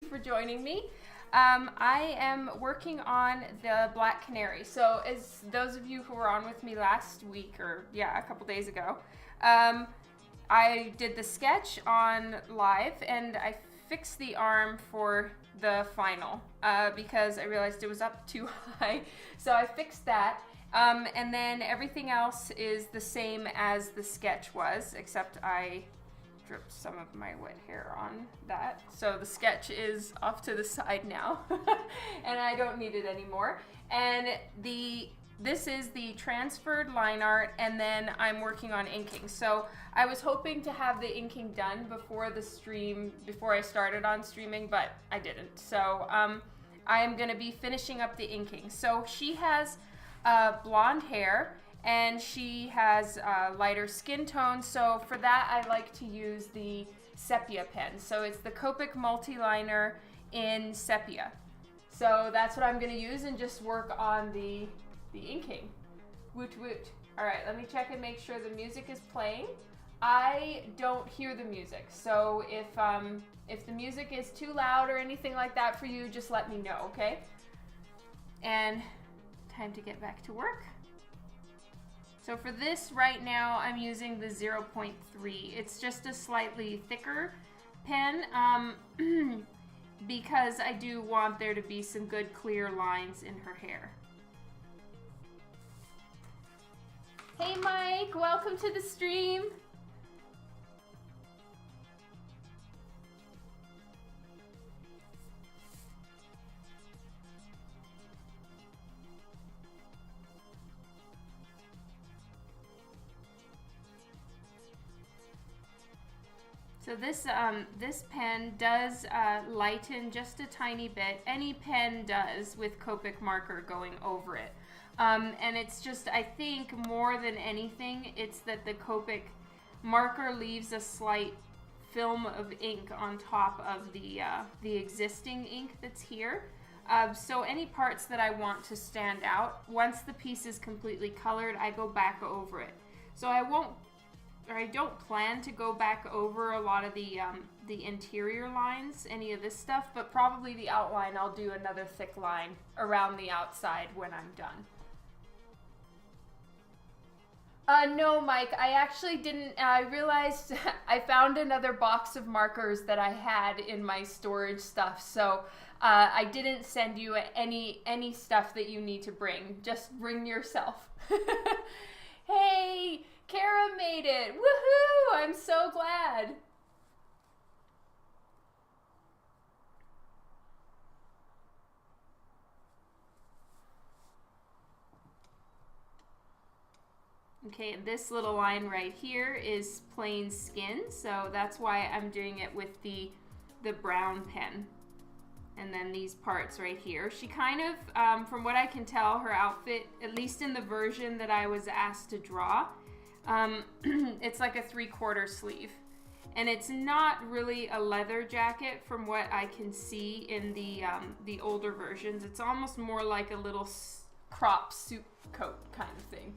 for joining me. I am working on the Black Canary. So as those of you who were on with me last week, or a couple days ago, I did the sketch on live and I fixed the arm for the final because I realized it was up too high. So I fixed that. And then everything else is the same as the sketch was, except I dripped some of my wet hair on that. So the sketch is off to the side now and I don't need it anymore. And this is the transferred line art, and then I'm working on inking. So I was hoping to have the inking done before the stream, before I started on streaming, but I didn't. So I am gonna be finishing up the inking. So she has blonde hair and she has lighter skin tone. So for that, I like to use the sepia pen. So it's the Copic multi-liner in sepia. So that's what I'm gonna use and just work on the inking. Woot woot. All right, let me check and make sure the music is playing. I don't hear the music. So if the music is too loud or anything like that for you, just let me know, okay? And time to get back to work. So for this right now, I'm using the 0.3. It's just a slightly thicker pen because I do want there to be some good clear lines in her hair. Hey Mike, welcome to the stream. So this pen does lighten just a tiny bit. Any pen does with Copic marker going over it. And it's just, I think more than anything, it's that the Copic marker leaves a slight film of ink on top of the existing ink that's here. So any parts that I want to stand out, once the piece is completely colored, I go back over it. So I don't plan to go back over a lot of the interior lines, any of this stuff, but probably the outline, I'll do another thick line around the outside when I'm done. No, Mike, I actually didn't. I realized I found another box of markers that I had in my storage stuff, so I didn't send you any stuff that you need to bring. Just bring yourself. Hey, Kara made it. Woohoo! I'm so glad. Okay, this little line right here is plain skin, so that's why I'm doing it with the brown pen. And then these parts right here. She kind of, from what I can tell, her outfit, at least in the version that I was asked to draw, it's like a 3/4 sleeve. And it's not really a leather jacket from what I can see in the older versions. It's almost more like a little crop suit coat kind of thing.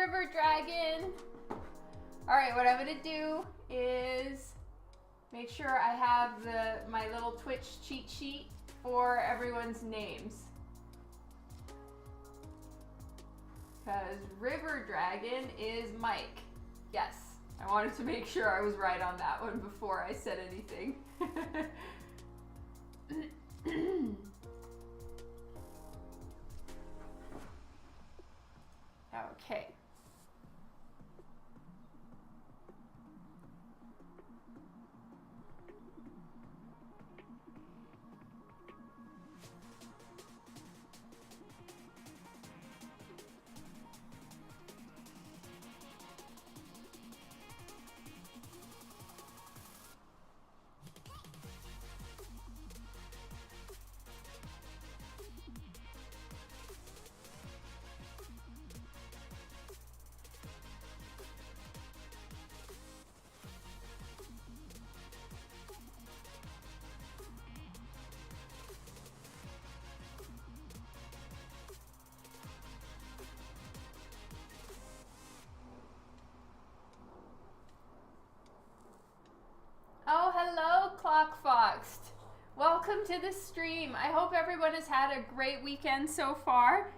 River Dragon. All right, what I'm gonna do is make sure I have my little Twitch cheat sheet for everyone's names. Because River Dragon is Mike. Yes, I wanted to make sure I was right on that one before I said anything. Okay. Oh, hello, Clock Fox. Welcome to the stream. I hope everyone has had a great weekend so far.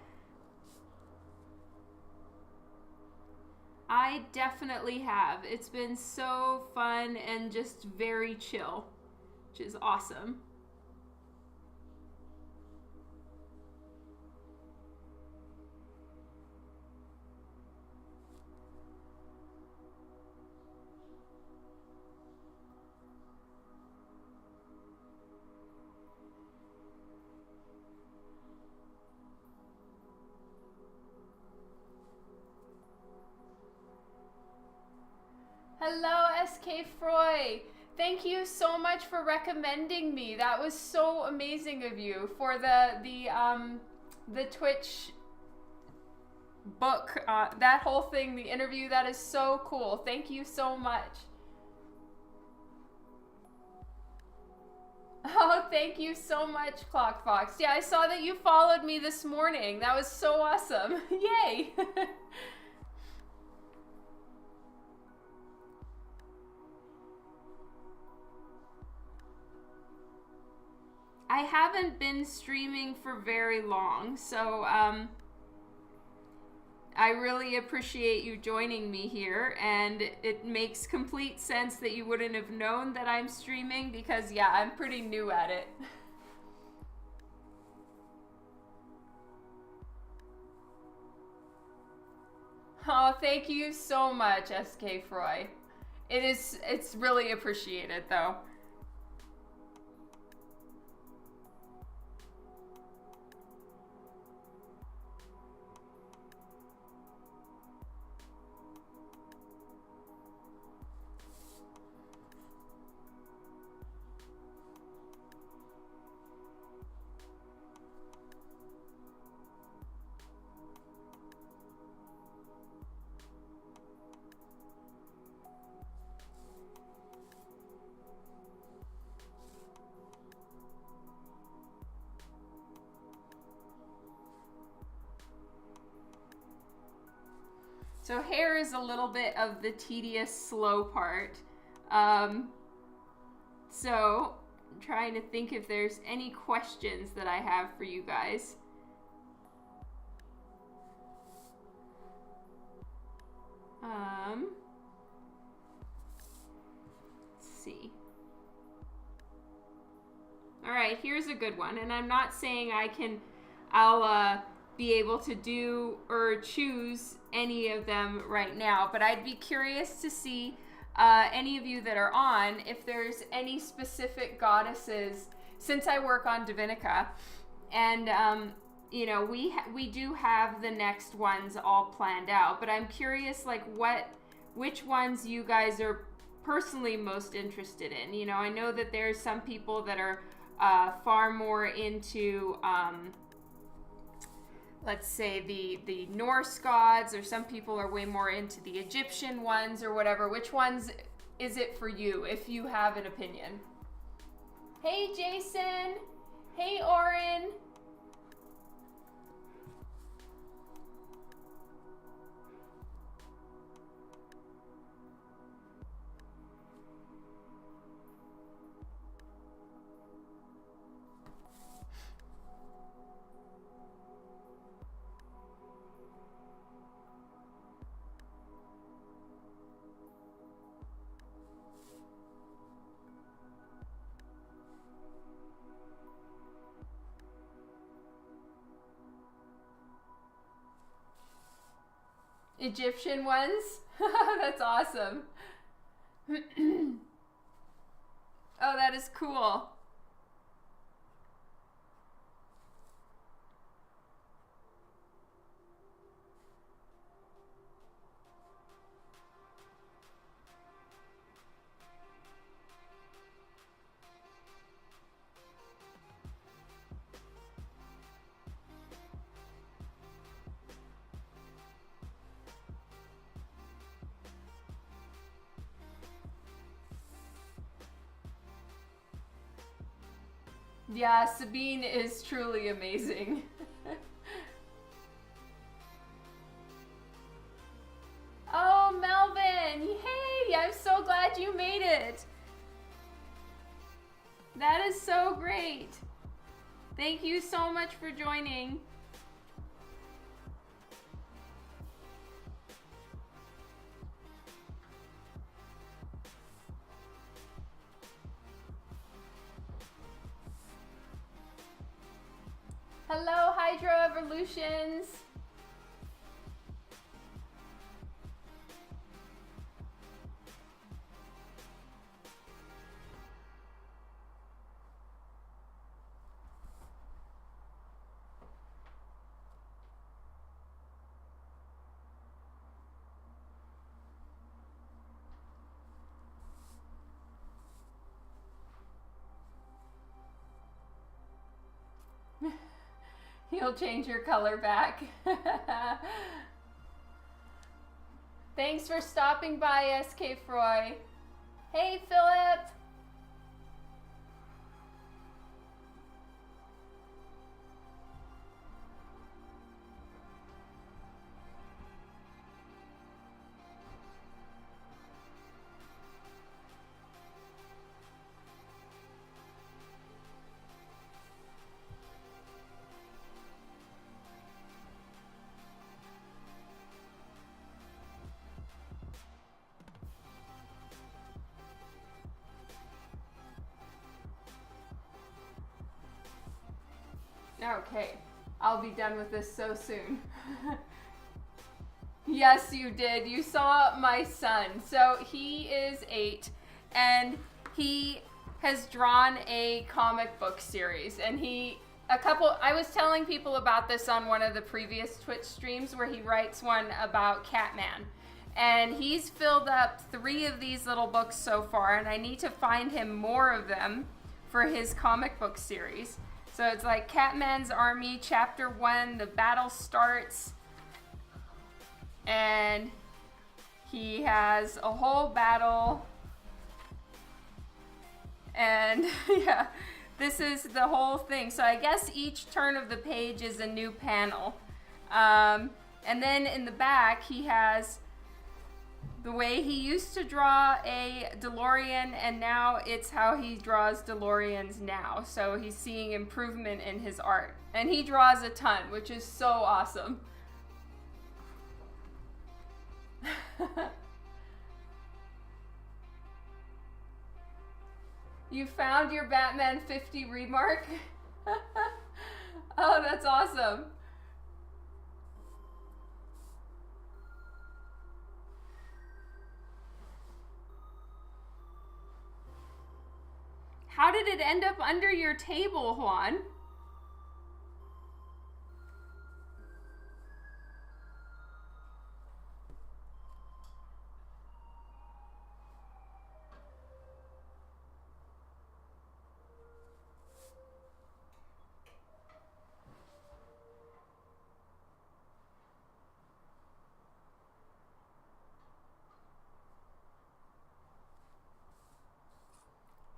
I definitely have. It's been so fun and just very chill, which is awesome. Hello, SK Froy. Thank you so much for recommending me. That was so amazing of you for the Twitch book, that whole thing, the interview. That is so cool. Thank you so much. Oh, thank you so much, Clock Fox. Yeah, I saw that you followed me this morning. That was so awesome. Yay. I haven't been streaming for very long, so I really appreciate you joining me here, and it makes complete sense that you wouldn't have known that I'm streaming because, yeah, I'm pretty new at it. Oh, thank you so much, SK Froy. It's really appreciated, though. So hair is a little bit of the tedious, slow part. So I'm trying to think if there's any questions that I have for you guys. Let's see. All right, here's a good one. And I'm not saying I'll be able to do or choose any of them right now, but I'd be curious to see any of you that are on if there's any specific goddesses, since I work on Divinica, and you know, we do have the next ones all planned out, but I'm curious like which ones you guys are personally most interested in. You know, I know that there's some people that are far more into let's say the Norse gods, or some people are way more into the Egyptian ones or whatever. Which ones is it for you, if you have an opinion? Hey Jason, hey Oren. Egyptian ones. That's awesome. Oh, that is cool. Yeah, Sabine is truly amazing. Oh, Melvin! Hey, I'm so glad you made it. That is so great. Thank you so much for joining. Hello, Hydro Evolutions. You'll change your color back. Thanks for stopping by, SK Froy. Hey, Philip. Okay, I'll be done with this so soon. Yes, you did. You saw my son. So he is 8 and he has drawn a comic book series, and I was telling people about this on one of the previous Twitch streams where he writes one about Catman. And he's filled up 3 of these little books so far, and I need to find him more of them for his comic book series. So it's like Catman's Army, Chapter 1, the battle starts, and he has a whole battle, and yeah, this is the whole thing. So I guess each turn of the page is a new panel. And then in the back, he has the way he used to draw a DeLorean, and now it's how he draws DeLoreans now. So he's seeing improvement in his art. And he draws a ton, which is so awesome. You found your Batman 50 remark? Oh, that's awesome. How did it end up under your table, Juan?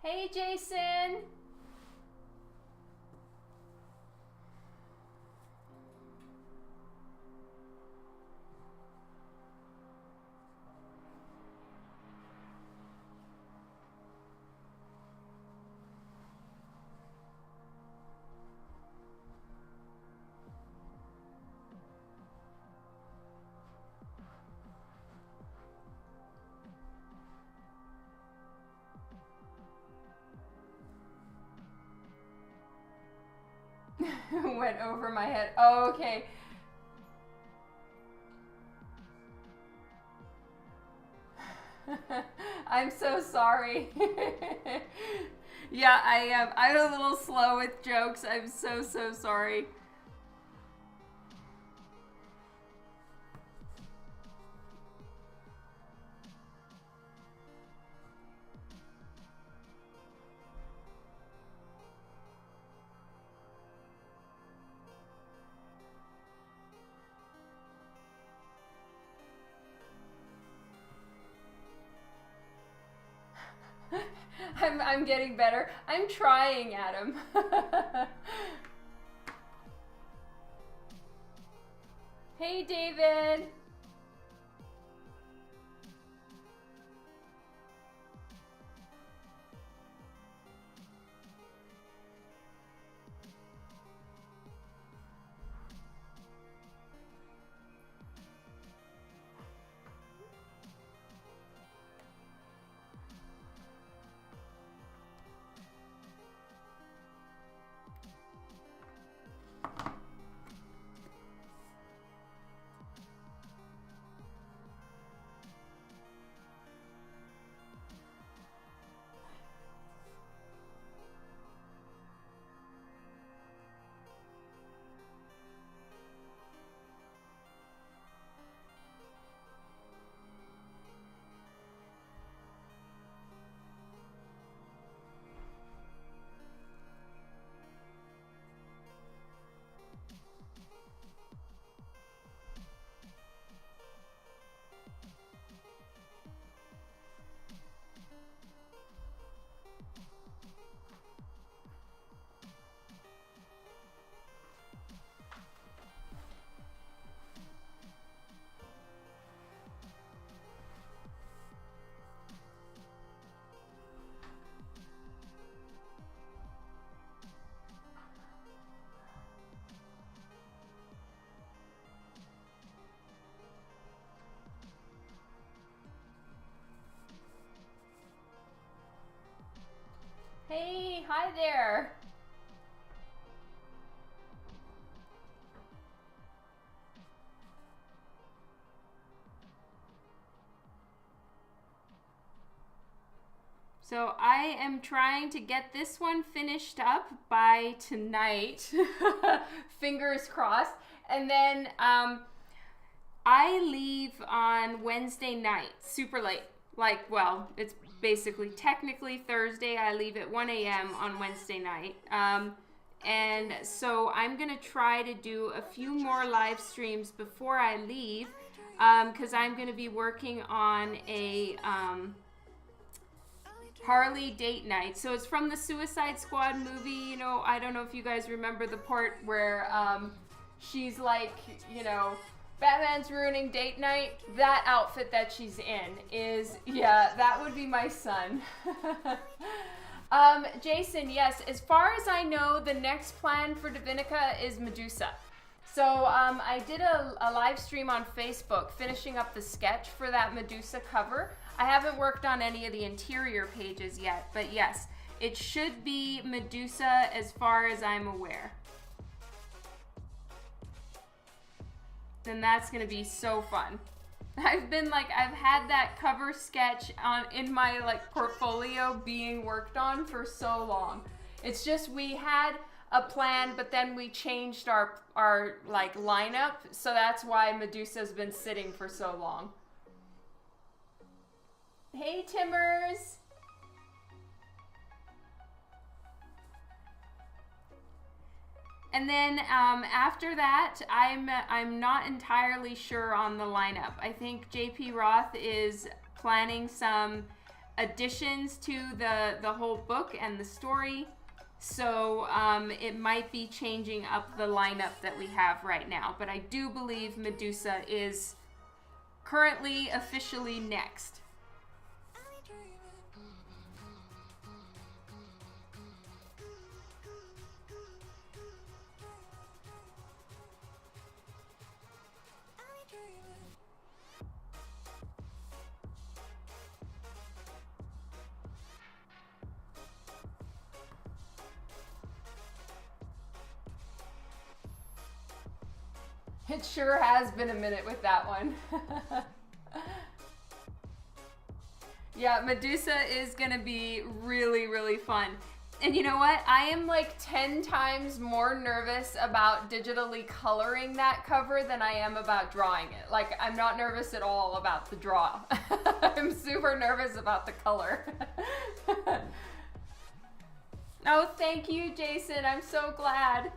Hey, Jason. Went over my head. Oh, okay. I'm so sorry. Yeah, I am. I'm a little slow with jokes. I'm so sorry. I'm getting better. I'm trying, Adam. Hey, David. Hey, hi there. So I am trying to get this one finished up by tonight. Fingers crossed. And then I leave on Wednesday night, super late. Like, well, it's basically technically Thursday. I leave at 1 a.m. on Wednesday night. And so I'm going to try to do a few more live streams before I leave, because I'm going to be working on a Harley date night. So it's from the Suicide Squad movie. You know, I don't know if you guys remember the part where she's like, you know, Batman's ruining date night. That outfit that she's in is, yeah, that would be my son. Jason, yes, as far as I know, the next plan for Divinica is Medusa. So I did a live stream on Facebook finishing up the sketch for that Medusa cover. I haven't worked on any of the interior pages yet, but yes, it should be Medusa as far as I'm aware. Then that's gonna be so fun. I've had that cover sketch in my portfolio being worked on for so long. It's just we had a plan, but then we changed our lineup, so that's why Medusa's been sitting for so long. Hey, Timmers. And then after that, I'm not entirely sure on the lineup. I think JP Roth is planning some additions to the whole book and the story. So it might be changing up the lineup that we have right now. But I do believe Medusa is currently officially next. It sure has been a minute with that one. Yeah, Medusa is gonna be really, really fun. And you know what? I am like 10 times more nervous about digitally coloring that cover than I am about drawing it. Like, I'm not nervous at all about the draw. I'm super nervous about the color. Oh, thank you, Jason. I'm so glad.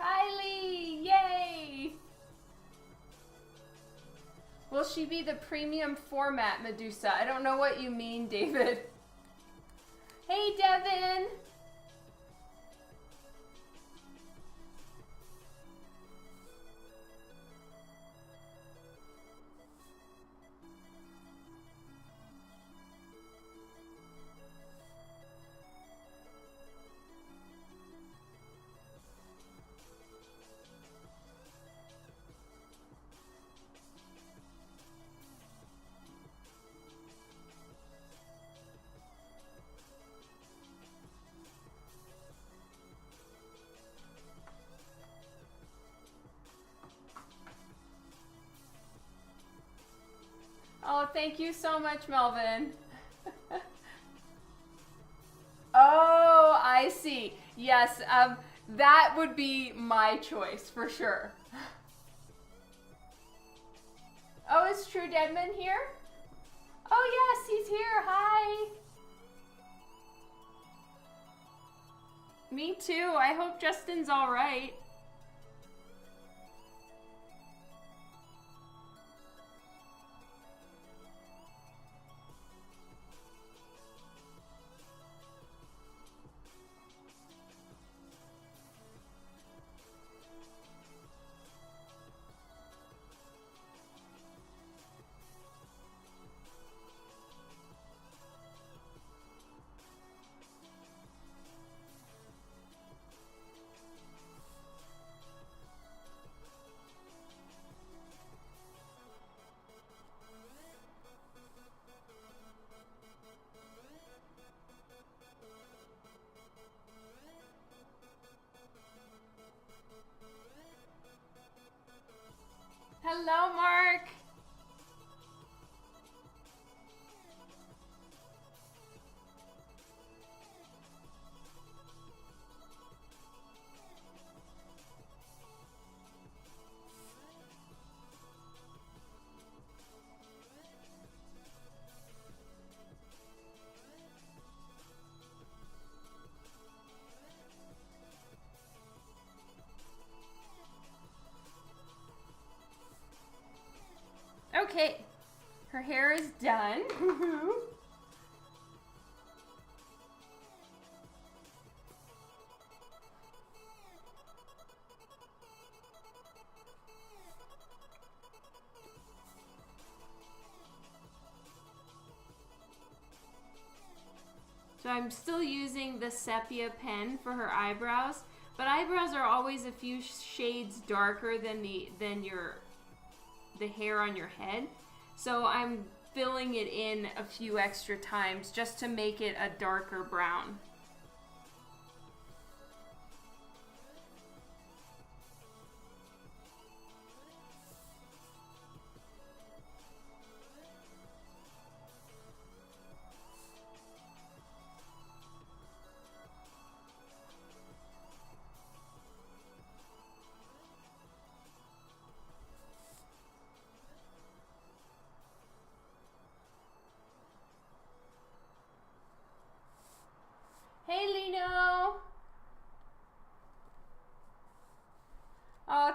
Kylie, yay! Will she be the premium format Medusa? I don't know what you mean, David. Hey, Devin! Oh, thank you so much, Melvin. Oh, I see. Yes, that would be my choice for sure. Oh, is True Deadman here? Oh, yes, he's here. Hi. Me too. I hope Justin's all right. Hello, Mark. Okay, her hair is done. So I'm still using the sepia pen for her eyebrows, but eyebrows are always a few shades darker than the hair on your head. So I'm filling it in a few extra times just to make it a darker brown.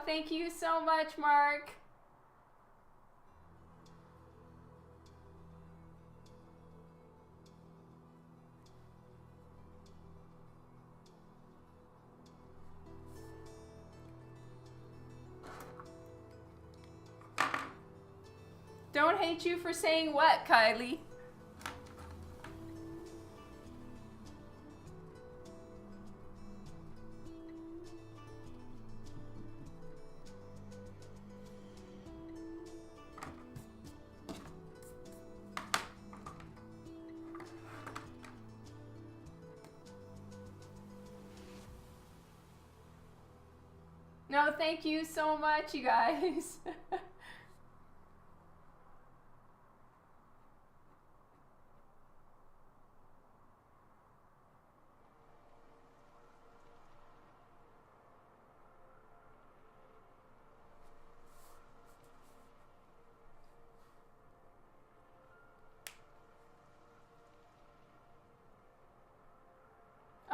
thank you so much, Mark. Don't hate you for saying what, Kylie? No, thank you so much, you guys.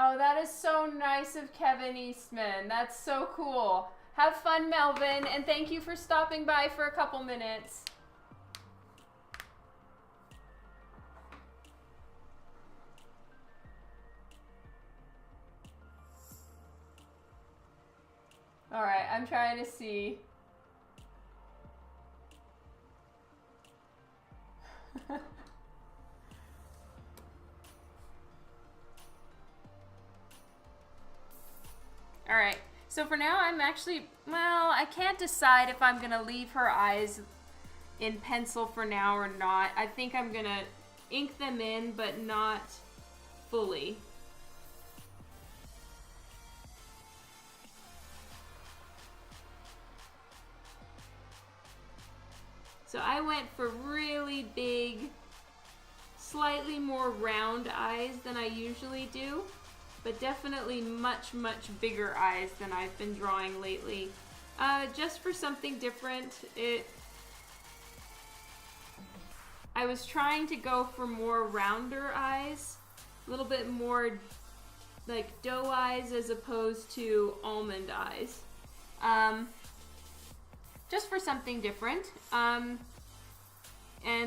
Oh, that is so nice of Kevin Eastman. That's so cool. Have fun, Melvin, and thank you for stopping by for a couple minutes. All right, I'm trying to see. All right, so for now I'm actually, well, I can't decide if I'm gonna leave her eyes in pencil for now or not. I think I'm gonna ink them in, but not fully. So I went for really big, slightly more round eyes than I usually do, but definitely much, much bigger eyes than I've been drawing lately. Just for something different. I was trying to go for more rounder eyes, a little bit more like doe eyes as opposed to almond eyes. Just for something different. And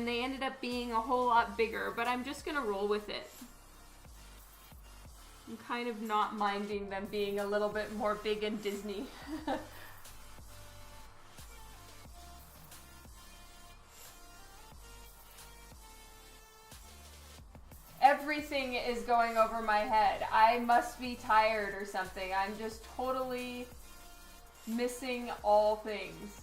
they ended up being a whole lot bigger, but I'm just gonna roll with it. I'm kind of not minding them being a little bit more big and Disney. Everything is going over my head. I must be tired or something. I'm just totally missing all things.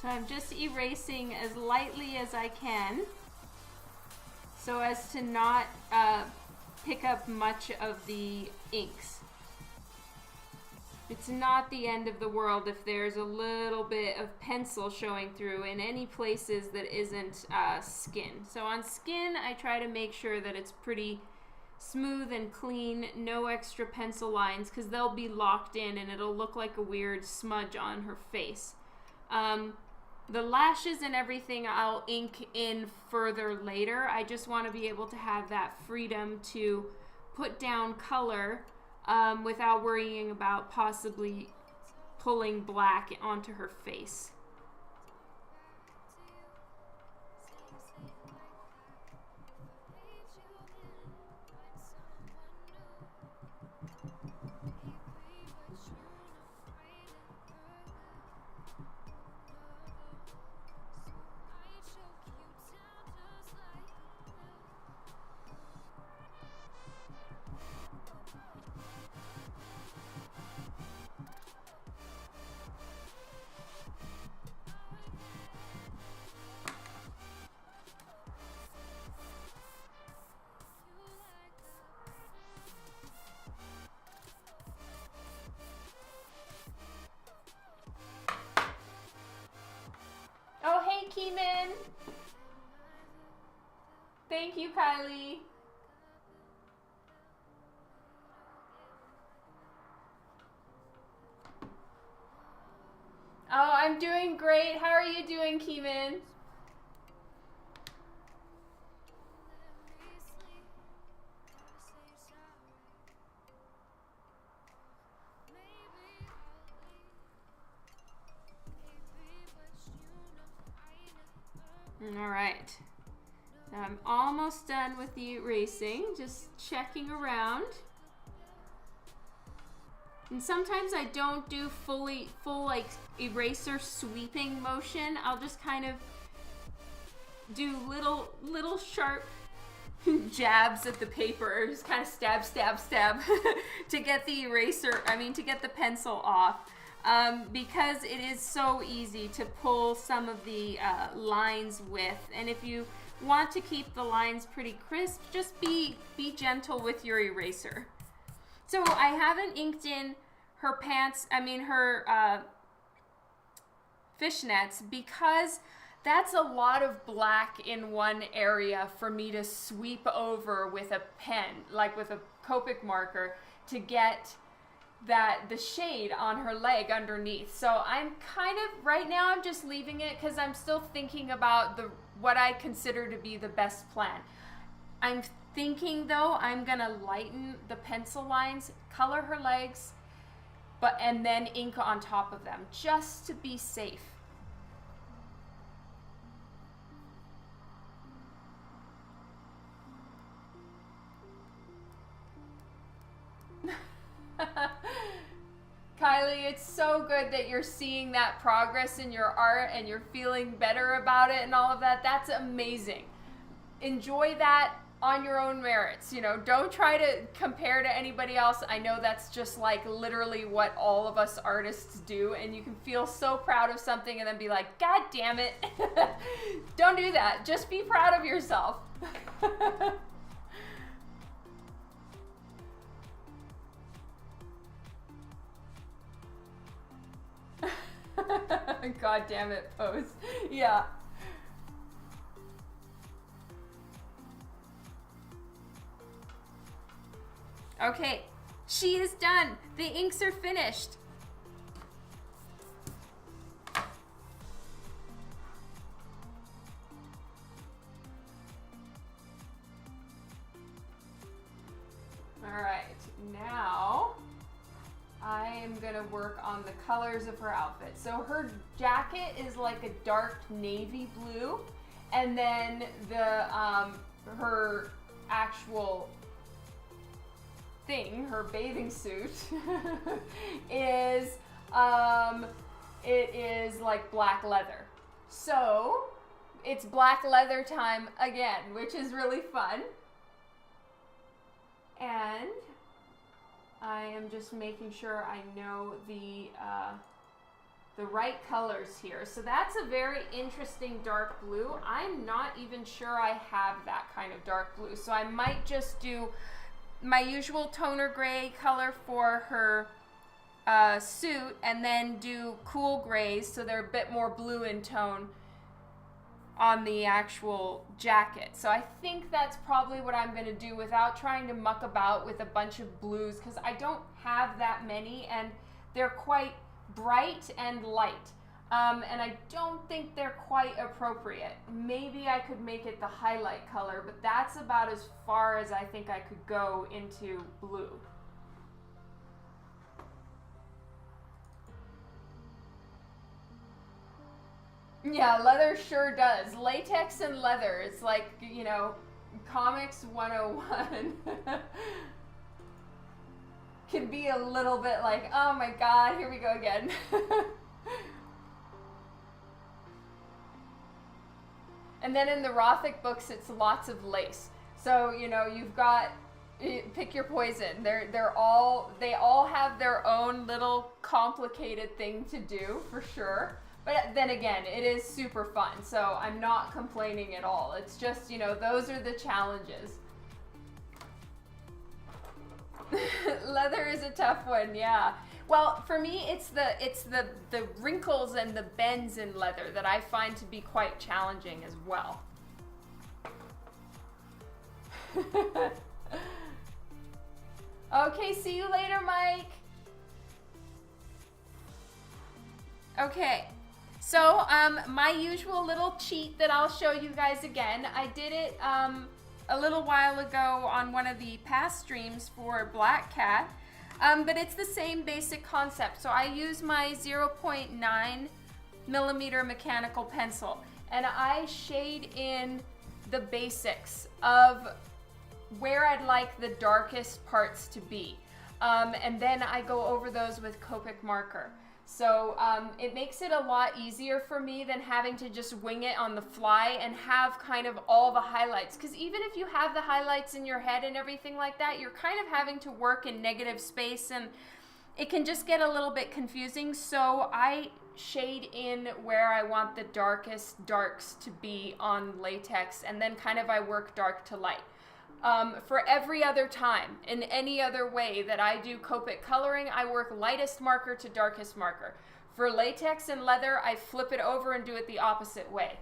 So I'm just erasing as lightly as I can so as to not pick up much of the inks. It's not the end of the world if there's a little bit of pencil showing through in any places that isn't skin. So on skin, I try to make sure that it's pretty smooth and clean, no extra pencil lines, because they'll be locked in and it'll look like a weird smudge on her face. The lashes and everything I'll ink in further later. I just want to be able to have that freedom to put down color without worrying about possibly pulling black onto her face. Oh, hey, Keeman. Thank you, Kylie. Oh, I'm doing great. How are you doing, Keeman? All right, so I'm almost done with the erasing, just checking around. And sometimes I don't do full like eraser sweeping motion. I'll just kind of do little sharp jabs at the paper, just kind of stab, stab, stab to get the to get the pencil off. Because it is so easy to pull some of the lines with, and if you want to keep the lines pretty crisp, just be gentle with your eraser. So I haven't inked in her pants, her fishnets, because that's a lot of black in one area for me to sweep over with a pen, like with a Copic marker, to get the shade on her leg underneath. So I'm kind of, right now I'm just leaving it because I'm still thinking about what I consider to be the best plan. I'm thinking though, I'm gonna lighten the pencil lines, color her legs, and then ink on top of them, just to be safe. Kylie, it's so good that you're seeing that progress in your art and you're feeling better about it and all of that. That's amazing. Enjoy that on your own merits. You know, don't try to compare to anybody else. I know that's just like literally what all of us artists do, and you can feel so proud of something and then be like, God damn it. Don't do that. Just be proud of yourself. God damn it, pose. Yeah. Okay, she is done. The inks are finished. All right, now I am gonna work on the colors of her outfit. So her jacket is like a dark navy blue, and then her actual thing, her bathing suit, is it is like black leather. So it's black leather time again, which is really fun. And I am just making sure I know the the right colors here. So that's a very interesting dark blue. I'm not even sure I have that kind of dark blue. So I might just do my usual toner gray color for her suit, and then do cool grays so they're a bit more blue in tone on the actual jacket. So I think that's probably what I'm going to do without trying to muck about with a bunch of blues, because I don't have that many and they're quite bright and light. And I don't think they're quite appropriate. Maybe I could make it the highlight color, but that's about as far as I think I could go into blue. Yeah, leather sure does. Latex and leather. It's like, you know, comics 101. Can be a little bit like, oh my god, here we go again. And then in the Rothic books, it's lots of lace. So, you know, you've got, pick your poison. They all have their own little complicated thing to do, for sure. But then again, it is super fun, so I'm not complaining at all. It's just, you know, those are the challenges. Leather is a tough one, yeah. Well, for me, it's the wrinkles and the bends in leather that I find to be quite challenging as well. Okay, see you later, Mike. Okay, so my usual little cheat that I'll show you guys again. I did it a little while ago on one of the past streams for Black Cat. But it's the same basic concept. So I use my 0.9 millimeter mechanical pencil, and I shade in the basics of where I'd like the darkest parts to be. And then I go over those with Copic marker. So it makes it a lot easier for me than having to just wing it on the fly and have kind of all the highlights. Because even if you have the highlights in your head and everything like that, you're kind of having to work in negative space, and it can just get a little bit confusing. So I shade in where I want the darkest darks to be on latex, and then kind of I work dark to light. For every other time, in any other way that I do Copic coloring, I work lightest marker to darkest marker. For latex and leather, I flip it over and do it the opposite way.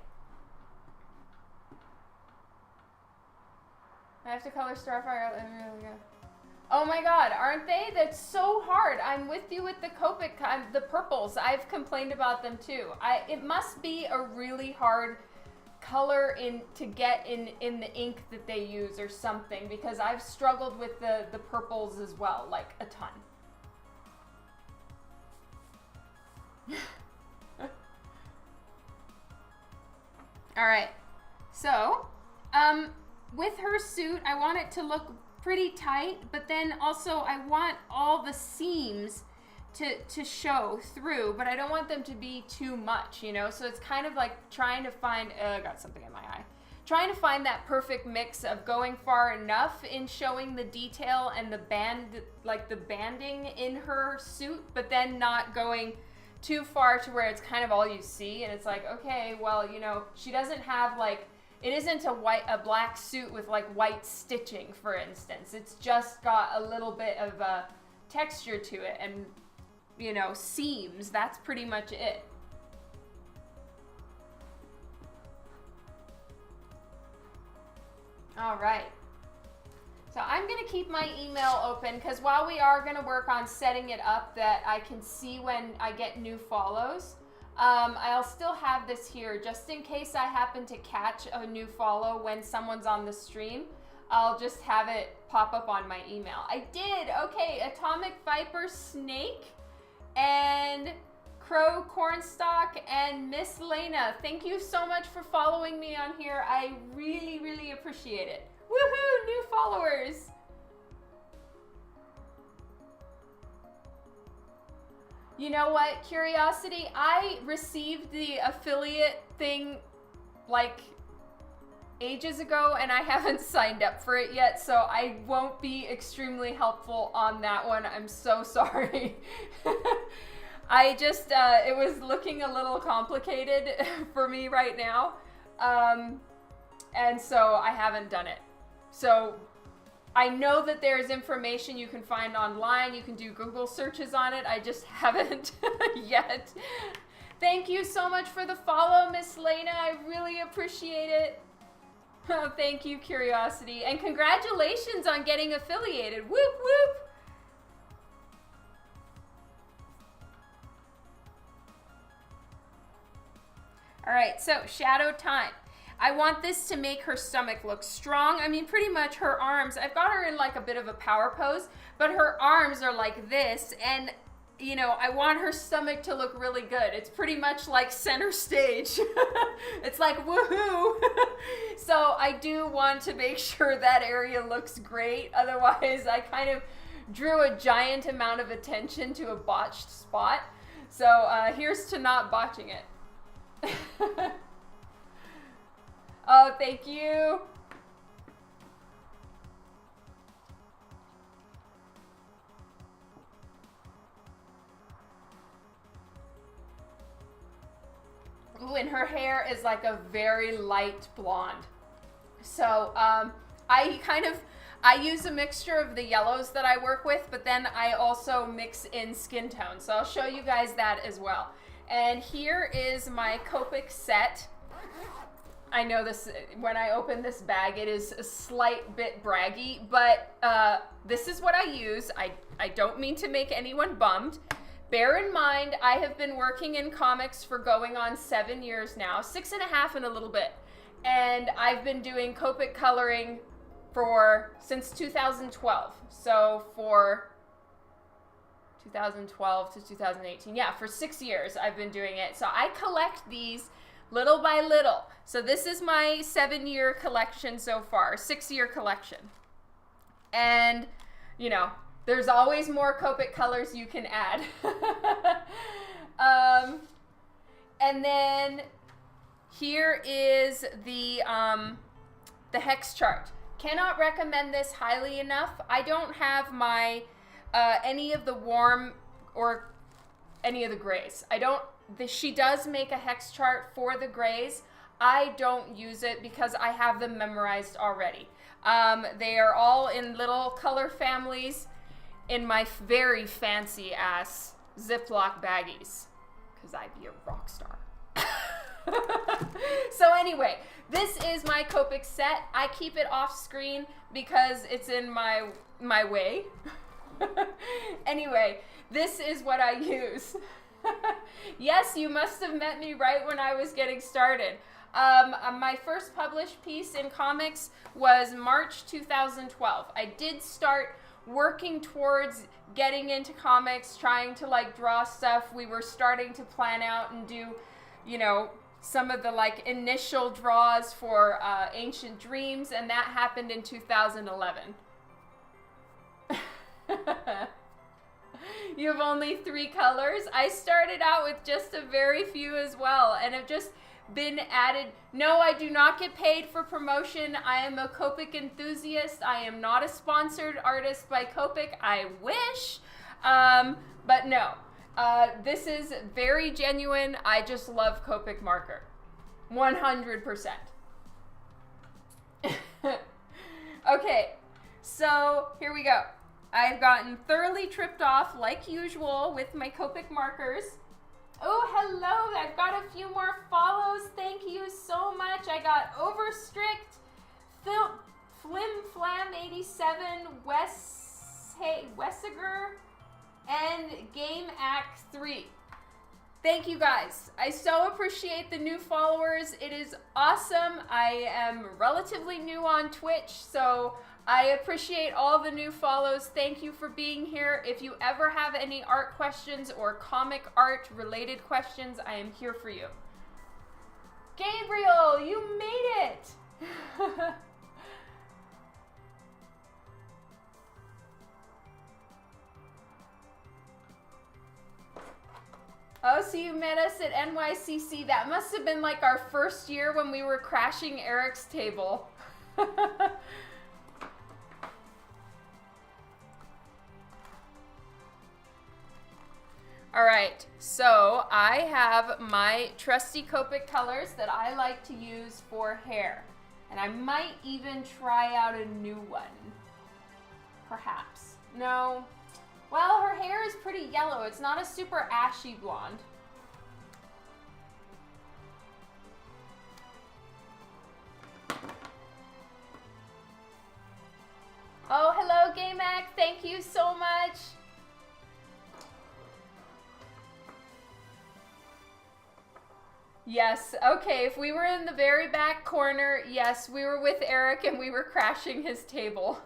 I have to color Starfire. Oh my god, aren't they? That's so hard. I'm with you with the Copic, the purples. I've complained about them too. It must be a really hard color to get in the ink that they use or something, because I've struggled with the purples as well, like a ton. All right, so with her suit, I want it to look pretty tight, but then also I want all the seams to show through, but I don't want them to be too much, you know? So it's kind of like trying to find, I got something in my eye. Trying to find that perfect mix of going far enough in showing the detail and the banding in her suit, but then not going too far to where it's kind of all you see, and it's like, okay, well, you know, she doesn't have like, it isn't a black suit with like white stitching, for instance. It's just got a little bit of a texture to it, and you know, seams, that's pretty much it. All right. So I'm going to keep my email open, because while we are going to work on setting it up that I can see when I get new follows, I'll still have this here just in case I happen to catch a new follow when someone's on the stream. I'll just have it pop up on my email. I did. Okay, Atomic Viper Snake and Crow Cornstalk and Miss Lena, thank you so much for following me on here. I really, really appreciate it. Woohoo, new followers. You know what, Curiosity, I received the affiliate thing like ages ago, and I haven't signed up for it yet, so I won't be extremely helpful on that one. I'm so sorry. I just, it was looking a little complicated for me right now. And so I haven't done it. So I know that there's information you can find online. You can do Google searches on it. I just haven't yet. Thank you so much for the follow, Miss Lena. I really appreciate it. Oh, thank you, Curiosity. And congratulations on getting affiliated. Whoop, whoop. All right, so shadow time. I want this to make her stomach look strong. I mean, pretty much her arms, I've got her in like a bit of a power pose, but her arms are like this, and you know, I want her stomach to look really good. It's pretty much like center stage. It's like, woohoo. So I do want to make sure that area looks great. Otherwise, I kind of drew a giant amount of attention to a botched spot. So here's to not botching it. Oh, thank you. Ooh, and her hair is like a very light blonde. So I use a mixture of the yellows that I work with, but then I also mix in skin tone. So I'll show you guys that as well. And here is my Copic set. I know this, when I open this bag, it is a slight bit braggy, but this is what I use. I don't mean to make anyone bummed. Bear in mind, I have been working in comics for going on 7 years now, 6.5 and a little bit. And I've been doing Copic coloring since 2012. So for 2012 to 2018. Yeah, for 6 years I've been doing it. So I collect these little by little. So this is my 7-year collection so far, 6-year collection. And, you know, there's always more Copic colors you can add. And then here is the hex chart. Cannot recommend this highly enough. I don't have my any of the warm or any of the grays. She does make a hex chart for the grays. I don't use it because I have them memorized already. They are all in little color families in my very fancy ass Ziploc baggies, because I be a rock star. So anyway, this is my Copic set. I keep it off screen because it's in my way. Anyway, this is what I use. Yes, you must have met me right when I was getting started. My first published piece in comics was March 2012. I did start working towards getting into comics, trying to like draw stuff. We were starting to plan out and do, you know, some of the like initial draws for Ancient Dreams, and that happened in 2011. You have only 3 colors. I started out with just a very few as well, and have just been added. No, I do not get paid for promotion. I am a Copic enthusiast. I am not a sponsored artist by Copic. I wish, but no. This is very genuine. I just love Copic marker. 100%. Okay, so here we go. I've gotten thoroughly tripped off, like usual, with my Copic markers. Oh, hello. I've got a few more follows. Thank you so much. I got Overstrict, Flim Flam 87, Wessiger, and Game Act 3. Thank you guys. I so appreciate the new followers. It is awesome. I am relatively new on Twitch, so I appreciate all the new follows. Thank you for being here. If you ever have any art questions or comic art related questions, I am here for you. Gabriel, you made it. Oh, so you met us at NYCC. That must have been like our first year when we were crashing Eric's table. All right, so I have my trusty Copic colors that I like to use for hair. And I might even try out a new one. Perhaps. No. Well, her hair is pretty yellow. It's not a super ashy blonde. Oh, hello, GameAc. Thank you so much. Yes, okay, if we were in the very back corner, yes, we were with Eric and we were crashing his table.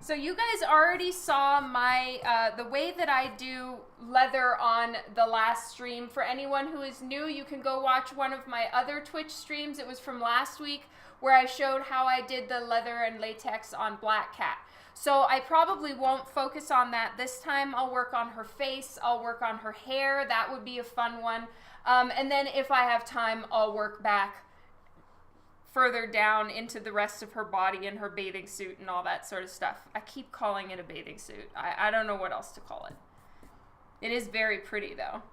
So you guys already saw my, the way that I do leather on the last stream. For anyone who is new, you can go watch one of my other Twitch streams. It was from last week where I showed how I did the leather and latex on Black Cat. So I probably won't focus on that this time. I'll work on her face, I'll work on her hair. That would be a fun one. And then if I have time, I'll work back further down into the rest of her body and her bathing suit and all that sort of stuff. I keep calling it a bathing suit. I don't know what else to call it. It is very pretty though.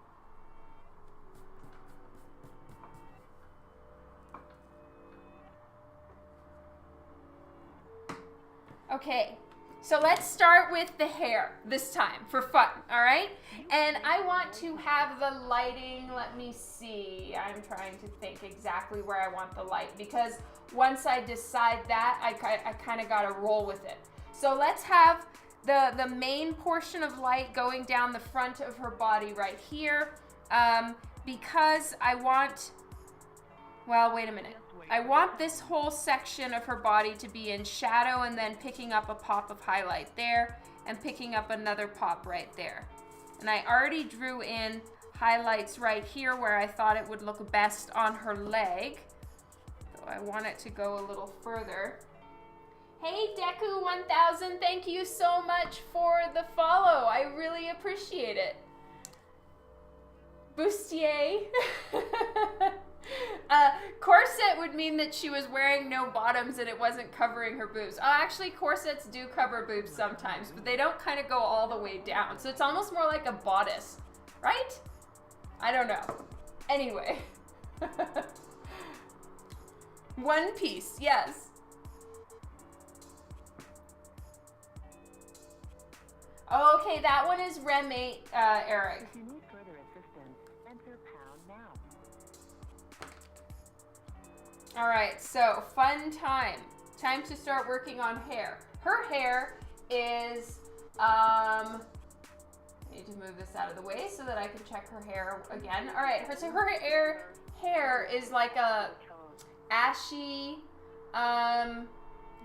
Okay, so let's start with the hair this time for fun, all right? And I want to have the lighting, let me see. I'm trying to think exactly where I want the light because once I decide that, I kind of got to roll with it. So let's have the main portion of light going down the front of her body right here because I want, well, wait a minute. I want this whole section of her body to be in shadow and then picking up a pop of highlight there and picking up another pop right there. And I already drew in highlights right here where I thought it would look best on her leg. So I want it to go a little further. Hey Deku1000, thank you so much for the follow. I really appreciate it. Bustier. Corset would mean that she was wearing no bottoms and it wasn't covering her boobs. Oh, actually, corsets do cover boobs sometimes, but they don't kind of go all the way down. So it's almost more like a bodice, right? I don't know. Anyway. One piece, yes. Oh, okay, that one is Rem8, Eric. If you need further assistance, enter pound now. All right, so fun time. Time to start working on hair. Her hair is, I need to move this out of the way so that I can check her hair again. All right, so her hair is like a ashy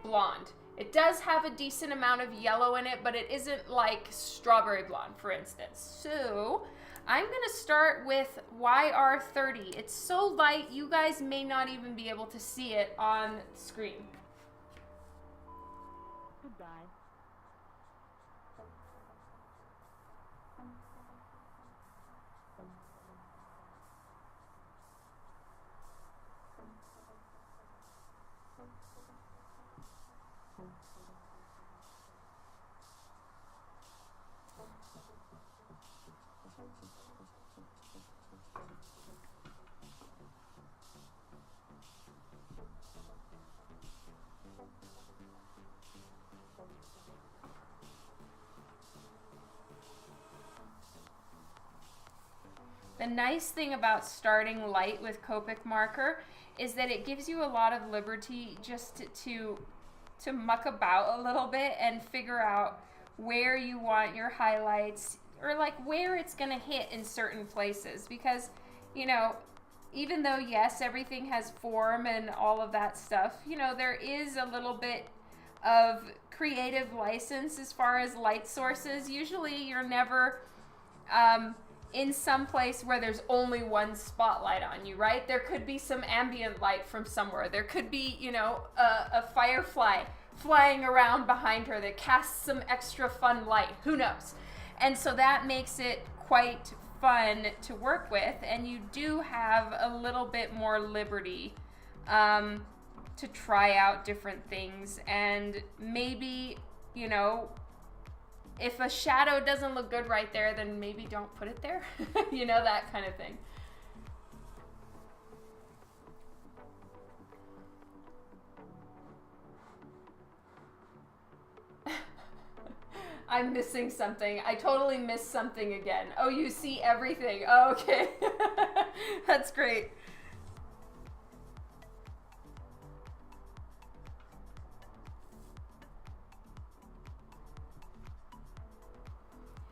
blonde. It does have a decent amount of yellow in it, but it isn't like strawberry blonde, for instance. So I'm gonna start with YR30. It's so light, you guys may not even be able to see it on screen. Goodbye. The nice thing about starting light with Copic marker is that it gives you a lot of liberty just to muck about a little bit and figure out where you want your highlights or like where it's gonna hit in certain places, because you know, even though yes, everything has form and all of that stuff, you know, there is a little bit of creative license as far as light sources. Usually you're never in some place where there's only one spotlight on you, right? There could be some ambient light from somewhere. There could be, you know, a firefly flying around behind her that casts some extra fun light. Who knows? And so that makes it quite fun to work with, and you do have a little bit more liberty to try out different things, and maybe, you know, if a shadow doesn't look good right there, then maybe don't put it there. You know, that kind of thing. I'm missing something. I totally missed something again. Oh, you see everything. Oh, okay. That's great.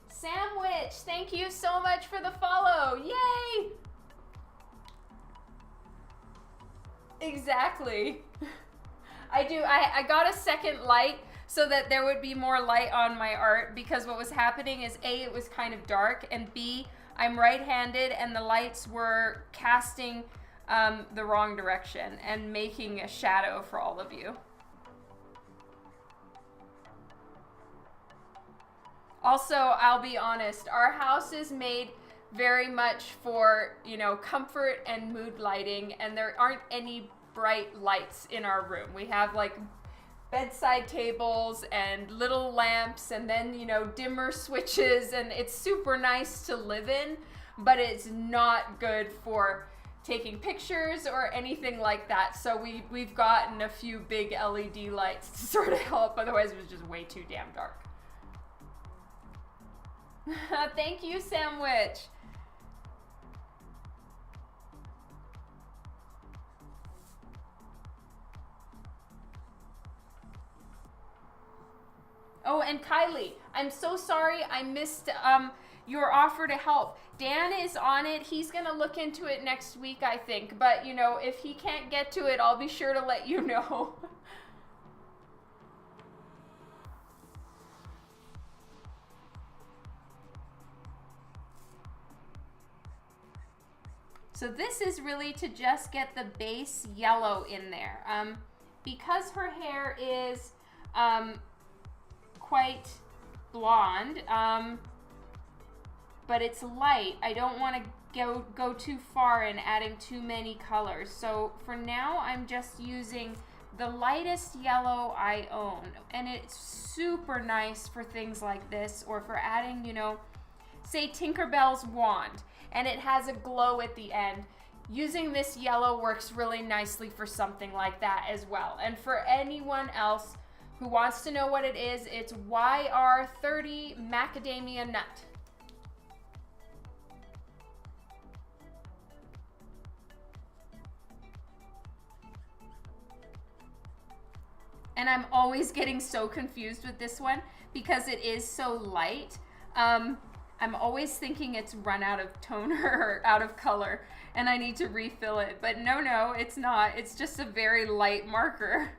Sandwich, thank you so much for the follow. Yay! Exactly. I got a second light so that there would be more light on my art, because what was happening is A, it was kind of dark, and B, I'm right-handed and the lights were casting the wrong direction and making a shadow for all of you. Also, I'll be honest, our house is made very much for, you know, comfort and mood lighting, and there aren't any bright lights in our room. We have like bedside tables and little lamps, and then, you know, dimmer switches, and it's super nice to live in, but it's not good for taking pictures or anything like that. So we've gotten a few big LED lights to sort of help, otherwise it was just way too damn dark. Thank you, Sandwich. Oh, and Kylie, I'm so sorry I missed your offer to help. Dan is on it. He's going to look into it next week, I think. But, you know, if he can't get to it, I'll be sure to let you know. So this is really to just get the base yellow in there. Because her hair is quite blonde, but it's light, I don't want to go too far in adding too many colors. So for now, I'm just using the lightest yellow I own. And it's super nice for things like this, or for adding, you know, say Tinkerbell's wand, and it has a glow at the end. Using this yellow works really nicely for something like that as well. And for anyone else who wants to know what it is, it's YR30 Macadamia Nut. And I'm always getting so confused with this one because it is so light. I'm always thinking it's run out of toner or out of color and I need to refill it. But no, it's not. It's just a very light marker.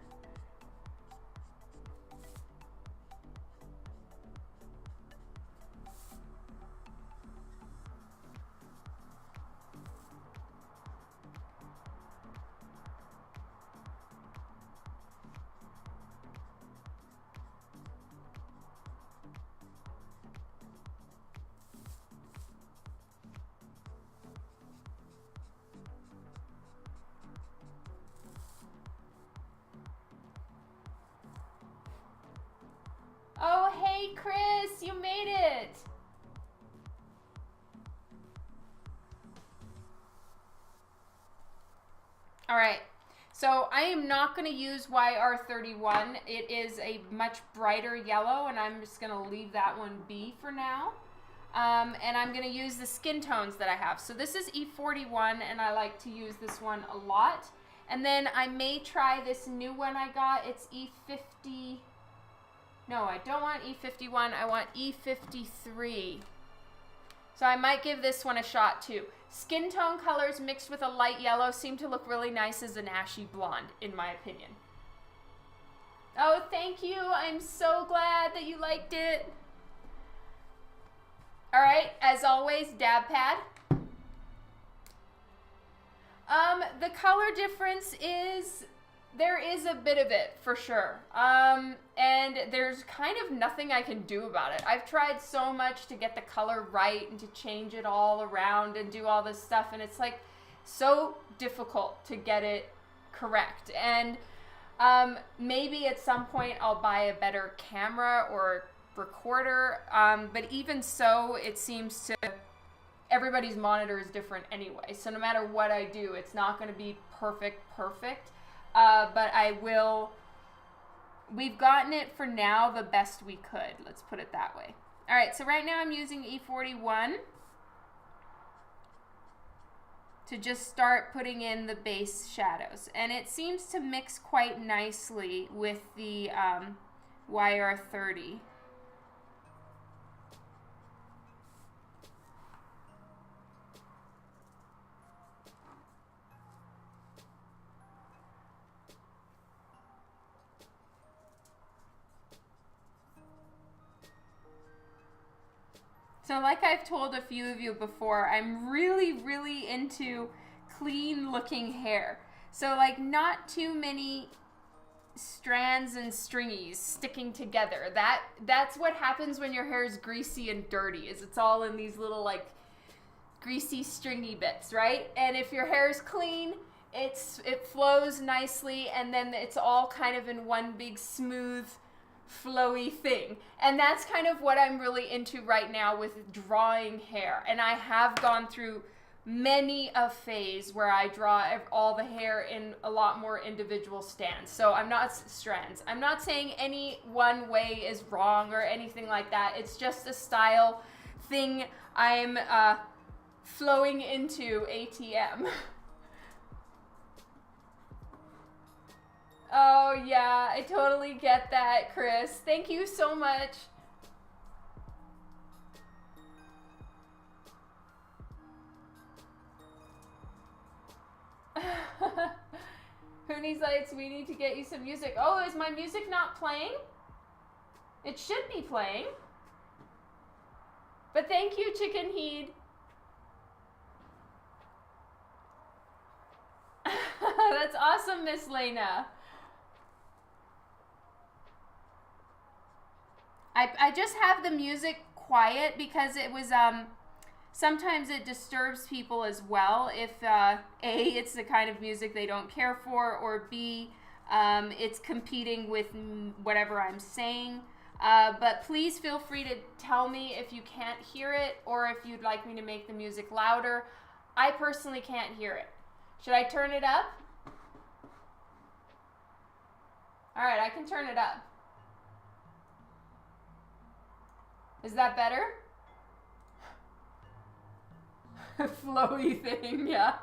Oh, hey, Chris, you made it. All right, so I am not going to use YR31. It is a much brighter yellow, and I'm just going to leave that one be for now. And I'm going to use the skin tones that I have. So this is E41, and I like to use this one a lot. And then I may try this new one I got. It's E50... No, I don't want E51. I want E53. So I might give this one a shot too. Skin tone colors mixed with a light yellow seem to look really nice as an ashy blonde, in my opinion. Oh, thank you. I'm so glad that you liked it. All right, as always, dab pad. The color difference is... There is a bit of it, for sure. And there's kind of nothing I can do about it. I've tried so much to get the color right and to change it all around and do all this stuff, and it's like so difficult to get it correct. And maybe at some point I'll buy a better camera or recorder, but even so, it seems to, everybody's monitor is different anyway, so no matter what I do, it's not going to be perfect, but we've gotten it for now the best we could, let's put it that way. Alright, so right now I'm using E41 to just start putting in the base shadows, and it seems to mix quite nicely with the YR30. So like I've told a few of you before, I'm really into clean looking hair. So like not too many strands and stringies sticking together. That's what happens when your hair is greasy and dirty, is it's all in these little like greasy stringy bits, right? And if your hair is clean, it flows nicely, and then it's all kind of in one big smooth flowy thing. And that's kind of what I'm really into right now with drawing hair. And I have gone through many a phase where I draw all the hair in a lot more individual strands. So I'm not saying any one way is wrong or anything like that. It's just a style thing I'm flowing into ATM. Oh yeah, I totally get that, Chris. Thank you so much. Who needs lights? We need to get you some music. Oh, is my music not playing? It should be playing. But thank you, Chicken Heed. That's awesome, Miss Lena. I just have the music quiet because it was, sometimes it disturbs people as well if, A, it's the kind of music they don't care for, or B, it's competing with whatever I'm saying. But please feel free to tell me if you can't hear it, or if you'd like me to make the music louder. I personally can't hear it. Should I turn it up? Alright, I can turn it up. Is that better? Flowy thing, yeah.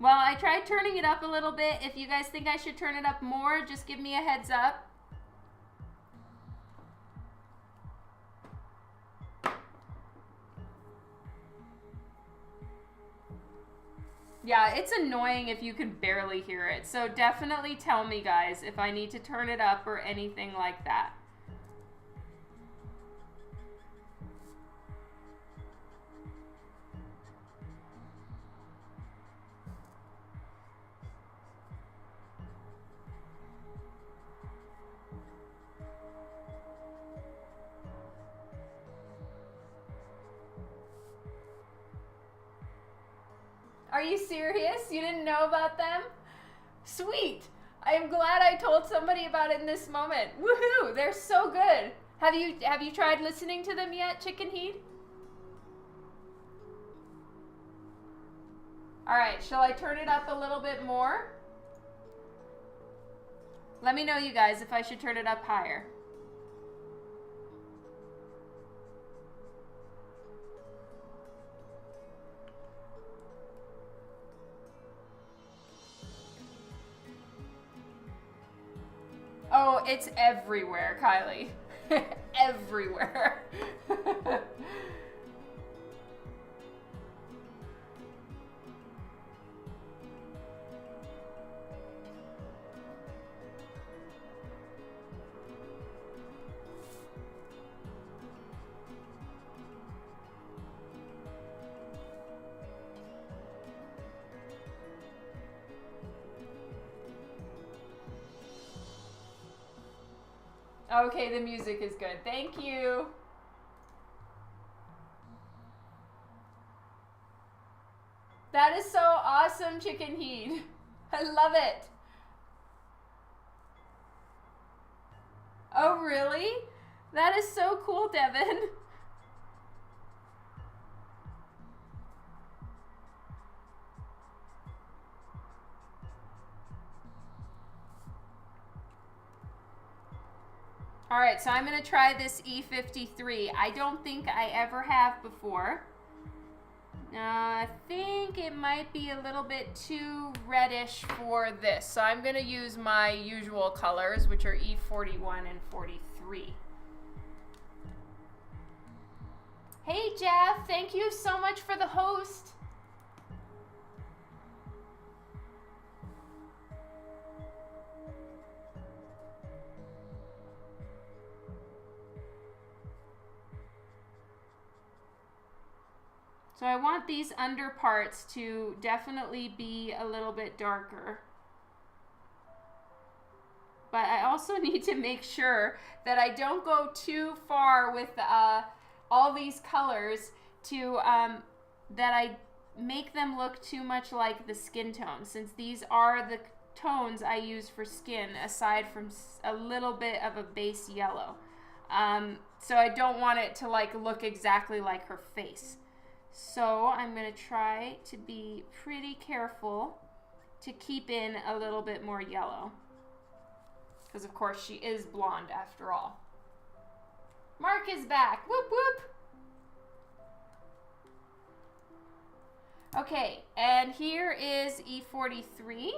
Well, I tried turning it up a little bit. If you guys think I should turn it up more, just give me a heads up. Yeah, it's annoying if you can barely hear it. So definitely tell me, guys, if I need to turn it up or anything like that. Are you serious? You didn't know about them? Sweet. I'm glad I told somebody about it in this moment. Woohoo! They're so good. Have you tried listening to them yet, Chicken Heat? All right, shall I turn it up a little bit more? Let me know, you guys, if I should turn it up higher. Oh, it's everywhere, Kylie. Everywhere. Okay, the music is good. Thank you. That is so awesome, Chicken Heat. I love it. Oh, really? That is so cool, Devin. All right, so I'm gonna try this E53. I don't think I ever have before. I think it might be a little bit too reddish for this. So I'm gonna use my usual colors, which are E41 and 43. Hey Jeff, thank you so much for the host. So I want these under parts to definitely be a little bit darker. But I also need to make sure that I don't go too far with all these colors to that I make them look too much like the skin tone, since these are the tones I use for skin aside from a little bit of a base yellow. So I don't want it to like look exactly like her face. So I'm going to try to be pretty careful to keep in a little bit more yellow. Because of course she is blonde after all. Mark is back. Whoop whoop. Okay, and here is E43.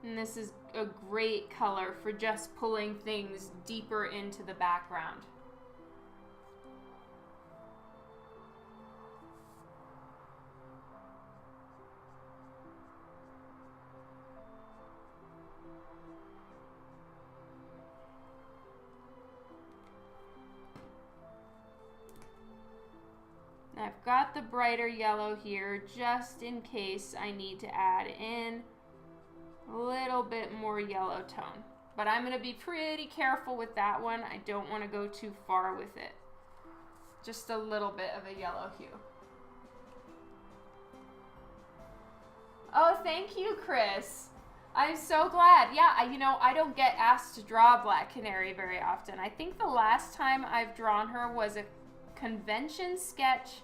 And this is a great color for just pulling things deeper into the background. I've got the brighter yellow here just in case I need to add in a little bit more yellow tone. But I'm going to be pretty careful with that one. I don't want to go too far with it. Just a little bit of a yellow hue. Oh, thank you, Chris. I'm so glad. Yeah, I don't get asked to draw Black Canary very often. I think the last time I've drawn her was a convention sketch.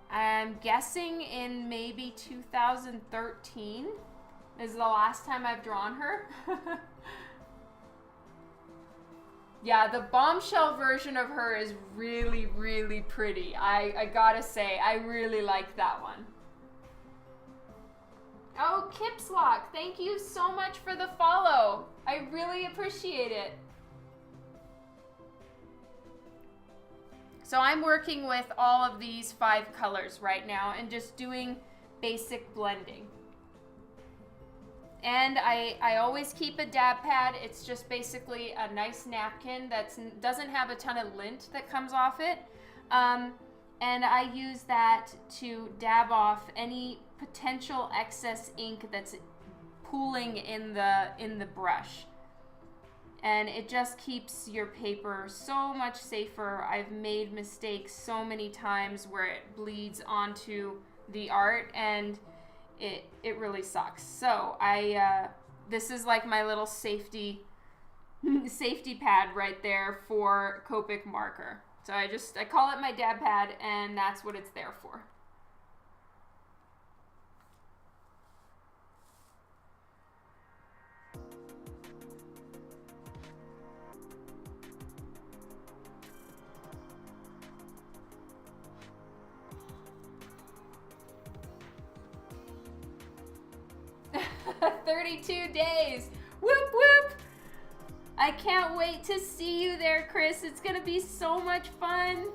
I'm guessing in maybe 2013 is the last time I've drawn her. Yeah, the bombshell version of her is really, really pretty. I gotta say, I really like that one. Oh, Kipslock, thank you so much for the follow. I really appreciate it. So I'm working with all of these 5 colors right now and just doing basic blending. And I always keep a dab pad. It's just basically a nice napkin that doesn't have a ton of lint that comes off it. And I use that to dab off any potential excess ink that's pooling in the brush. And it just keeps your paper so much safer. I've made mistakes so many times where it bleeds onto the art and it really sucks. So this is like my little safety pad right there for Copic marker. So I call it my dab pad, and that's what it's there for. $32 days. Whoop whoop. I can't wait to see you there, Chris. It's gonna be so much fun.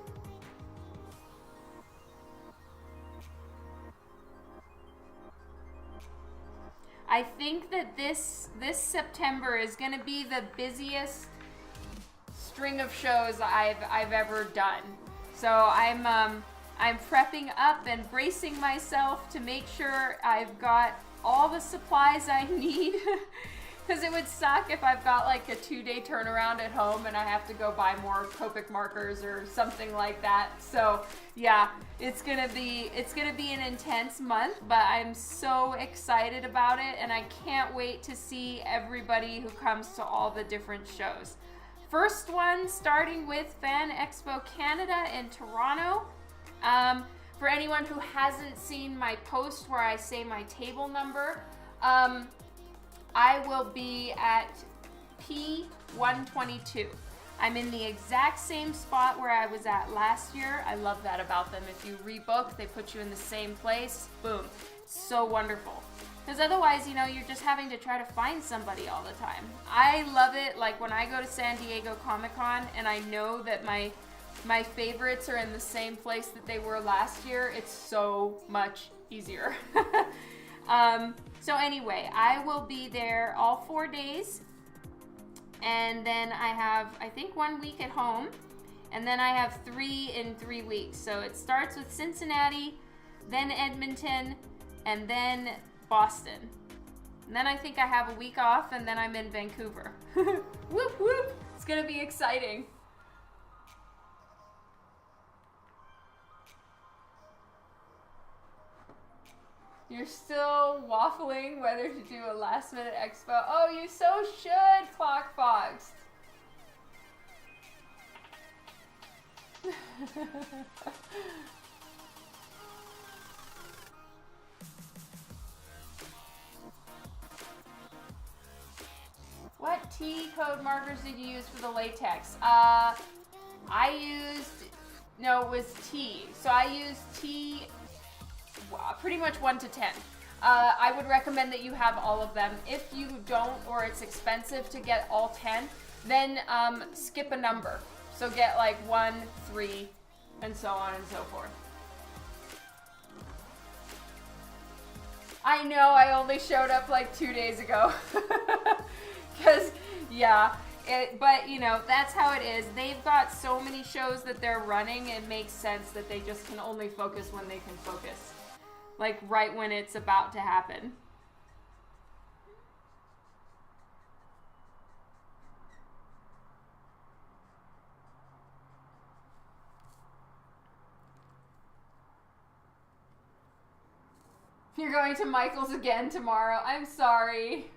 I think that this September is gonna be the busiest string of shows I've ever done. So I'm prepping up and bracing myself to make sure I've got all the supplies I need. Because it would suck if I've got like a 2-day turnaround at home and I have to go buy more Copic markers or something like that. So yeah, it's gonna be an intense month, but I'm so excited about it and I can't wait to see everybody who comes to all the different shows. First one starting with Fan Expo Canada in Toronto. For anyone who hasn't seen my post where I say my table number, I will be at P122. I'm in the exact same spot where I was at last year. I love that about them. If you rebook, they put you in the same place. Boom. It's so wonderful. Because otherwise, you know, you're just having to try to find somebody all the time. I love it. Like when I go to San Diego Comic-Con and I know that my favorites are in the same place that they were last year, it's so much easier. So anyway, I will be there all 4 days, and then I have, I think, 1 week at home, and then I have 3 in 3 weeks. So it starts with Cincinnati, then Edmonton, and then Boston. And then I think I have a week off, and then I'm in Vancouver. Whoop whoop! It's gonna be exciting. You're still waffling whether to do a last minute expo. Oh, you so should, Clock Fox. What T code markers did you use for the latex? It was T. So I used T pretty much 1 to 10. I would recommend that you have all of them. If you don't, or it's expensive to get all 10, then skip a number. So get like 1, 3, and so on and so forth. I know I only showed up like 2 days ago. Because, yeah. But, you know, that's how it is. They've got so many shows that they're running, it makes sense that they just can only focus when they can focus. Like, right when it's about to happen. You're going to Michael's again tomorrow. I'm sorry.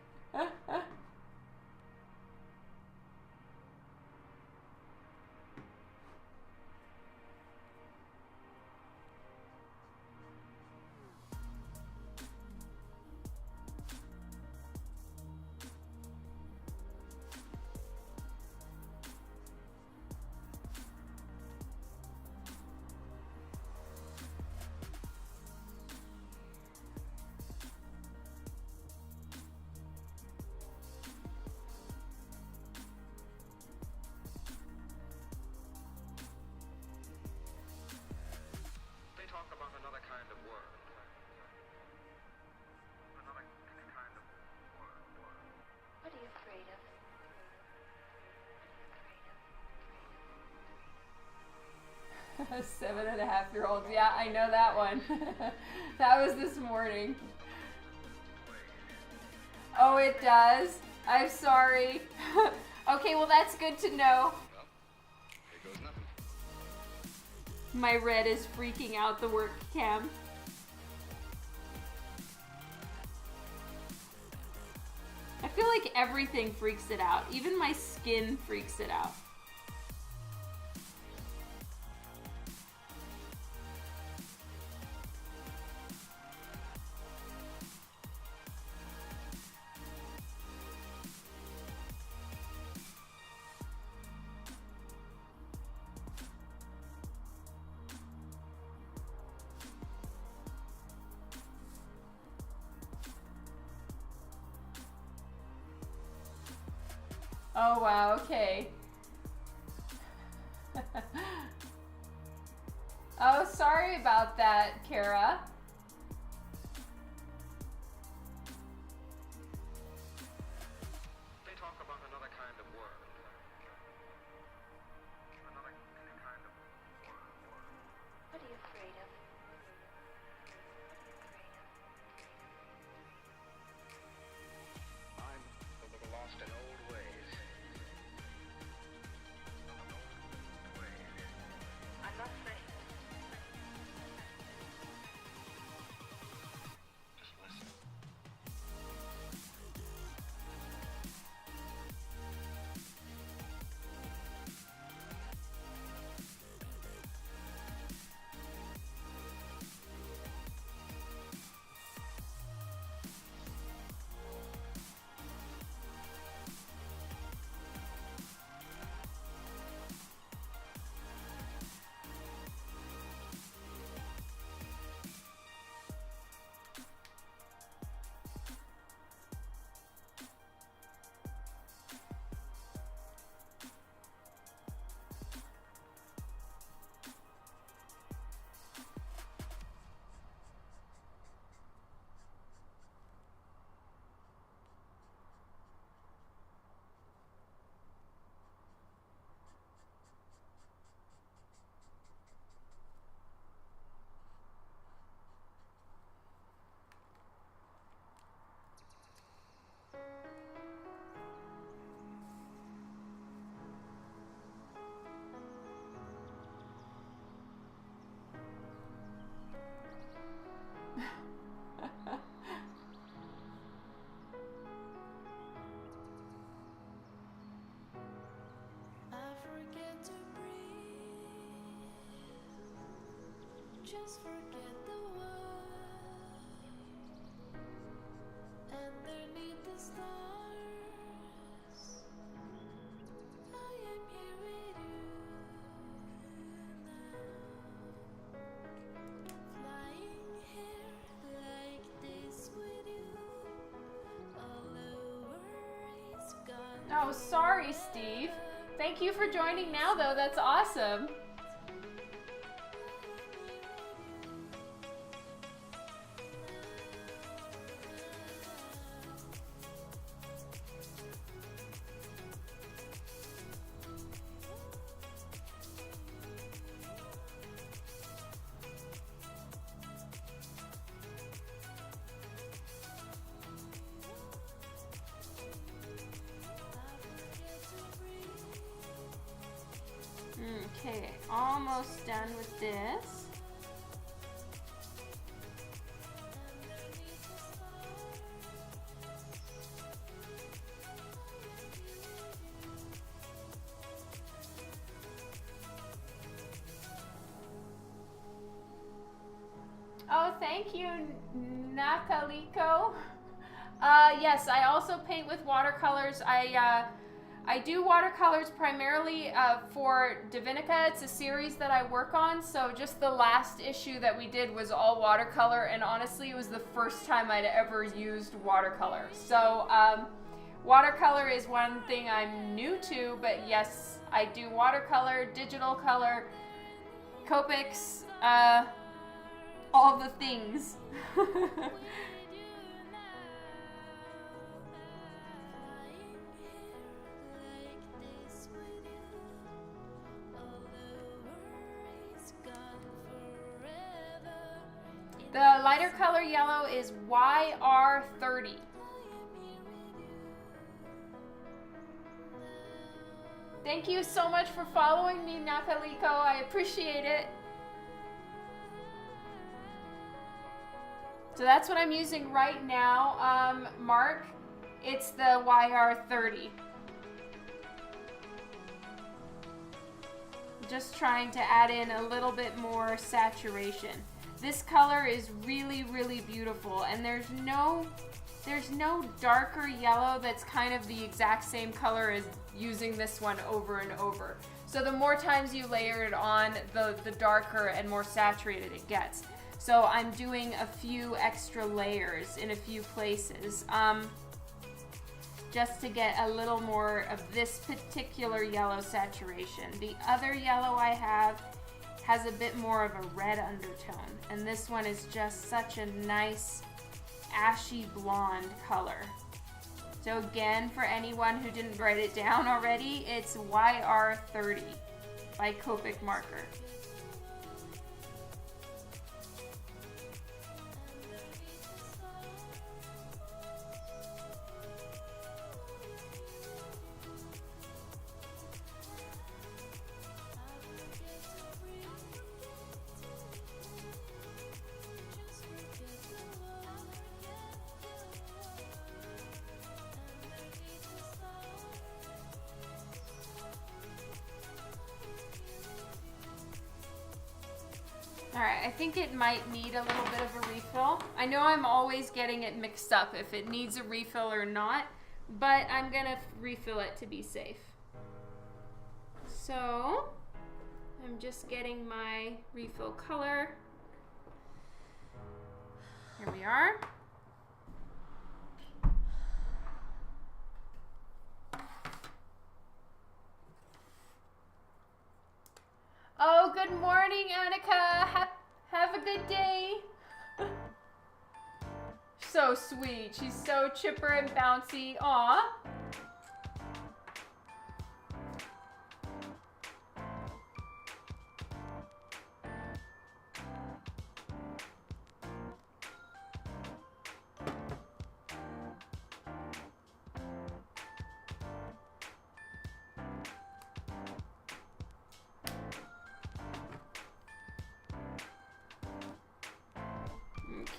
What are you afraid of? 7.5-year-olds. Yeah, I know that one. That was this morning. Oh, it does? I'm sorry. Okay, well that's good to know. Here goes nothing. My red is freaking out the work cam. I feel like everything freaks it out. Even my skin freaks it out. Oh wow, okay. Oh, sorry about that, Kara. They talk about another kind of world. Just forget the world underneath the stars. I am here with you now, flying here like this with you. All the worries gone. Oh, sorry, Steve. Thank you for joining now, though. That's awesome. Okay, almost done with this. Oh, thank you, Nakaliko. Yes, I also paint with watercolors. I do watercolors primarily for Divinica. It's a series that I work on, so just the last issue that we did was all watercolor, and honestly it was the first time I'd ever used watercolor. So watercolor is one thing I'm new to, but yes, I do watercolor, digital color, Copics, all the things. The lighter color yellow is YR30. Thank you so much for following me, Nakaliko. I appreciate it. So that's what I'm using right now, Mark. It's the YR30. Just trying to add in a little bit more saturation. This color is really, really beautiful, and there's no darker yellow that's kind of the exact same color as using this one over and over. So the more times you layer it on, the darker and more saturated it gets. So I'm doing a few extra layers in a few places, just to get a little more of this particular yellow saturation. The other yellow I have has a bit more of a red undertone, and this one is just such a nice ashy blonde color. So again, for anyone who didn't write it down already, it's YR30 by Copic marker. Alright, I think it might need a little bit of a refill. I know I'm always getting it mixed up if it needs a refill or not, but I'm gonna refill it to be safe. So, I'm just getting my refill color. Here we are. Oh, good morning, Annika. Have a good day. So sweet. She's so chipper and bouncy. Aw.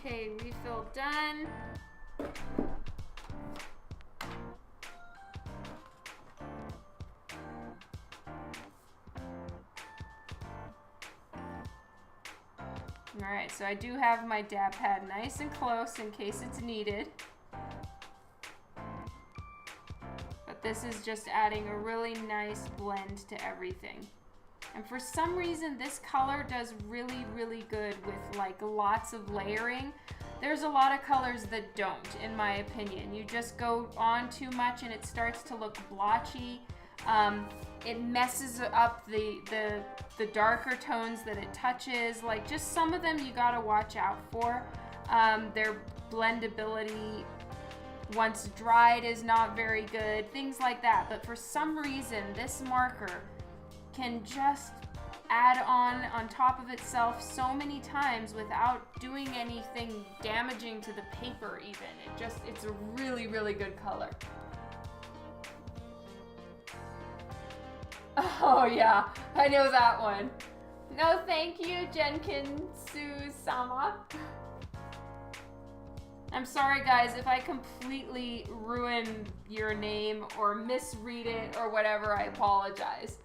Okay, refill done. Alright, so I do have my dab pad nice and close in case it's needed. But this is just adding a really nice blend to everything. And for some reason, this color does really, really good with like lots of layering. There's a lot of colors that don't, in my opinion. You just go on too much and it starts to look blotchy. It messes up the darker tones that it touches. Like just some of them you gotta watch out for. Their blendability once dried is not very good, things like that. But for some reason, this marker can just add on top of itself so many times without doing anything damaging to the paper even. It's a really, really good color. Oh yeah, I know that one. No thank you, Jenkinsu-sama. I'm sorry guys if I completely ruin your name or misread it or whatever, I apologize.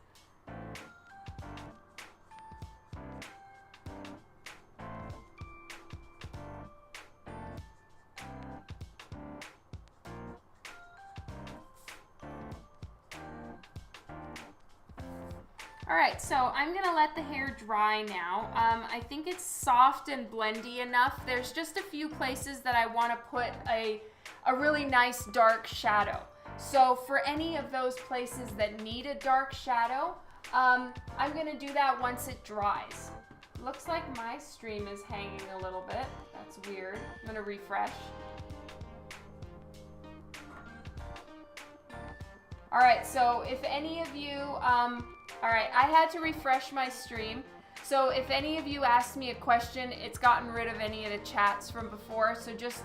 Alright, so I'm gonna let the hair dry now. I think it's soft and blendy enough. There's just a few places that I want to put a really nice dark shadow. So for any of those places that need a dark shadow, I'm gonna do that once it dries. Looks like my stream is hanging a little bit. That's weird. I'm gonna refresh. Alright, so if any of you, alright, I had to refresh my stream. So if any of you asked me a question, it's gotten rid of any of the chats from before. So just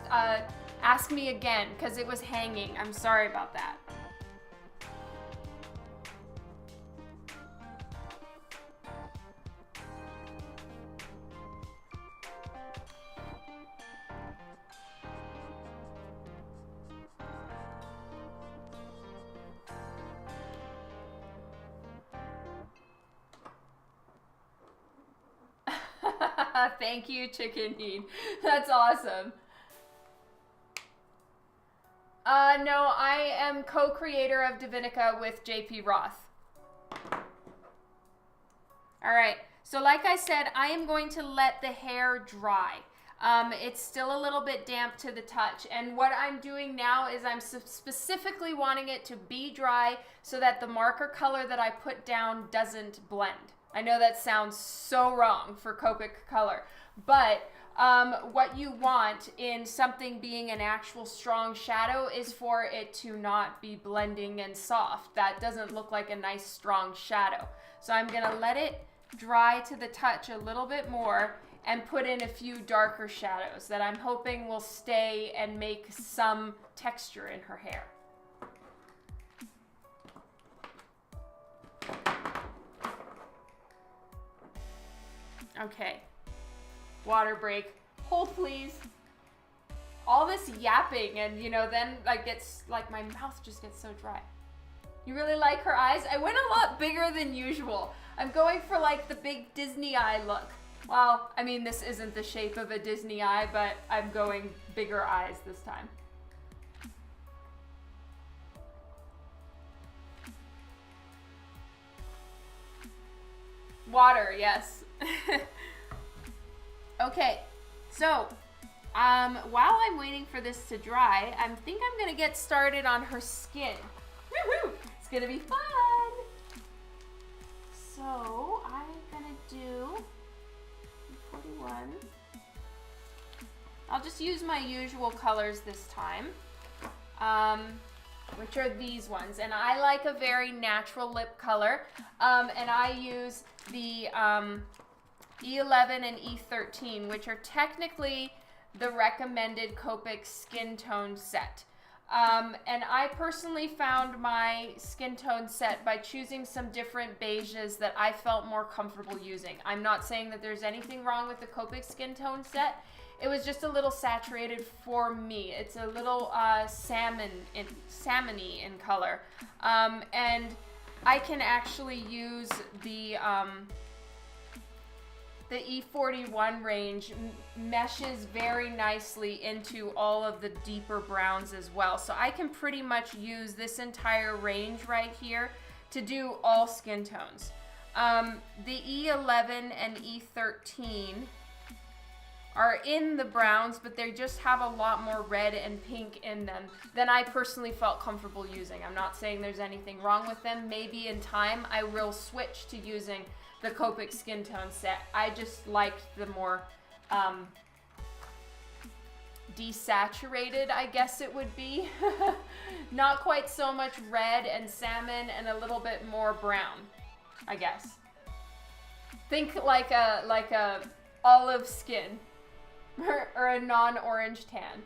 ask me again, because it was hanging. I'm sorry about that. Thank you, Chicken Need. That's awesome. No, I am co-creator of Divinica with JP Roth. Alright, so like I said, I am going to let the hair dry. It's still a little bit damp to the touch, and what I'm doing now is I'm specifically wanting it to be dry so that the marker color that I put down doesn't blend. I know that sounds so wrong for Copic color, but what you want in something being an actual strong shadow is for it to not be blending and soft. That doesn't look like a nice strong shadow. So I'm gonna let it dry to the touch a little bit more and put in a few darker shadows that I'm hoping will stay and make some texture in her hair. Okay, water break. Hold please. All this yapping and then my mouth just gets so dry. You really like her eyes? I went a lot bigger than usual. I'm going for like the big Disney eye look. Well, I mean this isn't the shape of a Disney eye, but I'm going bigger eyes this time. Water, yes. Okay, so while I'm waiting for this to dry, I think I'm gonna get started on her skin. Woohoo! It's gonna be fun. So I'm gonna do 41. I'll just use my usual colors this time, which are these ones, and I like a very natural lip color, and I use the E11 and E13, which are technically the recommended Copic skin tone set. And I personally found my skin tone set by choosing some different beiges that I felt more comfortable using. I'm not saying that there's anything wrong with the Copic skin tone set. It was just a little saturated for me. It's a little salmon-y in color. And I can actually use the the E41 range meshes very nicely into all of the deeper browns as well. So I can pretty much use this entire range right here to do all skin tones. The E11 and E13 are in the browns, but they just have a lot more red and pink in them than I personally felt comfortable using. I'm not saying there's anything wrong with them. Maybe in time I will switch to using the Copic skin tone set. I just liked the more desaturated, I guess it would be. Not quite so much red and salmon and a little bit more brown, I guess. Think like a olive skin or a non-orange tan.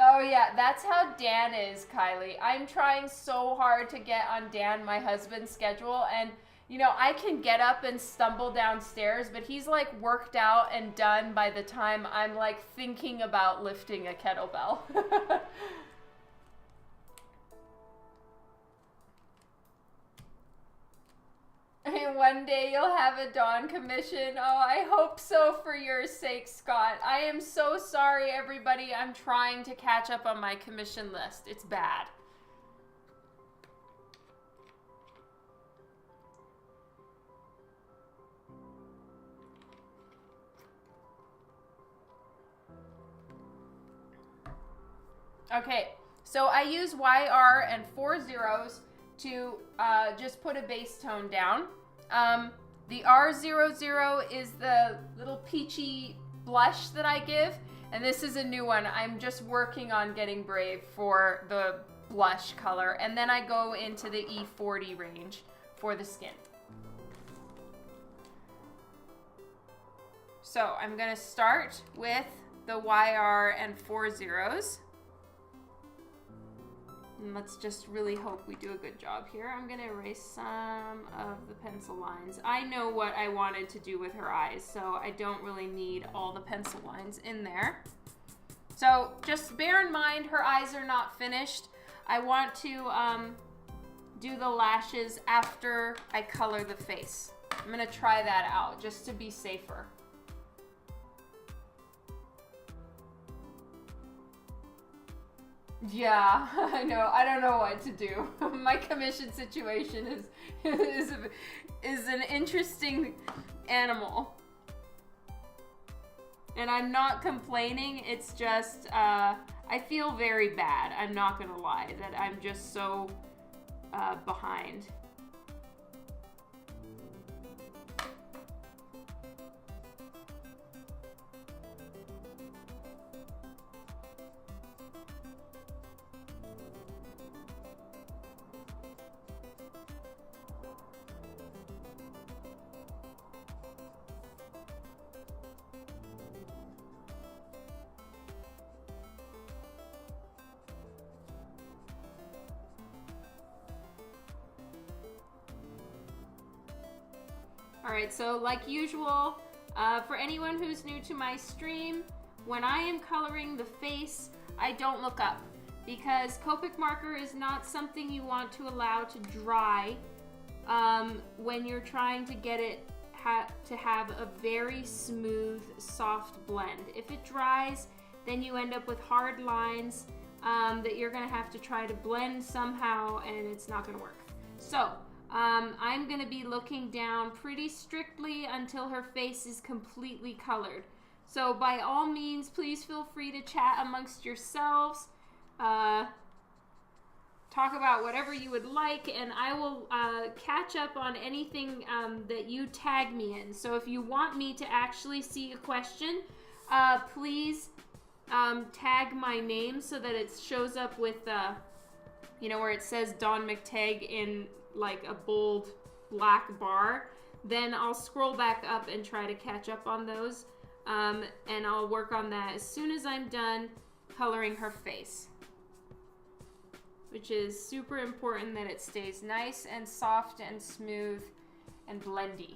Oh yeah, that's how Dan is, Kylie. I'm trying so hard to get on Dan, my husband's schedule, and you know, I can get up and stumble downstairs, but he's like worked out and done by the time I'm like thinking about lifting a kettlebell. And one day you'll have a Dawn commission. Oh, I hope so for your sake, Scott. I am so sorry, everybody. I'm trying to catch up on my commission list. It's bad. Okay, so I use YR and 4 zeros to just put a base tone down. The R00 is the little peachy blush that I give, and this is a new one. I'm just working on getting brave for the blush color, and then I go into the E40 range for the skin. So I'm gonna start with the YR and 4 zeros. And let's just really hope we do a good job here. I'm gonna erase some of the pencil lines. I know what I wanted to do with her eyes, so I don't really need all the pencil lines in there. So just bear in mind her eyes are not finished. I want to do the lashes after I color the face. I'm gonna try that out just to be safer. Yeah, I know. I don't know what to do. My commission situation is an interesting animal. And I'm not complaining. It's just I feel very bad. I'm not gonna lie that I'm just so behind. Alright, so like usual, for anyone who's new to my stream, when I am coloring the face, I don't look up because Copic marker is not something you want to allow to dry when you're trying to get it to have a very smooth, soft blend. If it dries, then you end up with hard lines that you're going to have to try to blend somehow, and it's not going to work. So, I'm going to be looking down pretty strictly until her face is completely colored. So by all means, please feel free to chat amongst yourselves. Talk about whatever you would like, and I will catch up on anything that you tag me in. So if you want me to actually see a question, please tag my name so that it shows up with, you know, where it says Dawn McTeigue in like a bold black bar. Then I'll scroll back up and try to catch up on those. And I'll work on that as soon as I'm done coloring her face, which is super important that it stays nice and soft and smooth and blendy.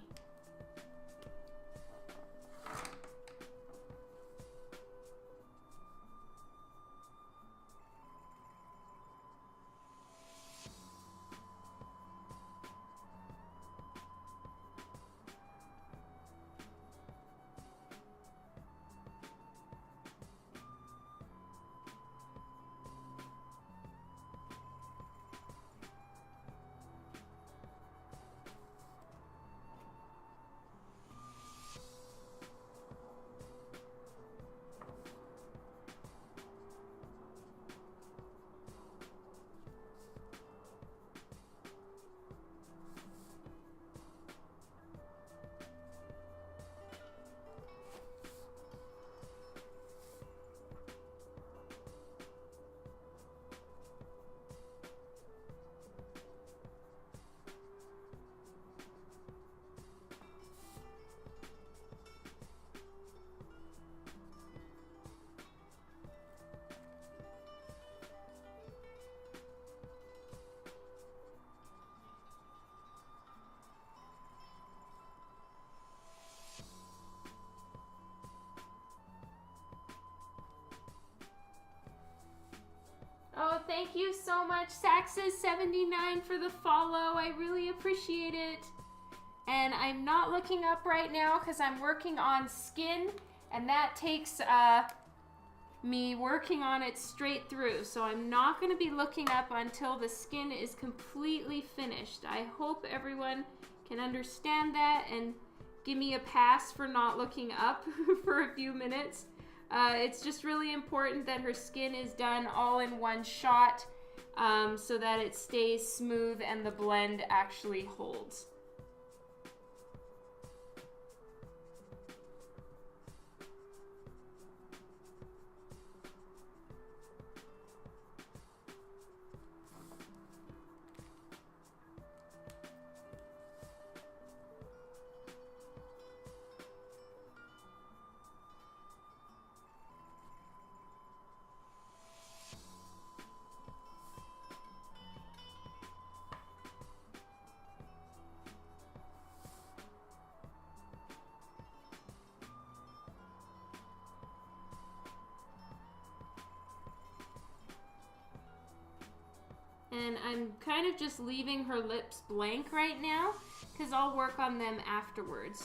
so much, Saxes79, for the follow. I really appreciate it. And I'm not looking up right now because I'm working on skin, and that takes me working on it straight through. So I'm not going to be looking up until the skin is completely finished. I hope everyone can understand that and give me a pass for not looking up for a few minutes. It's just really important that her skin is done all in one shot so that it stays smooth and the blend actually holds. And I'm kind of just leaving her lips blank right now because I'll work on them afterwards.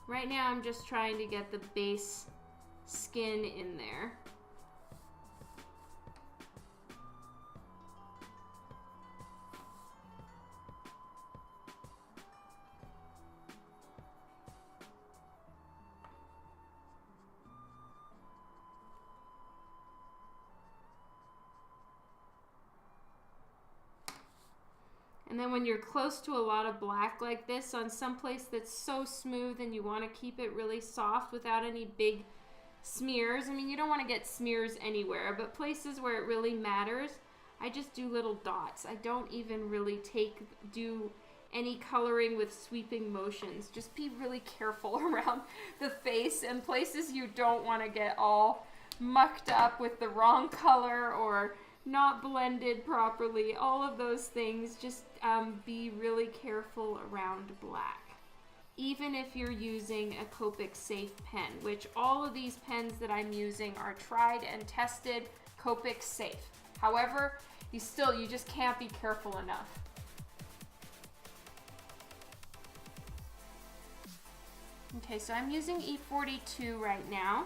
Right now I'm just trying to get the base skin in there. And then when you're close to a lot of black like this on some place that's so smooth and you want to keep it really soft without any big smears. I mean, you don't want to get smears anywhere, but places where it really matters, I just do little dots. I don't even really do any coloring with sweeping motions. Just be really careful around the face and places you don't want to get all mucked up with the wrong color or not blended properly. All of those things, just be really careful around black. Even if you're using a Copic safe pen, which all of these pens that I'm using are tried and tested Copic safe. However, you just can't be careful enough. Okay, so I'm using E42 right now.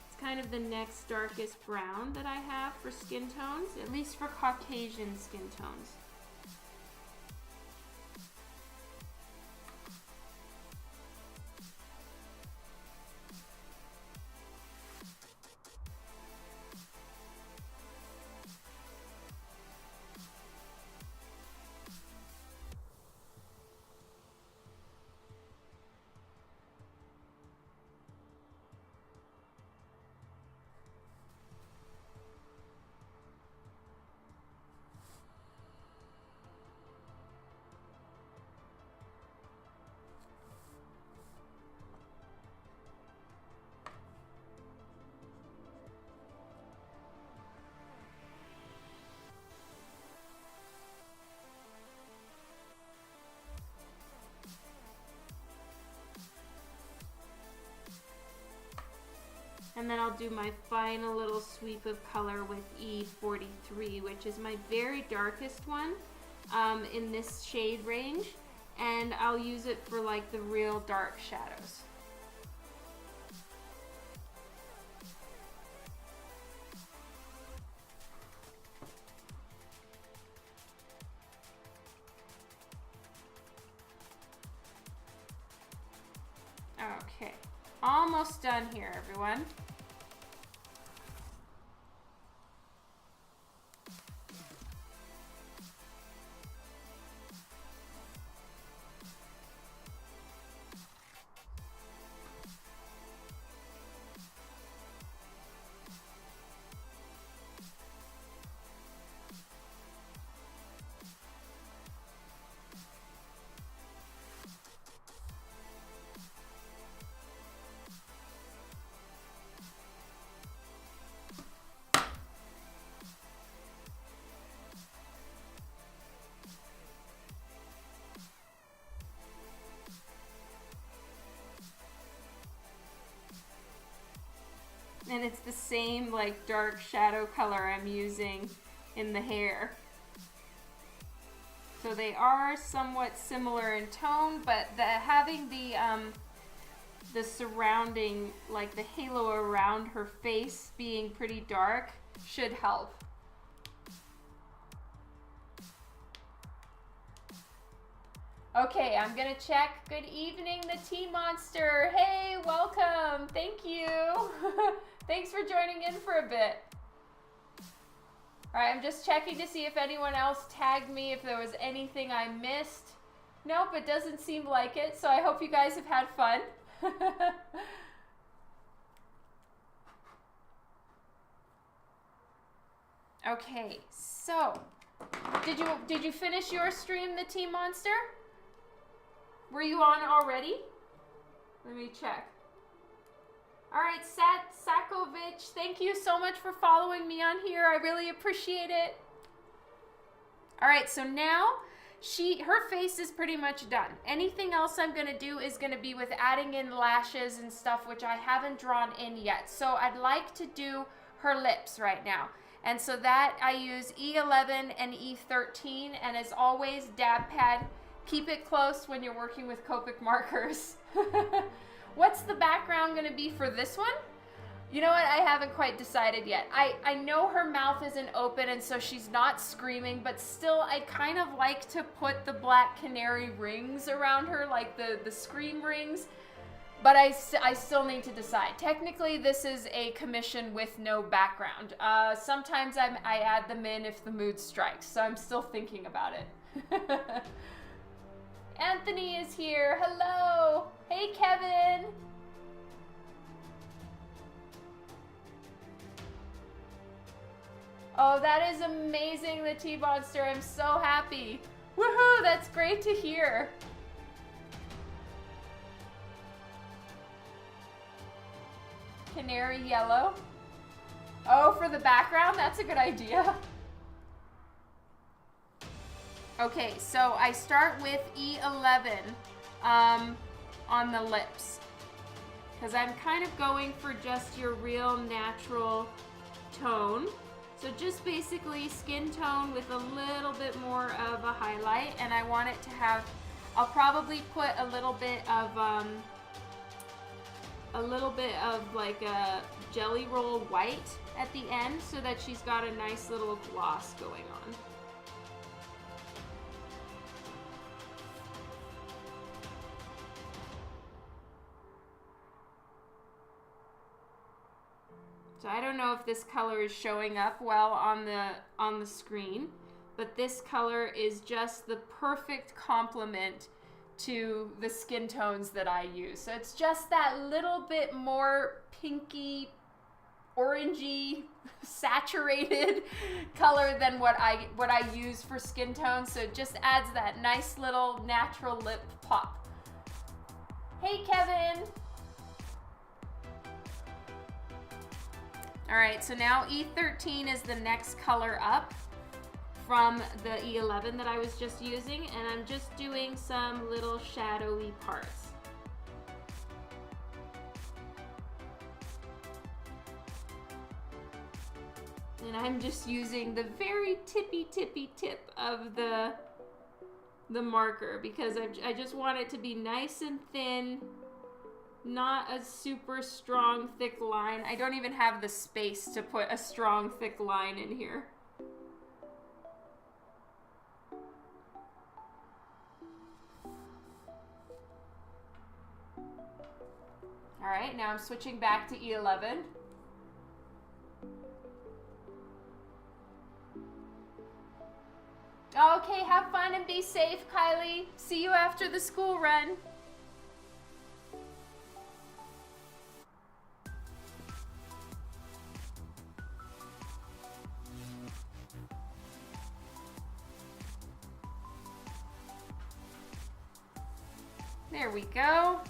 It's kind of the next darkest brown that I have for skin tones, at least for Caucasian skin tones. And then I'll do my final little sweep of color with E43, which is my very darkest one in this shade range. And I'll use it for like the real dark shadows. Okay, almost done here, everyone. And it's the same like dark shadow color I'm using in the hair. So they are somewhat similar in tone, but having the surrounding, like the halo around her face being pretty dark should help. Okay, I'm gonna check. Good evening, the Tea Monster. Hey, welcome. Thank you. Thanks for joining in for a bit. All right, I'm just checking to see if anyone else tagged me, if there was anything I missed. Nope, it doesn't seem like it, so I hope you guys have had fun. Okay, so did you finish your stream, the Tea Monster? Were you on already? Let me check. All right, Sakovic, thank you so much for following me on here. I really appreciate it. All right, so now her face is pretty much done. Anything else I'm gonna do is gonna be with adding in lashes and stuff, which I haven't drawn in yet. So I'd like to do her lips right now. And so that I use E11 and E13, and as always, dab pad. Keep it close when you're working with Copic markers. What's the background gonna be for this one? You know what, I haven't quite decided yet. I know her mouth isn't open and so she's not screaming, but still I kind of like to put the Black Canary rings around her, like the scream rings, but I still need to decide. Technically this is a commission with no background. Sometimes I add them in if the mood strikes, so I'm still thinking about it. Anthony is here. Hello. Hey, Kevin. Oh, that is amazing, the Tea Monster. I'm so happy. Woohoo, that's great to hear. Canary yellow. Oh, for the background? That's a good idea. Okay, so I start with E11 on the lips, because I'm kind of going for just your real natural tone. So just basically skin tone with a little bit more of a highlight, and I want it to have, I'll probably put a little bit of like a jelly roll white at the end so that she's got a nice little gloss going on. So I don't know if this color is showing up well on the screen, but this color is just the perfect complement to the skin tones that I use. So it's just that little bit more pinky, orangey, saturated color than what I use for skin tones. So it just adds that nice little natural lip pop. Hey, Kevin. All right, so now E13 is the next color up from the E11 that I was just using, and I'm just doing some little shadowy parts. And I'm just using the very tippy tip of the marker because I just want it to be nice and thin. Not a super strong, thick line. I don't even have the space to put a strong, thick line in here. All right, now I'm switching back to E11. Okay, have fun and be safe, Kylie. See you after the school run. There we go.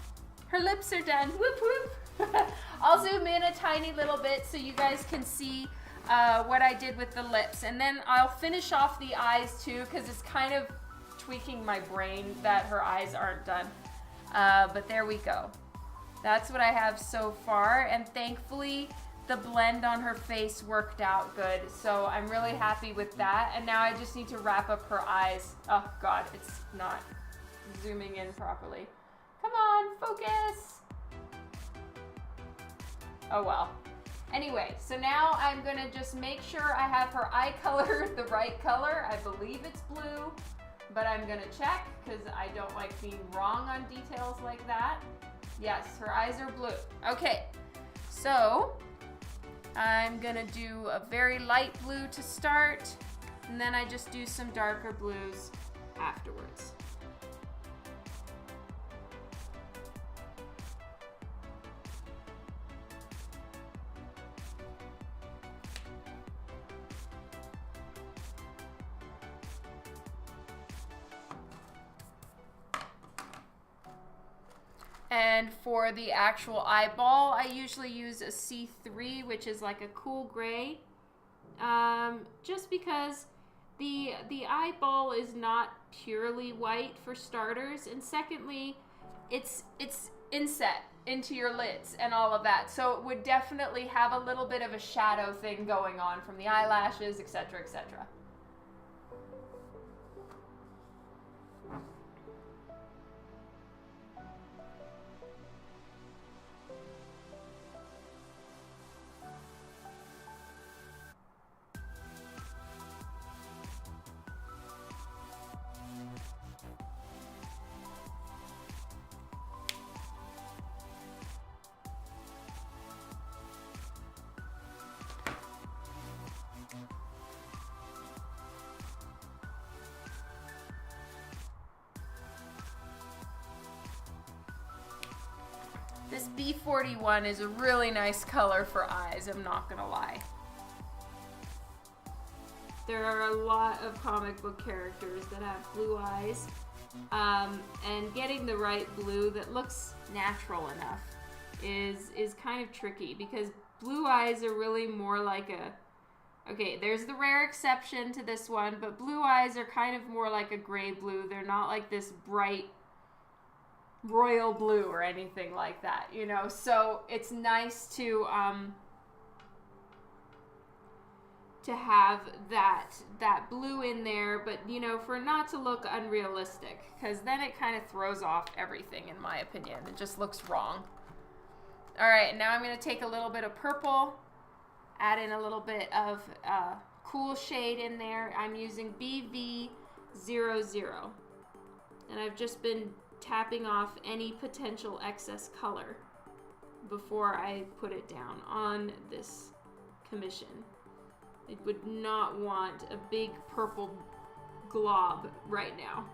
Her lips are done. Whoop whoop. I'll zoom in a tiny little bit so you guys can see what I did with the lips. And then I'll finish off the eyes too because it's kind of tweaking my brain that her eyes aren't done. But there we go. That's what I have so far. And thankfully the blend on her face worked out good. So I'm really happy with that. And now I just need to wrap up her eyes. Oh God, it's not zooming in properly. Come on, focus. Oh well. Anyway, so now I'm gonna just make sure I have her eye color the right color. I believe it's blue, but I'm gonna check because I don't like being wrong on details like that. Yes, her eyes are blue. Okay, so I'm gonna do a very light blue to start, and then I just do some darker blues afterwards. And for the actual eyeball, I usually use a C3, which is like a cool gray, just because the eyeball is not purely white for starters, and secondly, it's inset into your lids and all of that, so it would definitely have a little bit of a shadow thing going on from the eyelashes, etc., etc. This B41 is a really nice color for eyes, I'm not gonna lie. There are a lot of comic book characters that have blue eyes, and getting the right blue that looks natural enough is kind of tricky, because blue eyes are really more like a, okay, there's the rare exception to this one, but blue eyes are kind of more like a gray blue. They're not like this bright royal blue or anything like that, you know, so it's nice to have that blue in there, but you know, for it not to look unrealistic, because then it kind of throws off everything, in my opinion. It just looks wrong. All right, now I'm going to take a little bit of purple, add in a little bit of cool shade in there. I'm using BV00, and I've just been tapping off any potential excess color before I put it down on this commission. I would not want a big purple glob right now.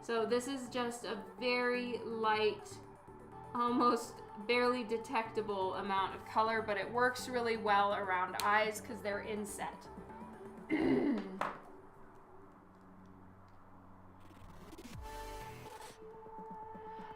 So this is just a very light, almost barely detectable amount of color, but it works really well around eyes because they're inset.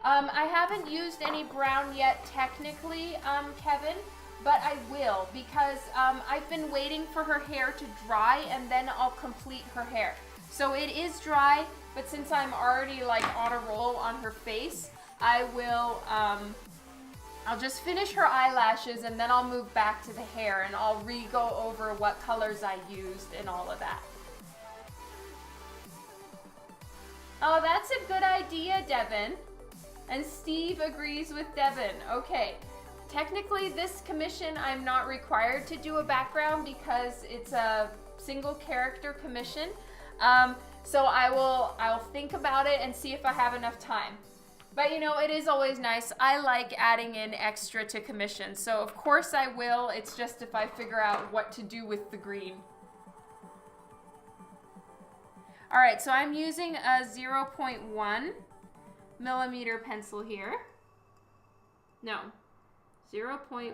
I haven't used any brown yet technically, Kevin, but I will, because I've been waiting for her hair to dry and then I'll complete her hair. So it is dry, but since I'm already like on a roll on her face, I will, I'll just finish her eyelashes and then I'll move back to the hair and I'll re-go over what colors I used and all of that. Oh, that's a good idea, Devin. And Steve agrees with Devin. Okay, technically this commission I'm not required to do a background because it's a single character commission. So I'll think about it and see if I have enough time. But you know, it is always nice. I like adding in extra to commissions, so of course I will. It's just if I figure out what to do with the green. All right, so I'm using a 0.1 millimeter pencil here. No, 0.1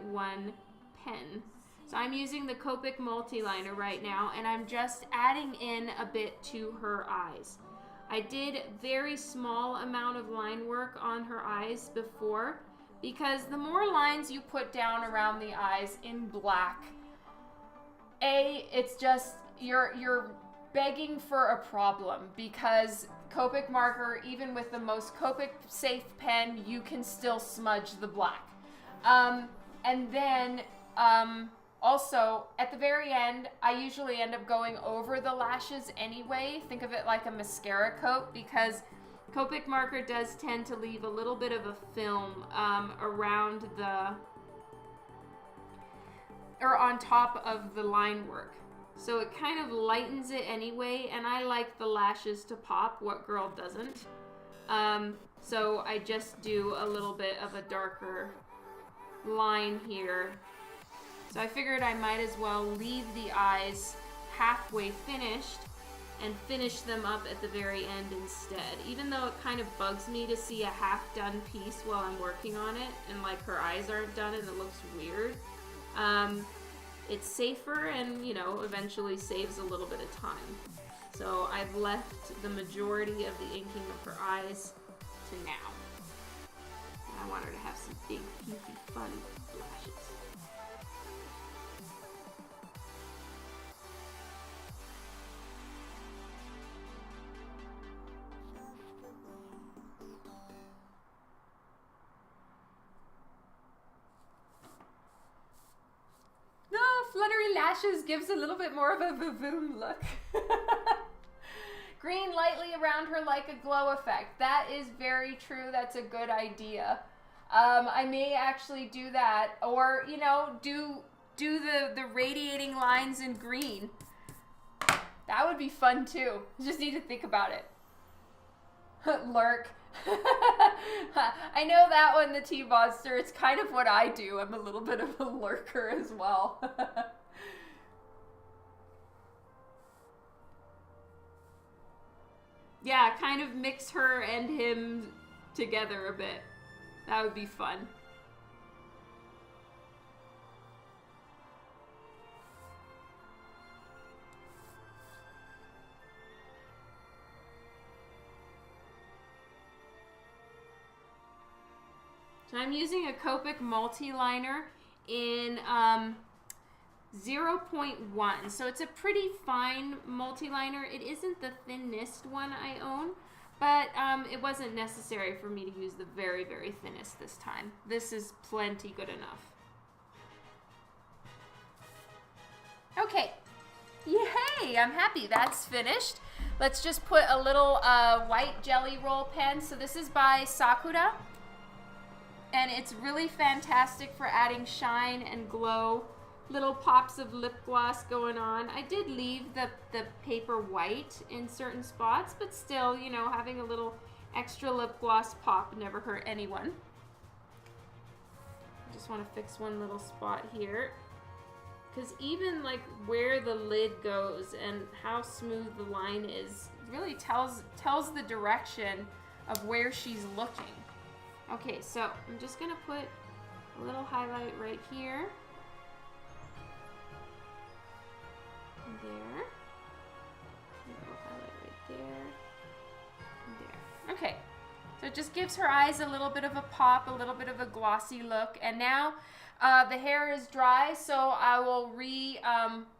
pen. So I'm using the Copic multi-liner right now, and I'm just adding in a bit to her eyes. I did very small amount of line work on her eyes before, because the more lines you put down around the eyes in black, it's just, you're begging for a problem, because Copic marker, even with the most Copic safe pen, you can still smudge the black. And then Also, at the very end, I usually end up going over the lashes anyway. Think of it like a mascara coat, because Copic marker does tend to leave a little bit of a film around or on top of the line work. So it kind of lightens it anyway, and I like the lashes to pop. What girl doesn't? So I just do a little bit of a darker line here. So I figured I might as well leave the eyes halfway finished and finish them up at the very end instead. Even though it kind of bugs me to see a half done piece while I'm working on it and like her eyes aren't done and it looks weird. It's safer and, you know, eventually saves a little bit of time. So I've left the majority of the inking of her eyes to now. And I want her to have some big, goofy, fun lashes. No, fluttery lashes gives a little bit more of a vavoom look. Green lightly around her like a glow effect. That is very true. That's a good idea. I may actually do that, or, you know, do the radiating lines in green. That would be fun too. Just need to think about it. Lurk. I know that one, the T-Monster. It's kind of what I do. I'm a little bit of a lurker as well. Yeah, kind of mix her and him together a bit. That would be fun. So I'm using a Copic multi-liner in 0.1. So it's a pretty fine multi-liner. It isn't the thinnest one I own, but it wasn't necessary for me to use the very, very thinnest this time. This is plenty good enough. Okay. Yay! I'm happy. That's finished. Let's just put a little white jelly roll pen. So this is by Sakura. And it's really fantastic for adding shine and glow. Little pops of lip gloss going on. I did leave the paper white in certain spots, but still, you know, having a little extra lip gloss pop never hurt anyone. I just want to fix one little spot here. Because even like where the lid goes and how smooth the line is really tells the direction of where she's looking. Okay, so I'm just gonna put a little highlight right here. And there. A little highlight right there. And there. Okay, so it just gives her eyes a little bit of a pop, a little bit of a glossy look. And now the hair is dry, so I will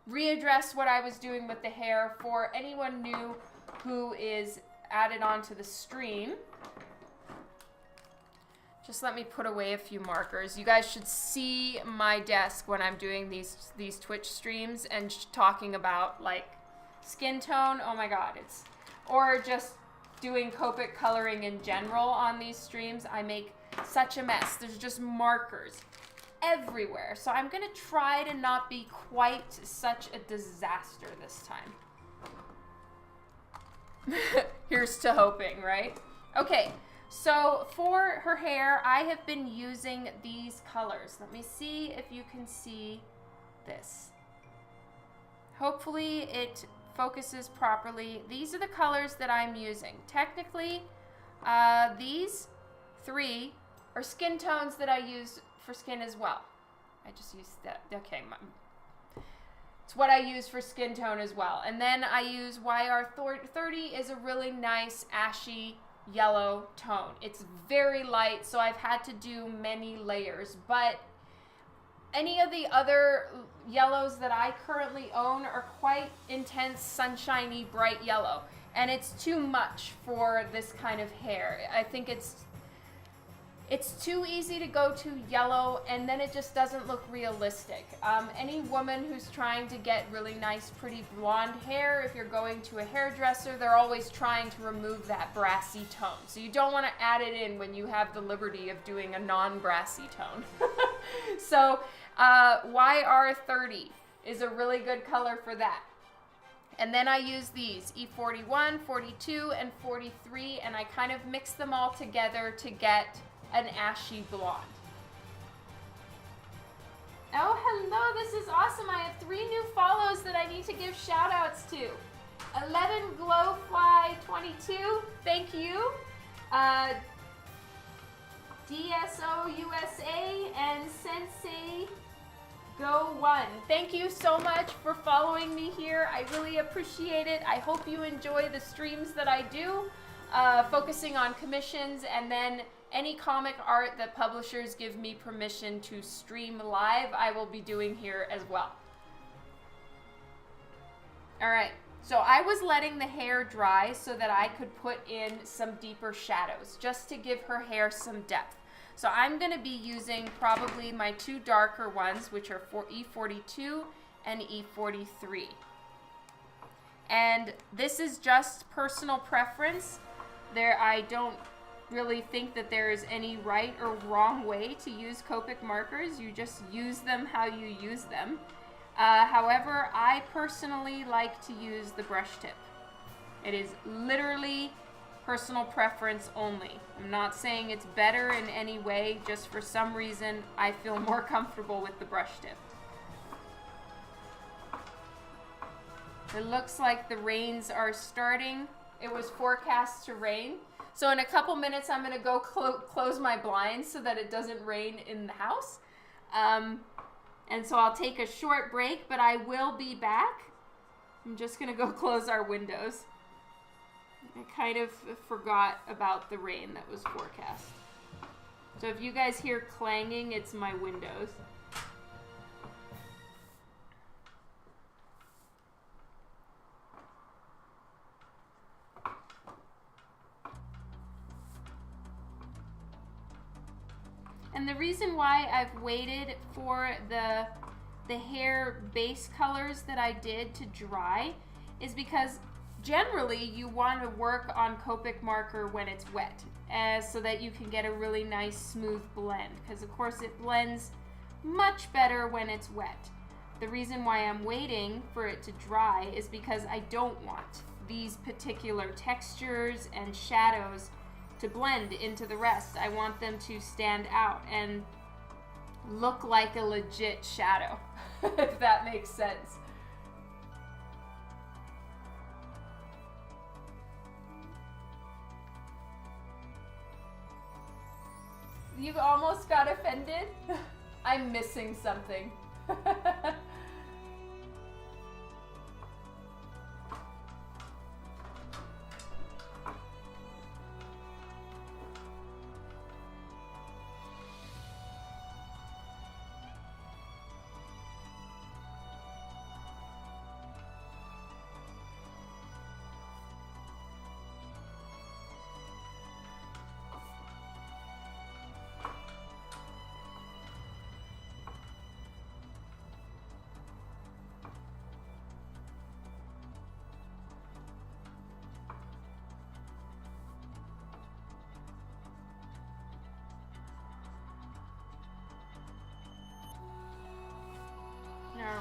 readdress what I was doing with the hair for anyone new who is added onto the stream. Just let me put away a few markers. You guys should see my desk when I'm doing these Twitch streams and talking about like skin tone. Oh my god, or just doing Copic coloring in general on these streams. I make such a mess. There's just markers everywhere. So I'm gonna try to not be quite such a disaster this time. Here's to hoping, right? Okay. So for her hair, I have been using these colors. Let me see if you can see this. Hopefully it focuses properly. These are the colors that I'm using. Technically, these three are skin tones that I use for skin as well. I just used that. Okay, it's what I use for skin tone as well. And then I use YR30 is a really nice ashy yellow tone. It's very light, so I've had to do many layers, but any of the other yellows that I currently own are quite intense, sunshiny, bright yellow, and it's too much for this kind of hair. I think it's It's too easy to go to yellow, and then it just doesn't look realistic. Any woman who's trying to get really nice, pretty blonde hair, if you're going to a hairdresser, they're always trying to remove that brassy tone. So you don't want to add it in when you have the liberty of doing a non-brassy tone. So YR30 is a really good color for that. And then I use these, E41, 42, and 43, and I kind of mix them all together to get an ashy blonde. Oh, hello, this is awesome. I have 3 new follows that I need to give shout outs to. 11 Glowfly 22, thank you. DSO USA and Sensei Go 1. Thank you so much for following me here. I really appreciate it. I hope you enjoy the streams that I do, focusing on commissions, and then any comic art that publishers give me permission to stream live, I will be doing here as well. All right, so I was letting the hair dry so that I could put in some deeper shadows, just to give her hair some depth. So I'm gonna be using probably my 2 darker ones, which are for E42 and E43. And this is just personal preference. I don't really think that there is any right or wrong way to use Copic markers. You just use them how you use them. However, I personally like to use the brush tip. It is literally personal preference only. I'm not saying it's better in any way, just for some reason I feel more comfortable with the brush tip. It looks like the rains are starting. It was forecast to rain. So in a couple minutes, I'm gonna go close my blinds so that it doesn't rain in the house. And so I'll take a short break, but I will be back. I'm just gonna go close our windows. I kind of forgot about the rain that was forecast. So if you guys hear clanging, it's my windows. And the reason why I've waited for the hair base colors that I did to dry is because generally you want to work on Copic marker when it's wet, so that you can get a really nice smooth blend, because of course it blends much better when it's wet. The reason why I'm waiting for it to dry is because I don't want these particular textures and shadows to blend into the rest. I want them to stand out and look like a legit shadow, if that makes sense. You almost got offended? I'm missing something.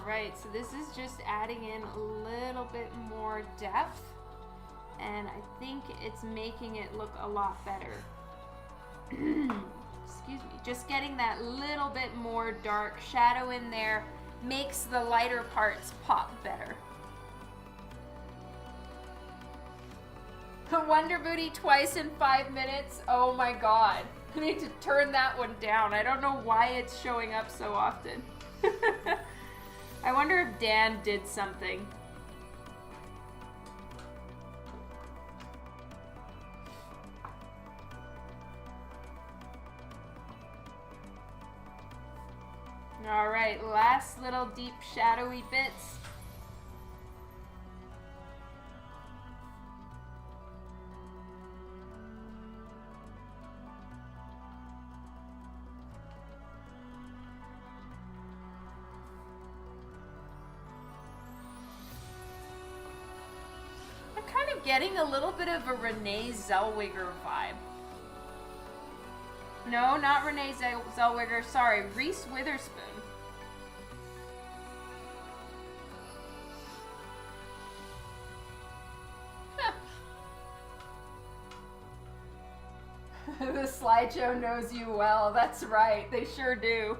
Alright, so this is just adding in a little bit more depth, and I think it's making it look a lot better. Excuse me. Just getting that little bit more dark shadow in there makes the lighter parts pop better. Wonder Booty twice in 5 minutes? Oh my god. I need to turn that one down. I don't know why it's showing up so often. I wonder if Dan did something. Alright, last little deep shadowy bits. getting a little bit of a Renee Zellweger vibe. No, not Renee Zellweger. Sorry, Reese Witherspoon. The slideshow knows you well. That's right. They sure do.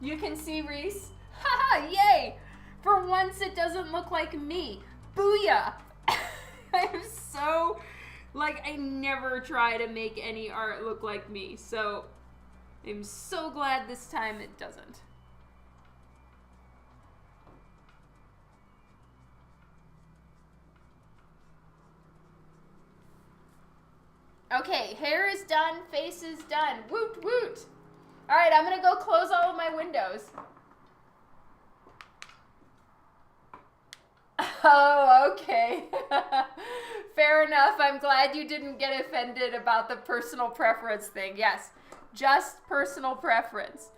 You can see Reese. Haha, yay! For once it doesn't look like me. Booyah! I'm so, like, I never try to make any art look like me, so I'm so glad this time it doesn't. Okay, hair is done, face is done. Woot woot! Alright, I'm gonna go close all of my windows. Oh, okay. Fair enough. I'm glad you didn't get offended about the personal preference thing. Yes, just personal preference.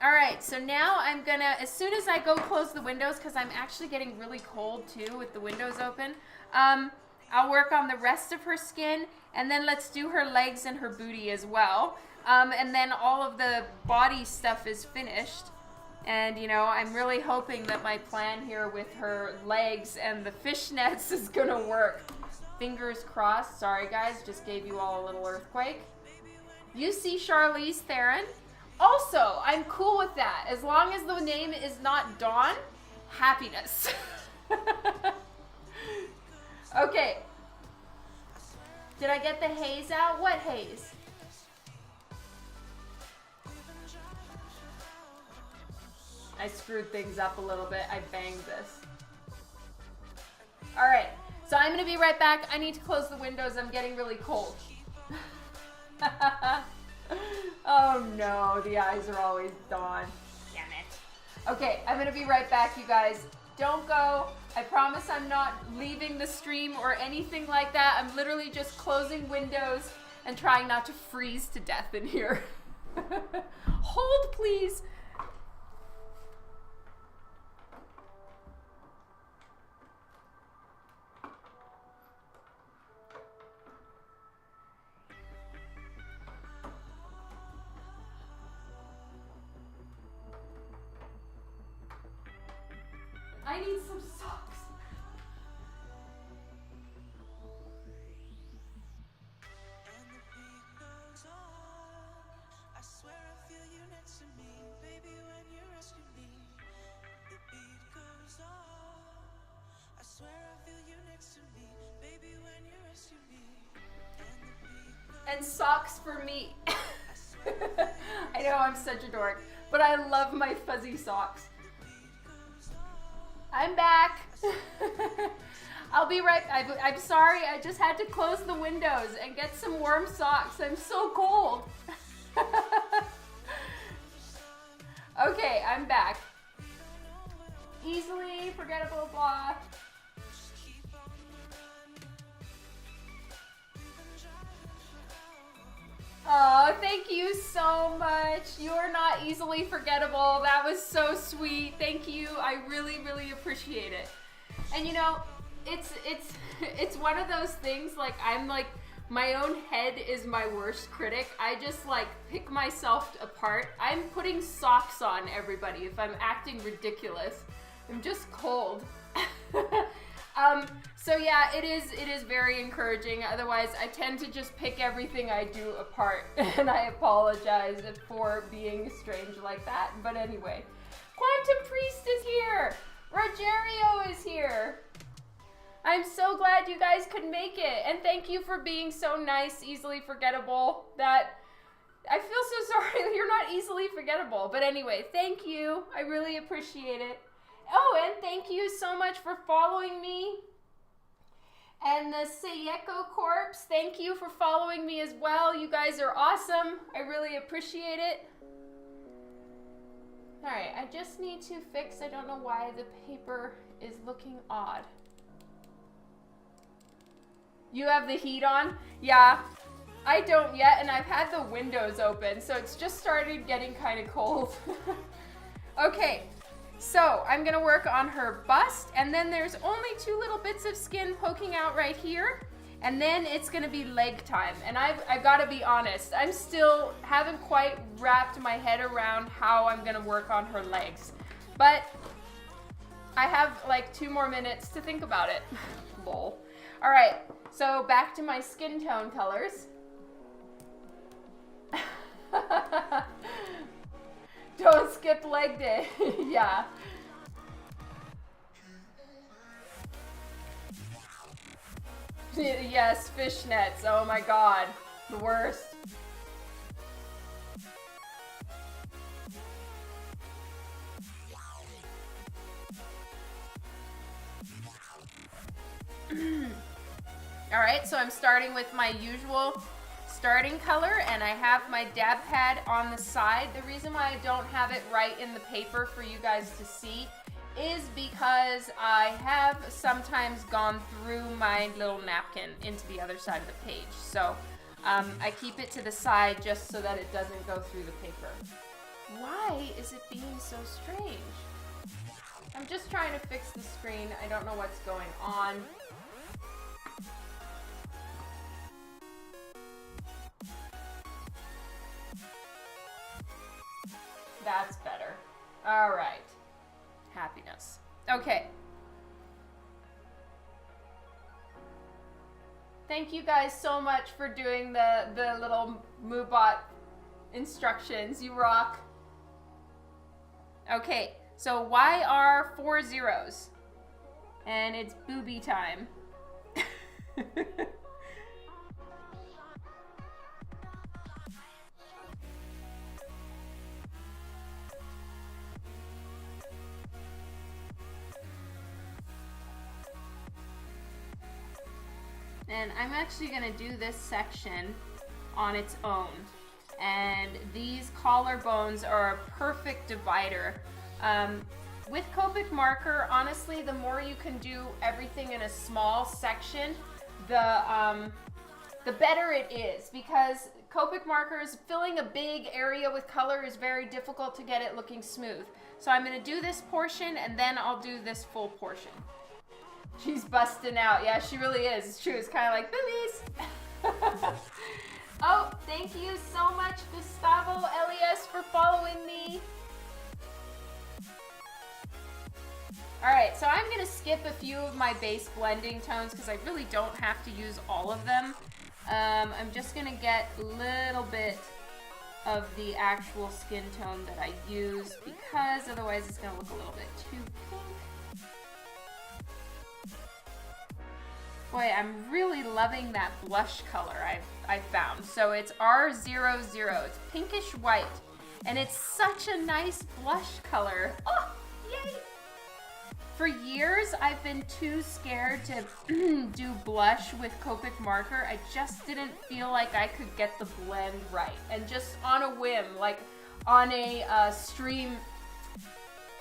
All right, so now I'm gonna, as soon as I go close the windows, because I'm actually getting really cold too with the windows open, I'll work on the rest of her skin, and then let's do her legs and her booty as well. And then all of the body stuff is finished. And, you know, I'm really hoping that my plan here with her legs and the fishnets is gonna work. Fingers crossed. Sorry, guys. Just gave you all a little earthquake. You see Charlize Theron. Also, I'm cool with that. As long as the name is not Dawn, happiness. Okay. Did I get the haze out? What haze? I screwed things up a little bit. I banged this. All right, so I'm gonna be right back. I need to close the windows. I'm getting really cold. Oh no, the eyes are always Dawn. Damn it. Okay, I'm gonna be right back, you guys. Don't go. I promise I'm not leaving the stream or anything like that. I'm literally just closing windows and trying not to freeze to death in here. Hold, please. I need some socks. And the beat goes on. I swear I feel you next to me, baby, when you rescue me. The beat goes on. I swear I feel you next to me, baby, when you rescue me. And the beat goes And socks for me. I know I'm such a dork, but I love my fuzzy socks. I'm back. I'll be right. I'm sorry. I just had to close the windows and get some warm socks. I'm so cold. Okay, I'm back. Easily forgettable blah. Oh, thank you so much. You're not easily forgettable. That was so sweet. Thank you. I really, really appreciate it. And you know, it's one of those things, like, I'm like, my own head is my worst critic. I just like pick myself apart. I'm putting socks on, everybody, if I'm acting ridiculous. I'm just cold. So yeah, it is very encouraging. Otherwise, I tend to just pick everything I do apart, and I apologize for being strange like that. But anyway, Quantum Priest is here. Rogerio is here. I'm so glad you guys could make it, and thank you for being so nice, easily forgettable. That I feel so sorry you're not easily forgettable. But anyway, thank you. I really appreciate it. Oh, and thank you so much for following me. And the Sayeko Corpse, thank you for following me as well. You guys are awesome. I really appreciate it. Alright, I just need to fix, I don't know why the paper is looking odd. You have the heat on? Yeah, I don't yet, and I've had the windows open, so it's just started getting kind of cold. Okay, so I'm gonna work on her bust, and then there's only 2 little bits of skin poking out right here, and then it's gonna be leg time. And I've gotta be honest, I'm still haven't quite wrapped my head around how I'm gonna work on her legs. But I have like 2 more minutes to think about it. Lol. All right, so back to my skin tone colors. Don't skip leg day. Yeah. Yes, fishnets. Oh my god. The worst. Alright, so I'm starting with my usual starting color, and I have my dab pad on the side. The reason why I don't have it right in the paper for you guys to see is because I have sometimes gone through my little napkin into the other side of the page. So I keep it to the side just so that it doesn't go through the paper. Why is it being so strange? I'm just trying to fix the screen. I don't know what's going on. That's better. All right. Happiness. Okay. Thank you guys so much for doing the little Moobot instructions. You rock. Okay, so why are 4 zeros? And it's booby time. And I'm actually gonna do this section on its own. And these collarbones are a perfect divider. With Copic marker, honestly, the more you can do everything in a small section, the better it is, because Copic markers, filling a big area with color is very difficult to get it looking smooth. So I'm gonna do this portion, and then I'll do this full portion. She's busting out. Yeah, she really is. It's true. It's kind of like boobies. Oh, thank you so much, Gustavo Elias, for following me. All right, so I'm going to skip a few of my base blending tones because I really don't have to use all of them. I'm just going to get a little bit of the actual skin tone that I use, because otherwise it's going to look a little bit too pink. Boy, I'm really loving that blush color I found. So it's R00. It's pinkish white. And it's such a nice blush color. Oh, yay! For years, I've been too scared to do blush with Copic marker. I just didn't feel like I could get the blend right. And just on a whim, like on a stream,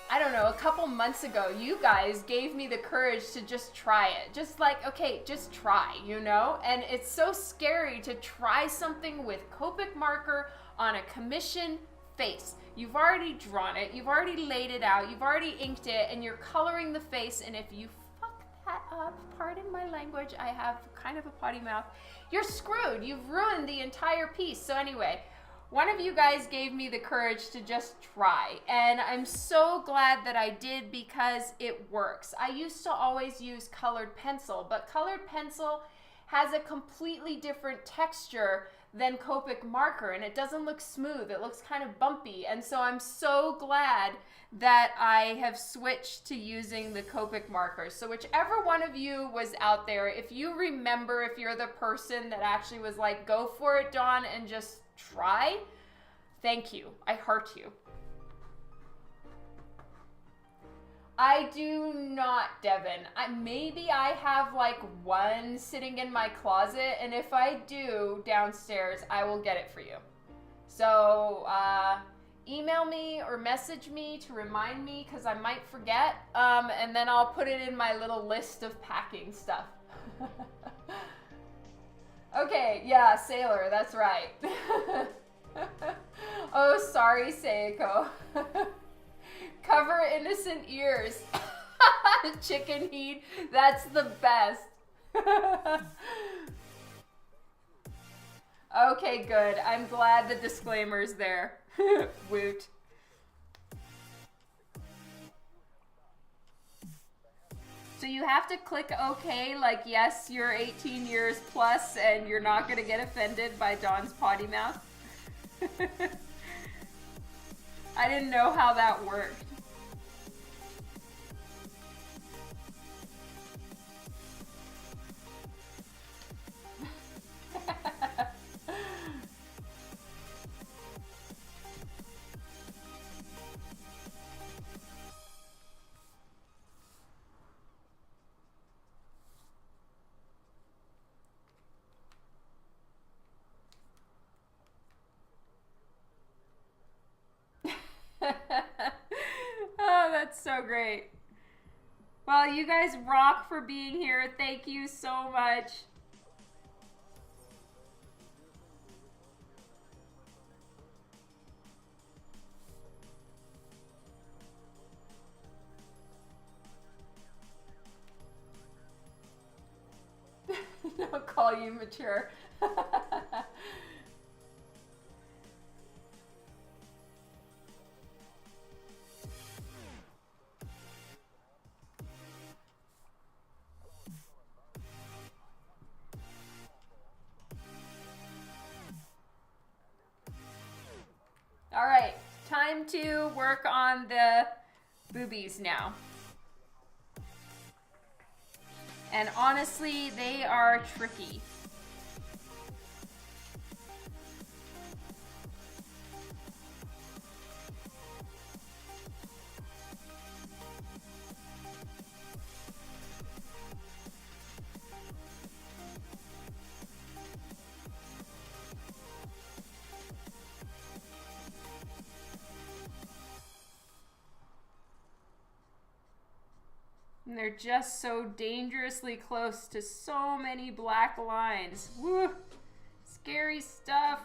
I don't know, a couple months ago, you guys gave me the courage to just try it. Just like, okay, just try, you know? And it's so scary to try something with Copic marker on a commission face. You've already drawn it, you've already laid it out, you've already inked it, and you're coloring the face, and if you fuck that up, pardon my language, I have kind of a potty mouth, you're screwed. You've ruined the entire piece. So anyway, one of you guys gave me the courage to just try, and I'm so glad that I did, because it works. I used to always use colored pencil, but colored pencil has a completely different texture than Copic marker, and it doesn't look smooth. It looks kind of bumpy, and so I'm so glad that I have switched to using the Copic markers. So whichever one of you was out there, if you remember, if you're the person that actually was like, go for it, Dawn, and just try, thank you. I heart you. I do not, Devin. Maybe I have like one sitting in my closet, and if I do downstairs, I will get it for you. So email me or message me to remind me because I might forget. And then I'll put it in my little list of packing stuff. Okay, yeah, sailor, that's right. Oh, sorry, Seiko. Cover innocent ears. Chicken heat, that's the best. Okay, good. I'm glad the disclaimer's there. Woot. So you have to click OK, like yes, you're 18 years plus and you're not gonna get offended by Dawn's potty mouth. I didn't know how that worked. Oh, that's so great. Well, you guys rock for being here. Thank you so much. Don't call you mature. All right, time to work on the boobies now. And honestly, they are tricky. And they're just so dangerously close to so many black lines. Woo! Scary stuff.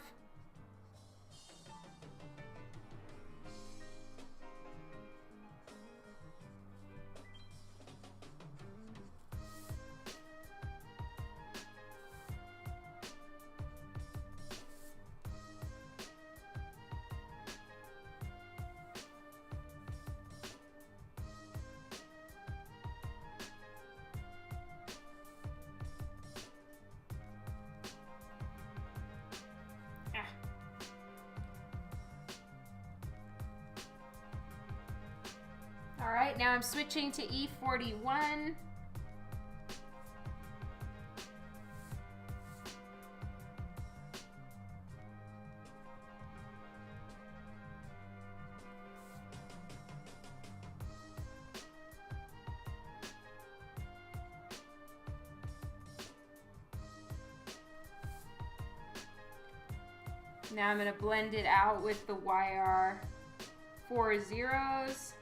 All right, now I'm switching to E41. Now I'm going to blend it out with the YR 4 zeros.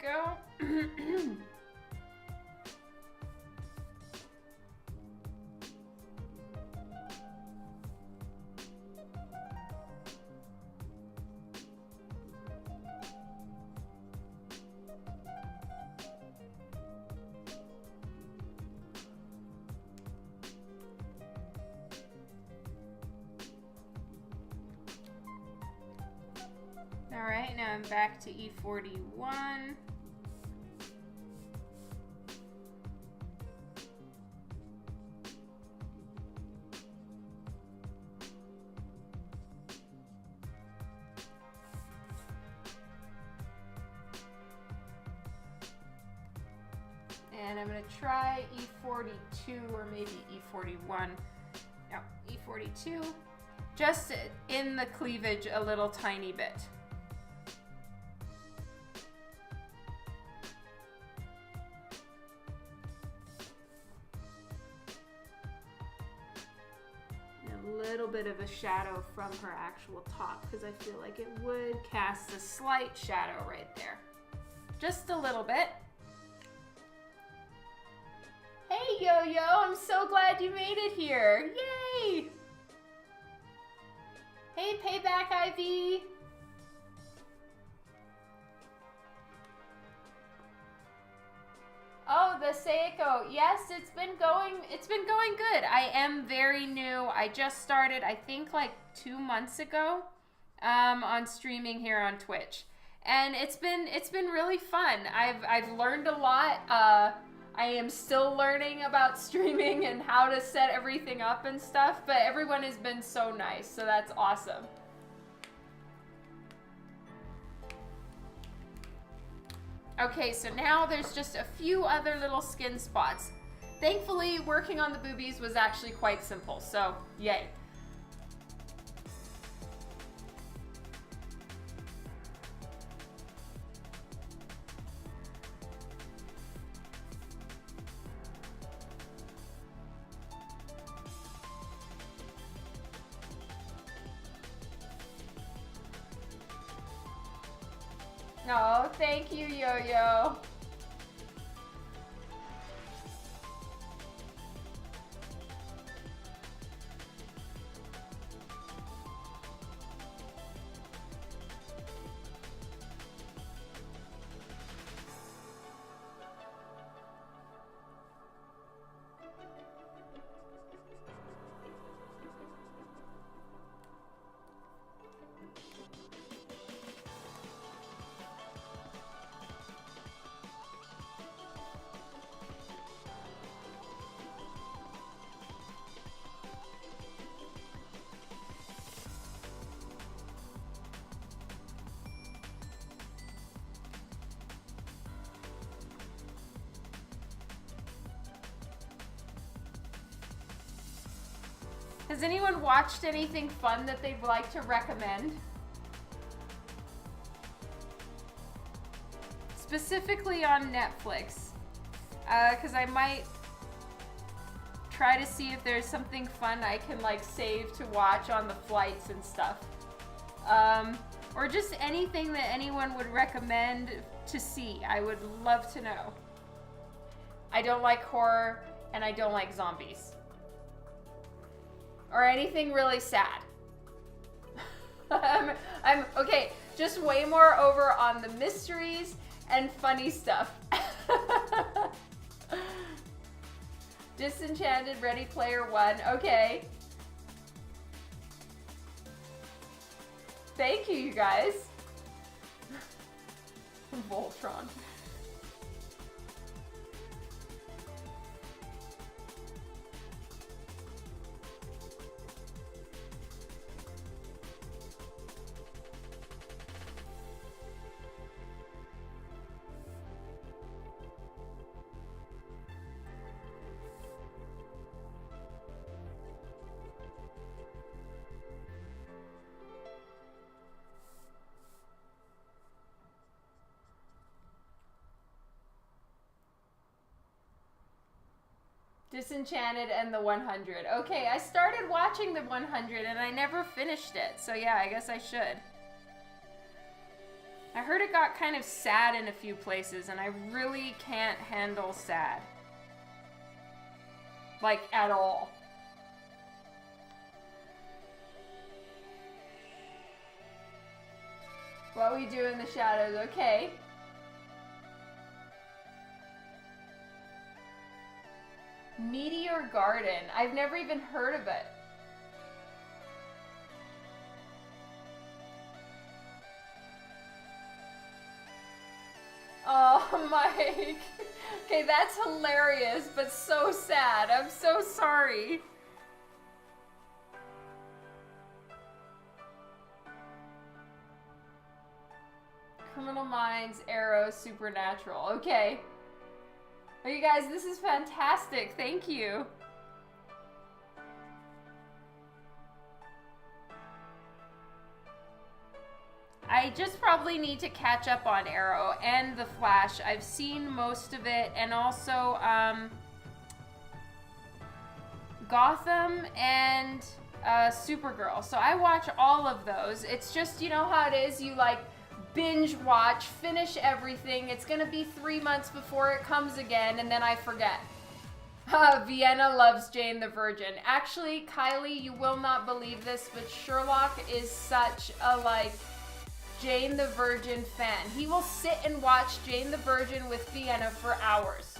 Go. All right, now I'm back to E41. I'm gonna try E42 or maybe E41. No, E42. Just in the cleavage a little tiny bit. A little bit of a shadow from her actual top because I feel like it would cast a slight shadow right there. Just a little bit. Hey Yo-Yo, I'm so glad you made it here. Yay! Hey Payback Ivy. Oh, the Seiko. Yes, it's been going good. I am very new. I just started, I think like 2 months ago, on streaming here on Twitch. And it's been really fun. I've learned a lot. I am still learning about streaming and how to set everything up and stuff, but everyone has been so nice, so that's awesome. Okay, so now there's just a few other little skin spots. Thankfully, working on the boobies was actually quite simple, so yay. No, thank you, Yo-Yo. Has anyone watched anything fun that they'd like to recommend? Specifically on Netflix. Because I might try to see if there's something fun I can like save to watch on the flights and stuff. Or just anything that anyone would recommend to see. I would love to know. I don't like horror and I don't like zombies. Or anything really sad. I'm okay, just way more over on the mysteries and funny stuff. Disenchanted, Ready Player One. Okay. Thank you, you guys. Voltron. Disenchanted and the 100. Okay, I started watching the 100 and I never finished it. So yeah, I guess I should. I heard it got kind of sad in a few places and I really can't handle sad. Like, at all. What we do in the shadows, okay. Meteor Garden. I've never even heard of it. Oh, Mike. Okay, that's hilarious, but so sad. I'm so sorry. Criminal Minds, Arrow, Supernatural. Okay. Oh, you guys, this is fantastic. Thank you. I just probably need to catch up on Arrow and The Flash. I've seen most of it, and also Gotham and Supergirl. So I watch all of those. It's just, you know how it is, you like binge watch, finish everything. It's gonna be 3 months before it comes again, and then I forget. Vienna loves Jane the Virgin. Actually, Kylie, you will not believe this, but Sherlock is such a like Jane the Virgin fan. He will sit and watch Jane the Virgin with Vienna for hours.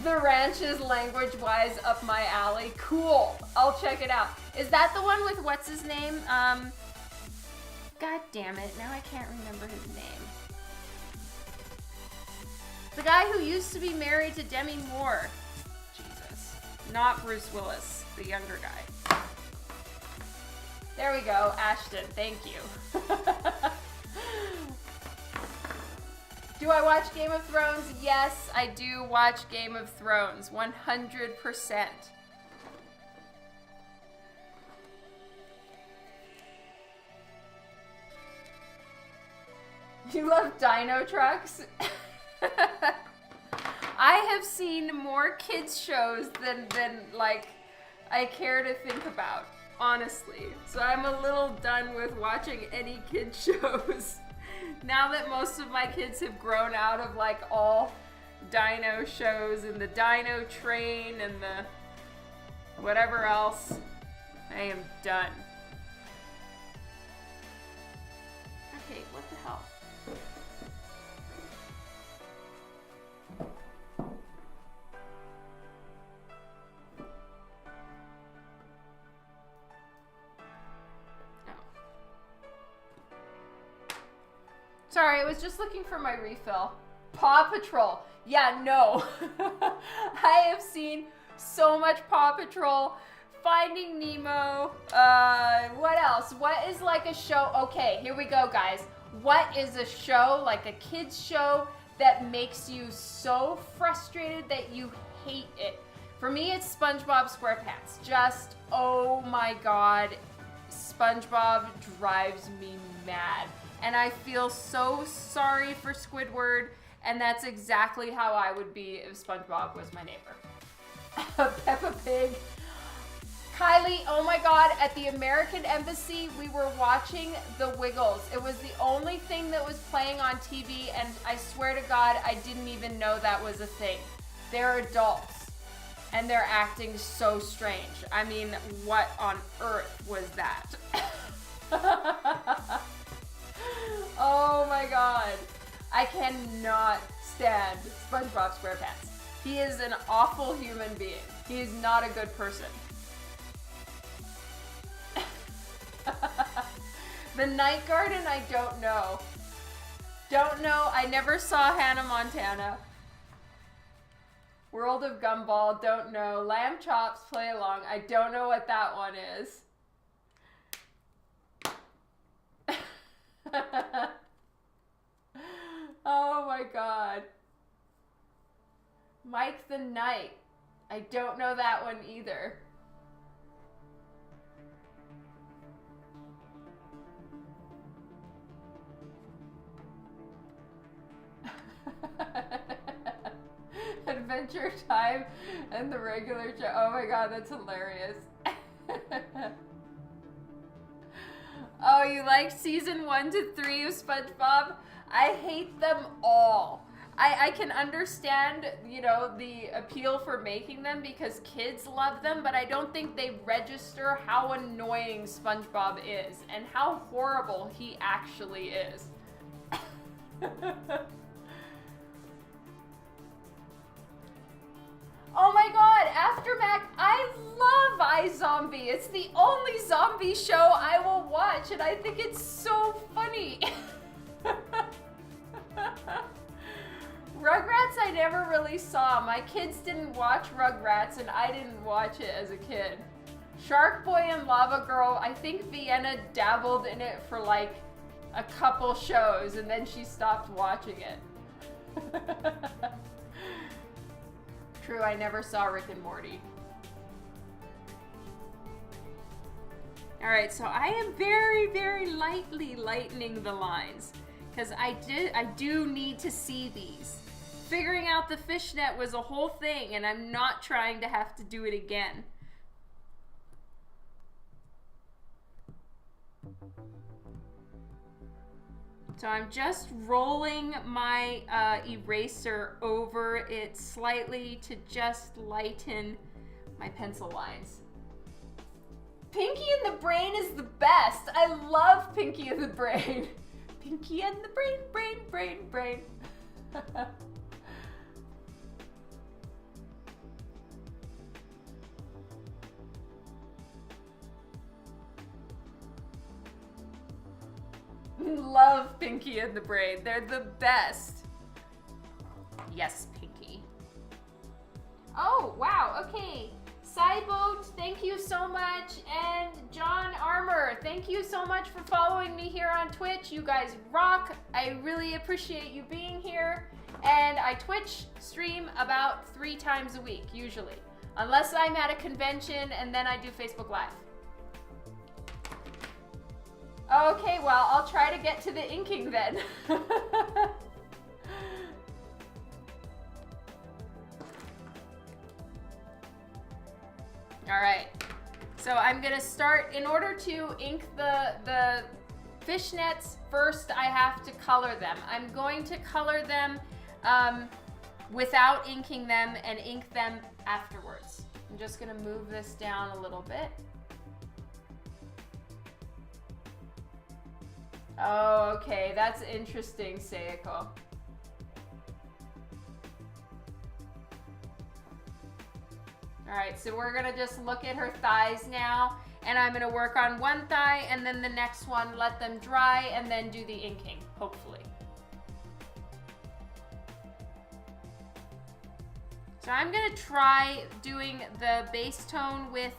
The ranch is language-wise up my alley. Cool. I'll check it out. Is that the one with what's his name? God damn it. Now I can't remember his name. The guy who used to be married to Demi Moore. Jesus. Not Bruce Willis, the younger guy. There we go, Ashton. Thank you. Do I watch Game of Thrones? Yes, I do watch Game of Thrones. 100%. You love dino trucks? I have seen more kids shows than like I care to think about, honestly. So I'm a little done with watching any kids shows. Now that most of my kids have grown out of like all dino shows and the dino train and the whatever else, I am done. Okay, what the hell? Sorry, I was just looking for my refill. Paw Patrol. Yeah, no. I have seen so much Paw Patrol. Finding Nemo. What else? What is like a show? Okay, here we go, guys. What is a show, like a kid's show, that makes you so frustrated that you hate it? For me, it's SpongeBob SquarePants. Just, oh my God. SpongeBob drives me mad. And I feel so sorry for Squidward, and that's exactly how I would be if SpongeBob was my neighbor. Peppa Pig. Kylie, oh my God, at the American Embassy, we were watching The Wiggles. It was the only thing that was playing on TV, and I swear to God, I didn't even know that was a thing. They're adults, and they're acting so strange. I mean, what on earth was that? Oh my God. I cannot stand SpongeBob SquarePants. He is an awful human being. He is not a good person. The Night Garden, I don't know. Don't know. I never saw Hannah Montana. World of Gumball, don't know. Lamb Chops, Play Along. I don't know what that one is. Oh my God. Mike the Knight. I don't know that one either. Adventure Time and the regular show. Oh my God, that's hilarious. Oh, you like season 1 to 3 of SpongeBob? I hate them all. I can understand, you know, the appeal for making them because kids love them, but I don't think they register how annoying SpongeBob is and how horrible he actually is. Oh my God, Aftermath, I love iZombie. It's the only zombie show I will watch, and I think it's so funny. Rugrats I never really saw. My kids didn't watch Rugrats, and I didn't watch it as a kid. Shark Boy and Lava Girl, I think Vienna dabbled in it for like a couple shows and then she stopped watching it. True, I never saw Rick and Morty. Alright, so I am very, very lightly lightening the lines because I do need to see these. Figuring out the fishnet was a whole thing and I'm not trying to have to do it again. So I'm just rolling my eraser over it slightly to just lighten my pencil lines. Pinky and the Brain is the best. I love Pinky and the Brain. Pinky and the Brain. Love Pinky and the Brain. They're the best. Yes, Pinky. Oh, wow. Okay. Cyboat, thank you so much. And John Armour, thank you so much for following me here on Twitch. You guys rock. I really appreciate you being here. And I Twitch stream about 3 times a week, usually. Unless I'm at a convention, and then I do Facebook Live. Okay, well, I'll try to get to the inking then. All right, so I'm gonna start, in order to ink the fishnets, first I have to color them. I'm going to color them without inking them and ink them afterwards. I'm just gonna move this down a little bit. Oh, okay, that's interesting, Seiko. All right, so we're gonna just look at her thighs now, and I'm gonna work on one thigh and then the next one, let them dry, and then do the inking, hopefully. So I'm gonna try doing the base tone with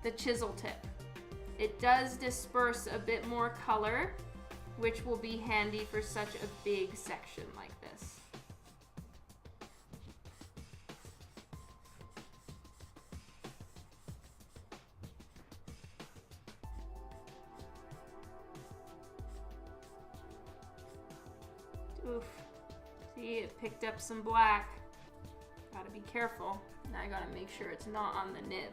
the chisel tip. It does disperse a bit more color, which will be handy for such a big section like this. Oof. See, it picked up some black. Gotta be careful. Now I gotta make sure it's not on the nib.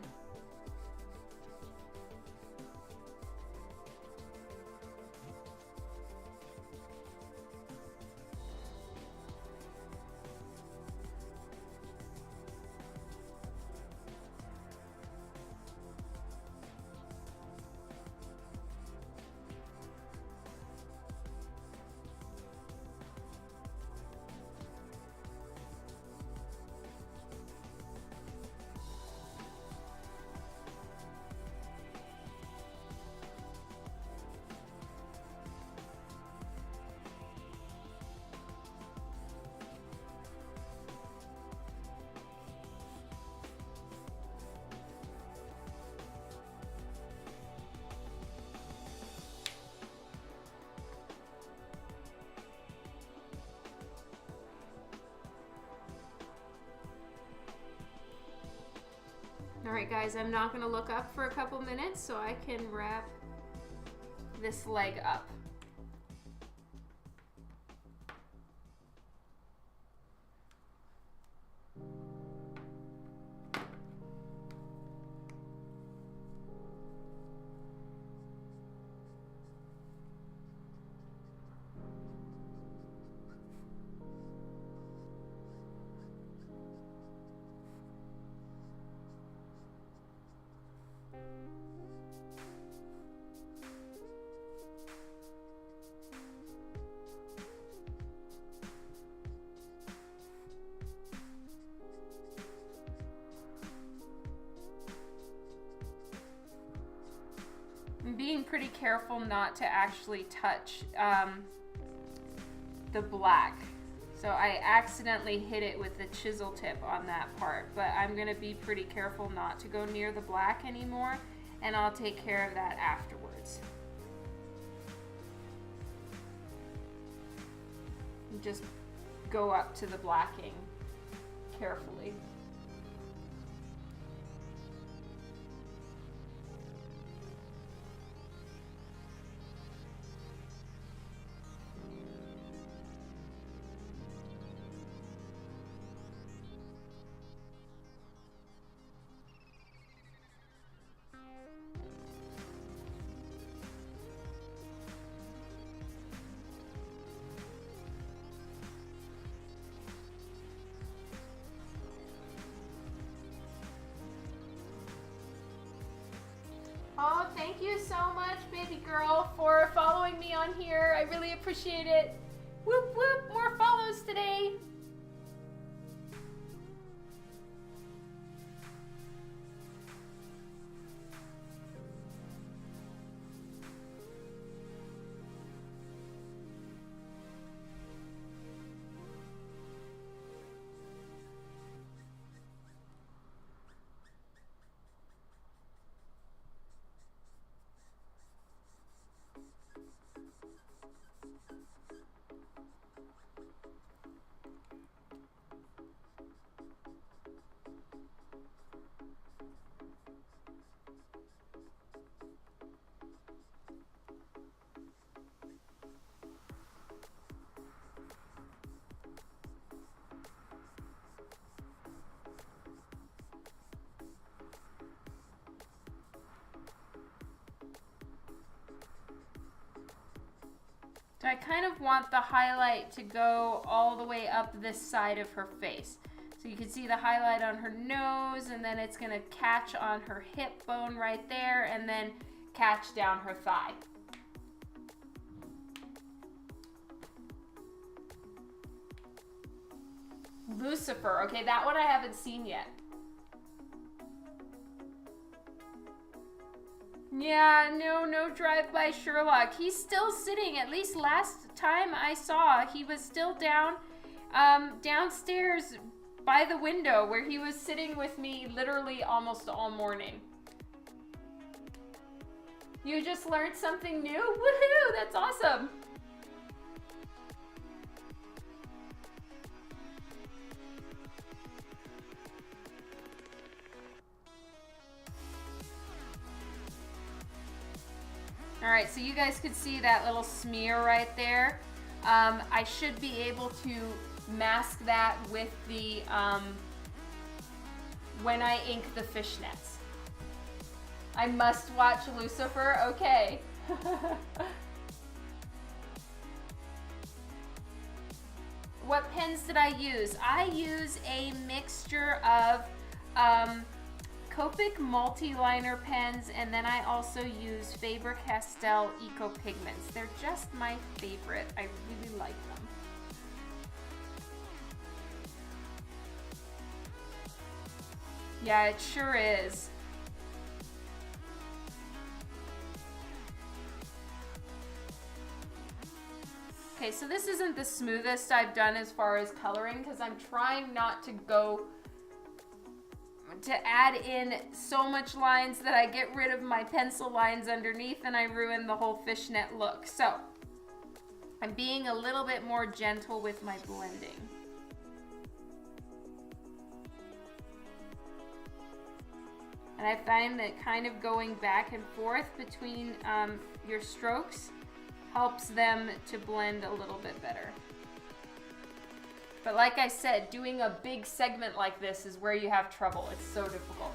Alright guys, I'm not going to look up for a couple minutes so I can wrap this leg up. I'm being pretty careful not to actually touch the black. So I accidentally hit it with the chisel tip on that part, but I'm gonna be pretty careful not to go near the black anymore, and I'll take care of that afterwards. And just go up to the blacking carefully. Oh, thank you so much, baby girl, for following me on here. I really appreciate it. Whoop, whoop, more follows today. So I kind of want the highlight to go all the way up this side of her face. So you can see the highlight on her nose, and then it's gonna catch on her hip bone right there, and then catch down her thigh. Lucifer, okay, that one I haven't seen yet. Yeah, no drive-by Sherlock. He's still sitting. At least last time I saw, he was still downstairs by the window where he was sitting with me literally almost all morning. You just learned something new? Woohoo! That's awesome. All right, so you guys could see that little smear right there. I should be able to mask that with the, when I ink the fishnets. I must watch Lucifer, okay. What pens did I use? I use a mixture of Copic multi-liner pens, and then I also use Faber-Castell Eco Pigments. They're just my favorite. I really like them. Yeah, it sure is. Okay, so this isn't the smoothest I've done as far as coloring because I'm trying not to add in so much lines that I get rid of my pencil lines underneath and I ruin the whole fishnet look. So I'm being a little bit more gentle with my blending. And I find that kind of going back and forth between your strokes helps them to blend a little bit better. But like I said, doing a big segment like this is where you have trouble. It's so difficult.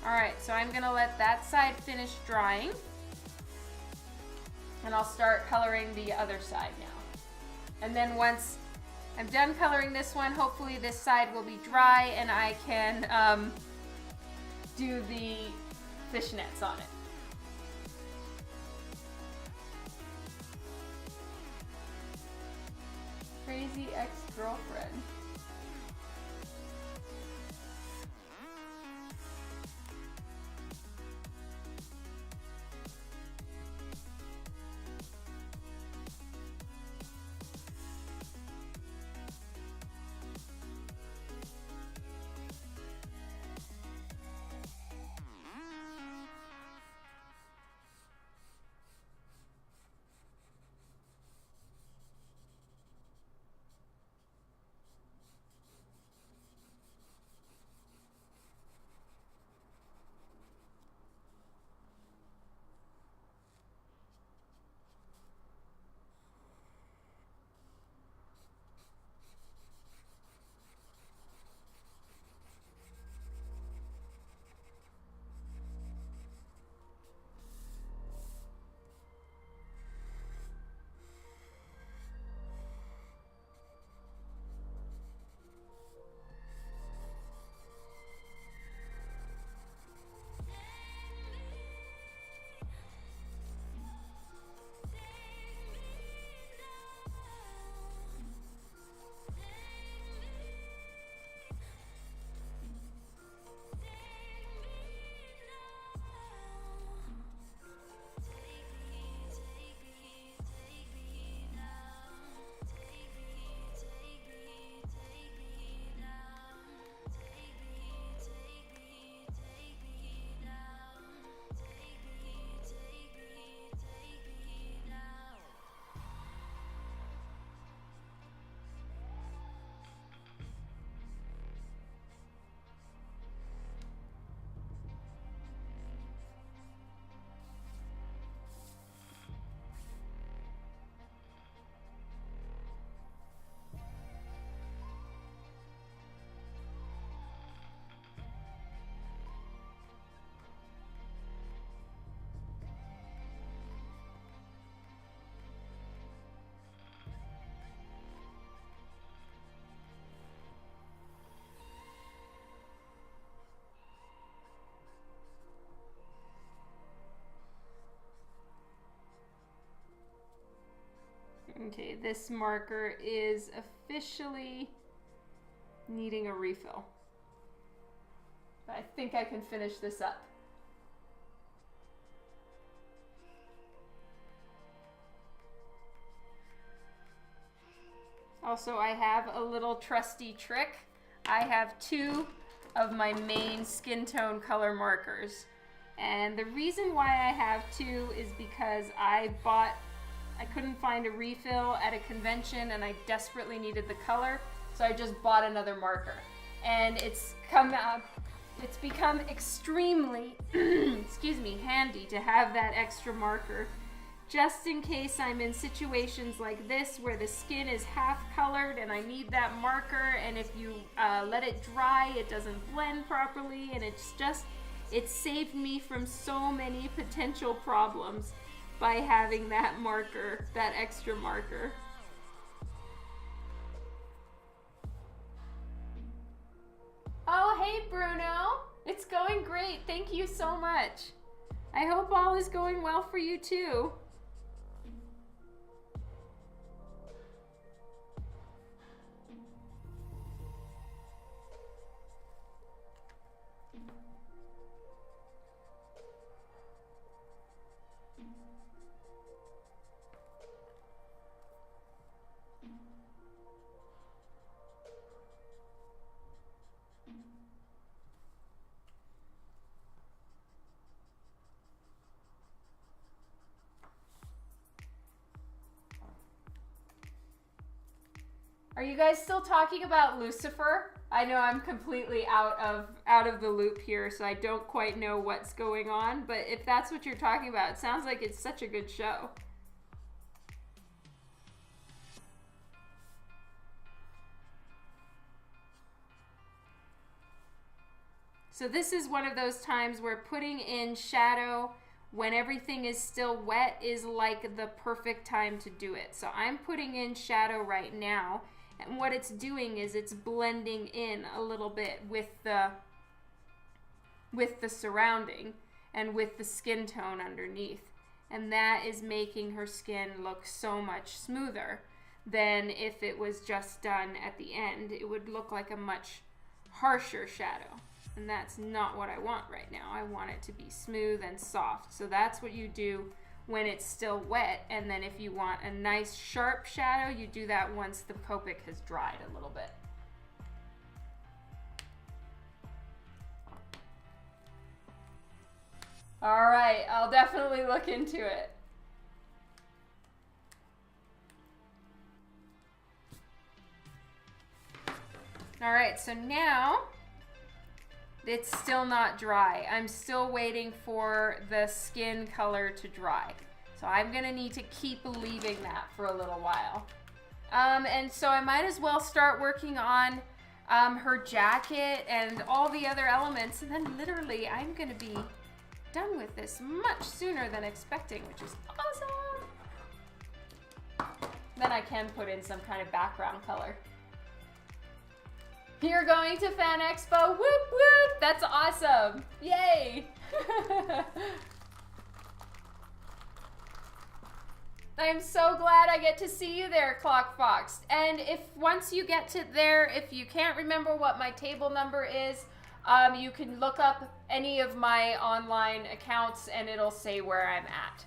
All right, so I'm gonna let that side finish drying. And I'll start coloring the other side now. And then once I'm done coloring this one, hopefully this side will be dry and I can do the fishnets on it. Crazy ex-girlfriend. Okay, this marker is officially needing a refill. But I think I can finish this up. Also, I have a little trusty trick. I have 2 of my main skin tone color markers. And the reason why I have 2 is because I couldn't find a refill at a convention and I desperately needed the color, so I just bought another marker. And it's become extremely, excuse me, handy to have that extra marker, just in case I'm in situations like this where the skin is half colored and I need that marker, and if you let it dry, it doesn't blend properly, and it saved me from so many potential problems by having that marker, that extra marker. Oh, hey Bruno. It's going great. Thank you so much. I hope all is going well for you too. Are you guys still talking about Lucifer? I know I'm completely out of the loop here, so I don't quite know what's going on, but if that's what you're talking about, it sounds like it's such a good show. So this is one of those times where putting in shadow when everything is still wet is like the perfect time to do it. So I'm putting in shadow right now, and what it's doing is it's blending in a little bit with the surrounding and with the skin tone underneath. And that is making her skin look so much smoother than if it was just done at the end. It would look like a much harsher shadow. And that's not what I want right now. I want it to be smooth and soft. So that's what you do when it's still wet. And then if you want a nice sharp shadow, you do that once the Copic has dried a little bit. All right, I'll definitely look into it. All right, so now it's still not dry. I'm still waiting for the skin color to dry. So I'm gonna need to keep leaving that for a little while. And so I might as well start working on her jacket and all the other elements, and then literally I'm gonna be done with this much sooner than expecting, which is awesome. Then I can put in some kind of background color. You're going to Fan Expo, whoop whoop, that's awesome, yay. I'm so glad I get to see you there, Clock Fox. And if once you get to there, if you can't remember what my table number is, you can look up any of my online accounts and it'll say where I'm at.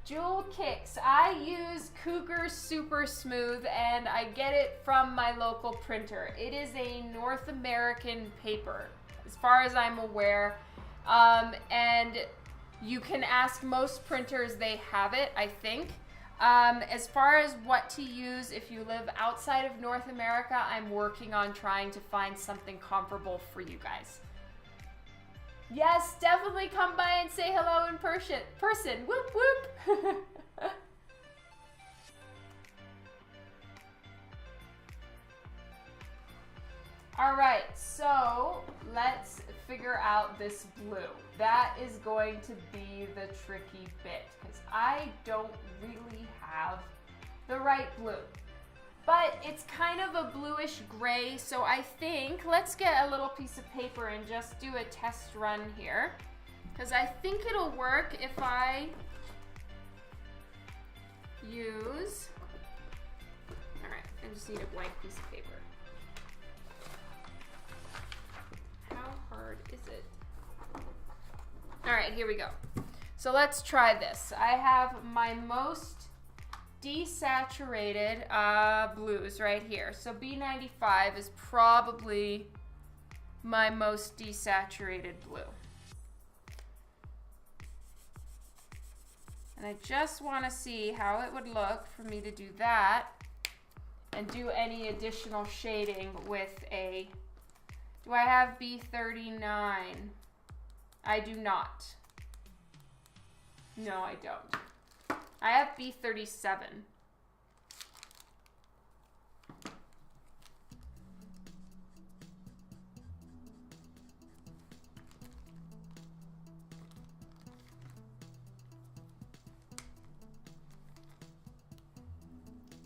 Jewel Kicks. I use Cougar Super Smooth and I get it from my local printer. It is a North American paper, as far as I'm aware. And you can ask most printers, they have it, I think. As far as what to use if you live outside of North America, I'm working on trying to find something comparable for you guys. Yes, definitely come by and say hello in person. Whoop whoop. All right, so let's figure out this blue. That is going to be the tricky bit because I don't really have the right blue. But it's kind of a bluish gray, so I think let's get a little piece of paper and just do a test run here. Because I think it'll work if I use, all right, I just need a blank piece of paper. How hard is it? All right, here we go. So let's try this. I have my most desaturated blues right here. So B95 is probably my most desaturated blue. And I just want to see how it would look for me to do that and do any additional shading with a, do I have B39? I do not. No, I don't. I have B37.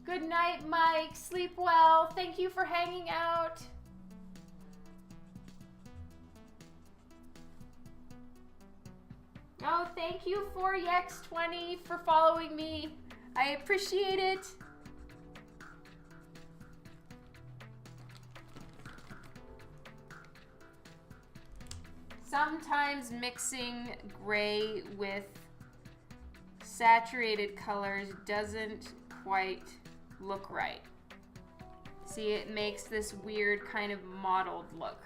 Good night, Mike. Sleep well. Thank you for hanging out. Oh, thank you, 4X20, for following me. I appreciate it. Sometimes mixing gray with saturated colors doesn't quite look right. See, it makes this weird kind of mottled look.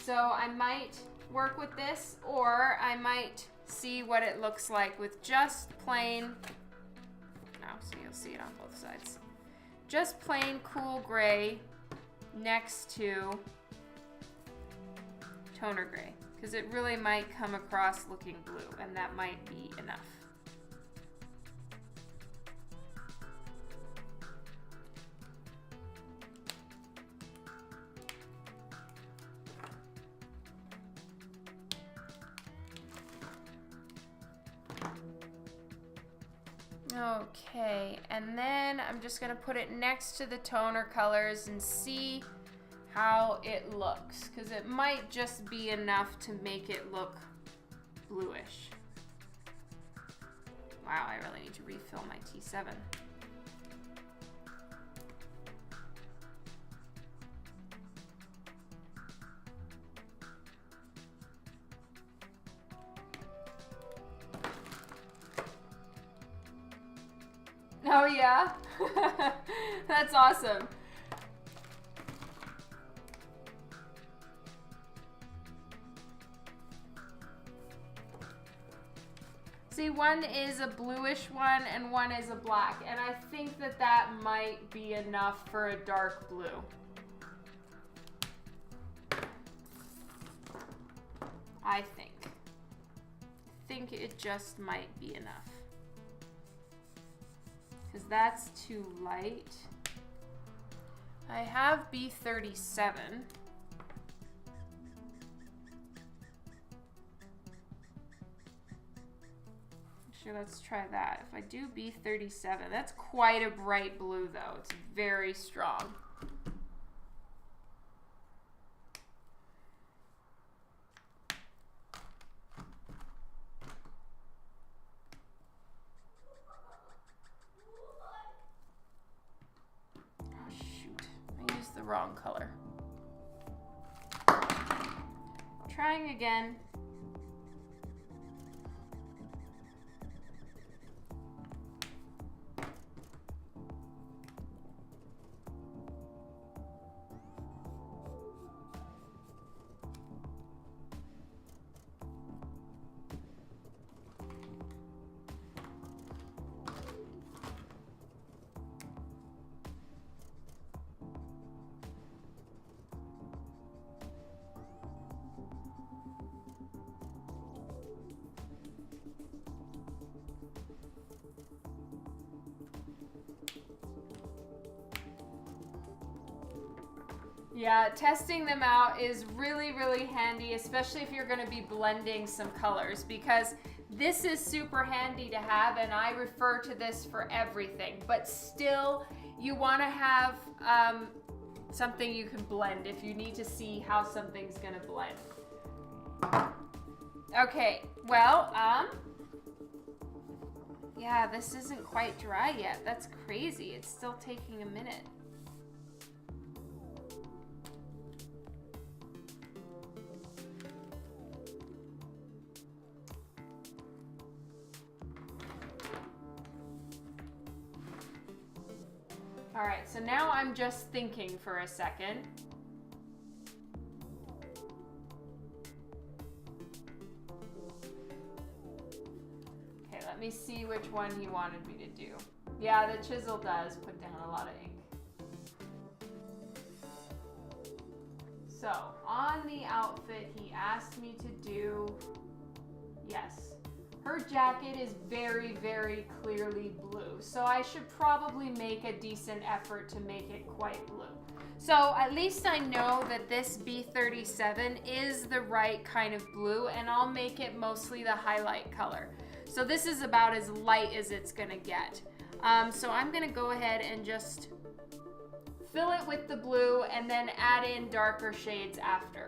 So I might work with this, or I might see what it looks like with just plain, no, so you'll see it on both sides. Just plain cool gray next to toner gray, because it really might come across looking blue, and that might be enough. Okay, and then I'm just gonna put it next to the toner colors and see how it looks, because it might just be enough to make it look bluish. Wow, I really need to refill my T7. Oh yeah? That's awesome. See, one is a bluish one and one is a black, and I think that that might be enough for a dark blue. I think it just might be enough. Because that's too light. I have B37. Actually, let's try that. If I do B37, that's quite a bright blue though. It's very strong. Wrong color. Trying again. Yeah, testing them out is really, really handy, especially if you're going to be blending some colors, because this is super handy to have, and I refer to this for everything. But still, you want to have something you can blend if you need to see how something's going to blend. Okay, well, yeah, this isn't quite dry yet. That's crazy. It's still taking a minute. All right, so now I'm just thinking for a second. Okay, let me see which one he wanted me to do. Yeah, the chisel does put down a lot of ink. So, on the outfit, he asked me to do, yes, her jacket is very, very clearly blue. So I should probably make a decent effort to make it quite blue. So at least I know that this B37 is the right kind of blue, and I'll make it mostly the highlight color. So this is about as light as it's gonna get. So I'm gonna go ahead and just fill it with the blue and then add in darker shades after.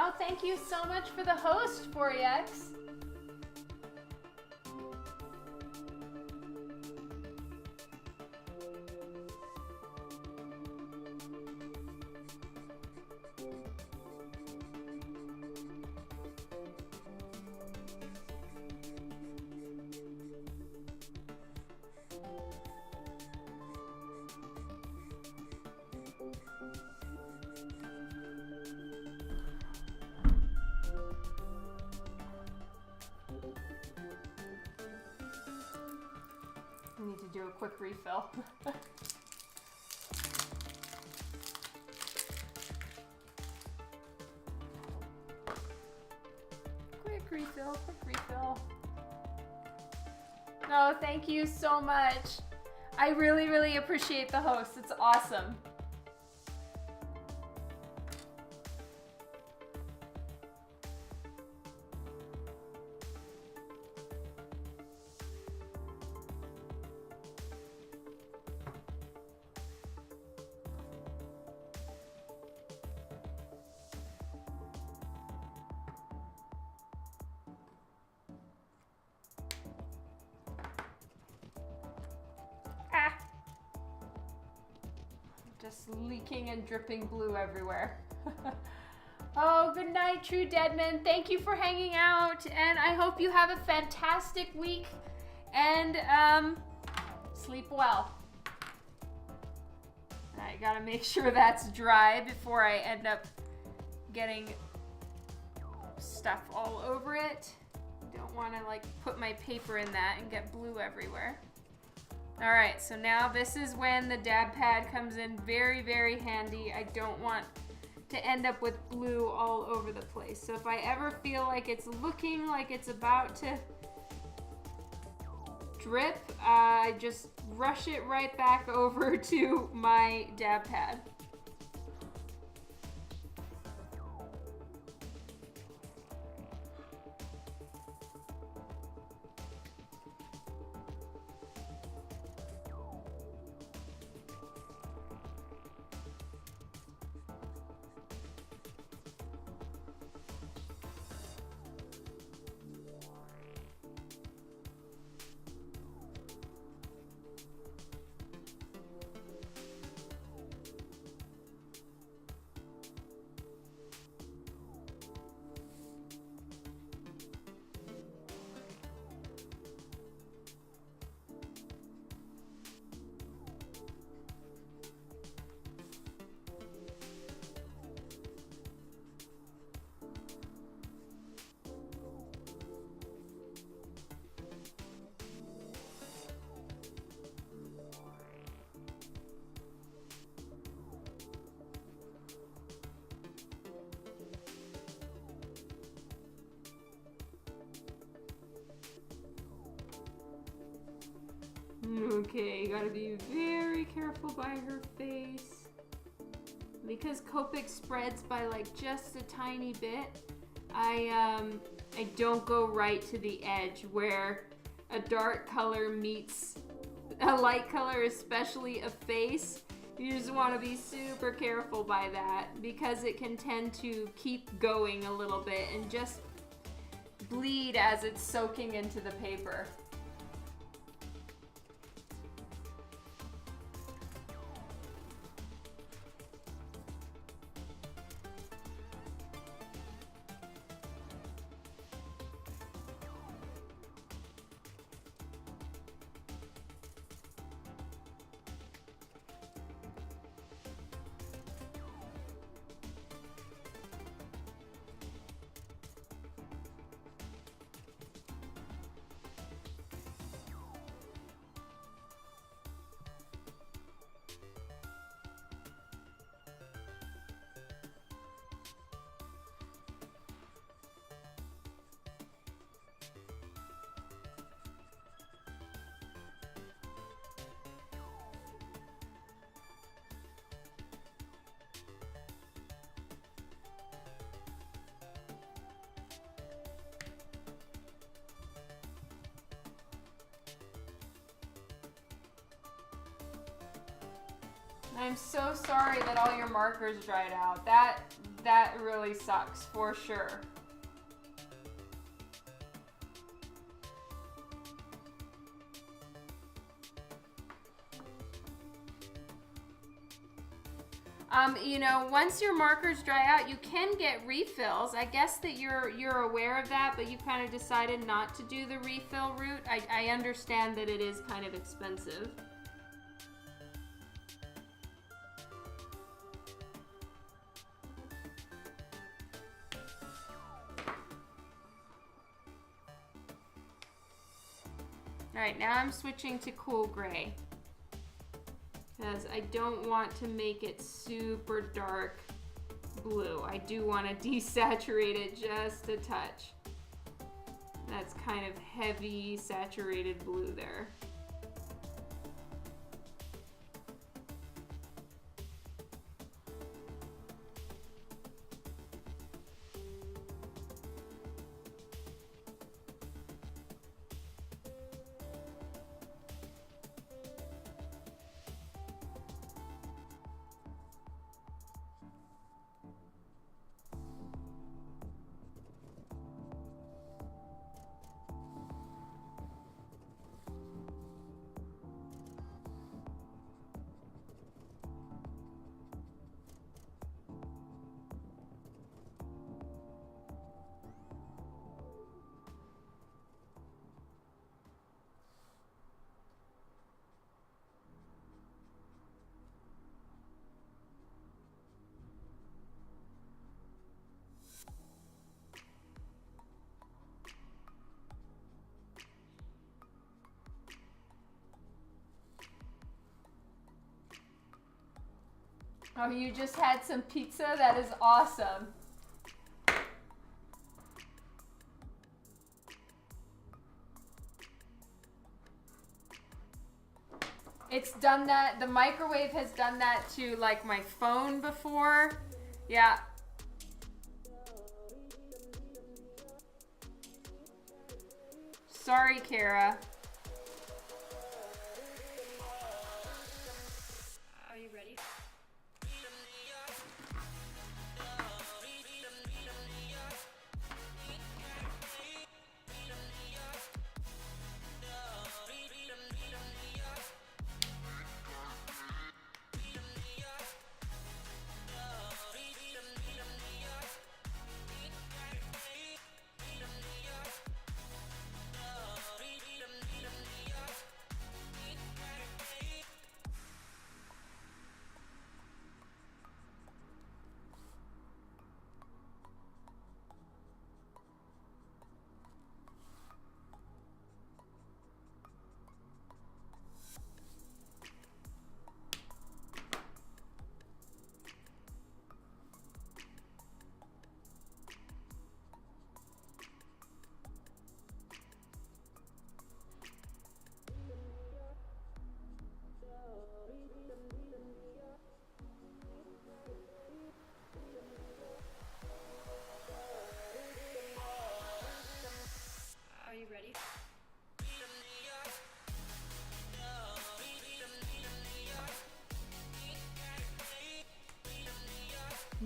Oh, thank you so much for the host, 4EX. I need to do a quick refill. Quick refill. No, thank you so much. I really, really appreciate the host. It's awesome. Just leaking and dripping blue everywhere. Oh, good night, True Deadman. Thank you for hanging out, and I hope you have a fantastic week, and sleep well. I gotta make sure that's dry before I end up getting stuff all over it. Don't want to like put my paper in that and get blue everywhere. All right, so now this is when the dab pad comes in very, very handy. I don't want to end up with blue all over the place. So if I ever feel like it's looking like it's about to drip, I just rush it right back over to my dab pad. Okay, you gotta be very careful by her face. Because Copic spreads by like just a tiny bit, I don't go right to the edge where a dark color meets a light color, especially a face. You just want to be super careful by that because it can tend to keep going a little bit and just bleed as it's soaking into the paper. I'm so sorry that all your markers dried out. That really sucks for sure. You know, once your markers dry out, you can get refills. I guess that you're aware of that, but you kind of decided not to do the refill route. I understand that it is kind of expensive. Alright, now I'm switching to cool gray. Because I don't want to make it super dark blue. I do want to desaturate it just a touch. That's kind of heavy saturated blue there. Oh, you just had some pizza? That is awesome. It's done that. The microwave has done that to like my phone before. Yeah. Sorry, Kara. Are you ready?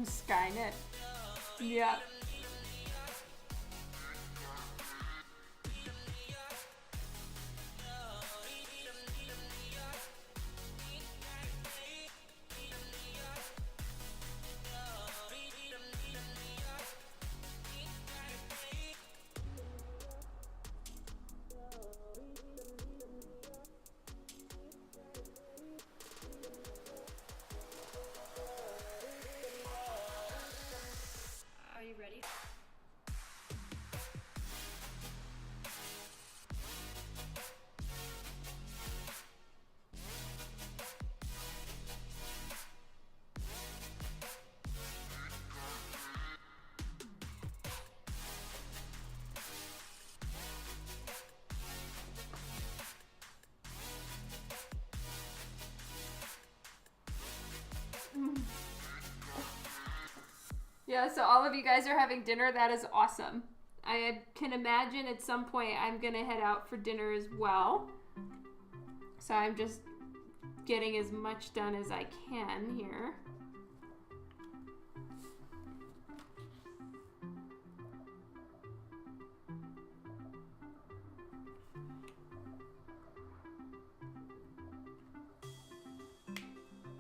Skynet. Yeah. Are you ready? Yeah, so all of you guys are having dinner. That is awesome. I can imagine at some point I'm going to head out for dinner as well. So I'm just getting as much done as I can here.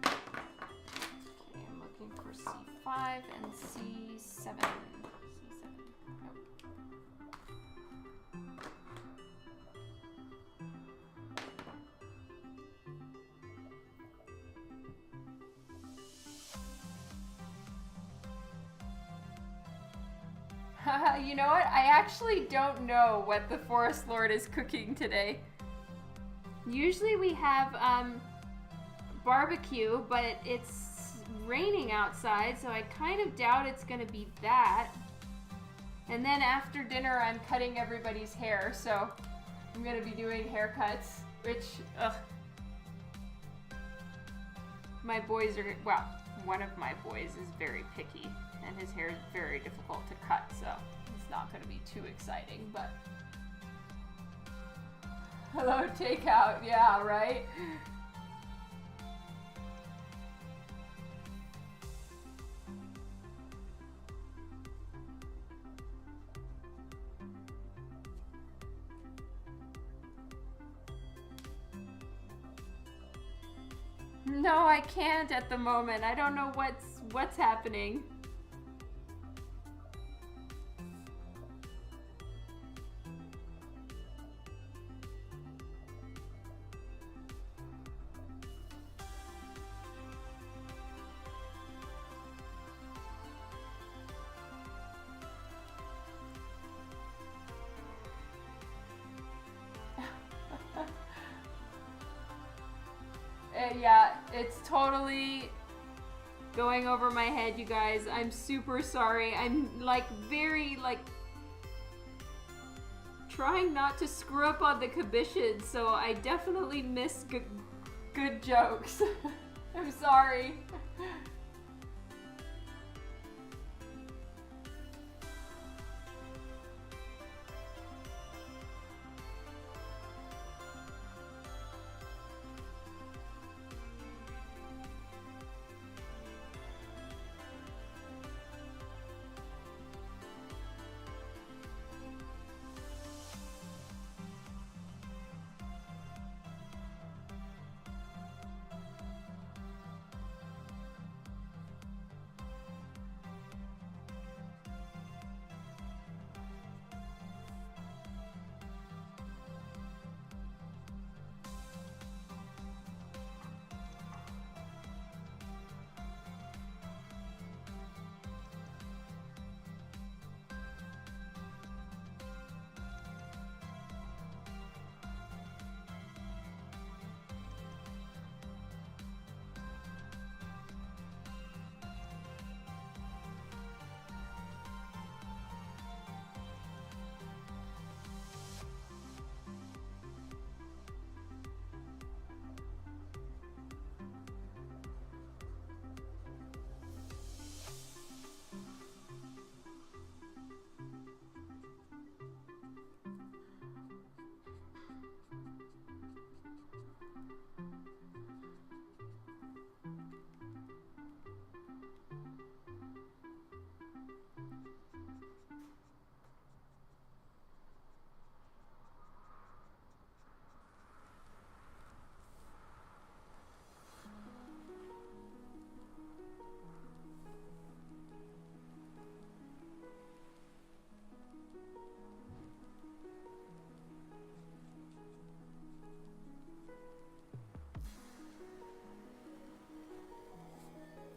Okay, I'm looking for C5 and C7. C7. Nope. You know what? I actually don't know what the Forest Lord is cooking today. Usually we have barbecue, but it's raining outside, so I kind of doubt it's gonna be that. And then after dinner, I'm cutting everybody's hair, so I'm gonna be doing haircuts, which, ugh. My boys are, well, one of my boys is very picky, and his hair is very difficult to cut, so it's not gonna be too exciting, but. Hello, takeout, yeah, right? No, I can't at the moment. I don't know what's happening. Yeah, it's totally going over my head, you guys. I'm super sorry. I'm like very trying not to screw up on the commission, so I definitely miss good jokes. I'm sorry.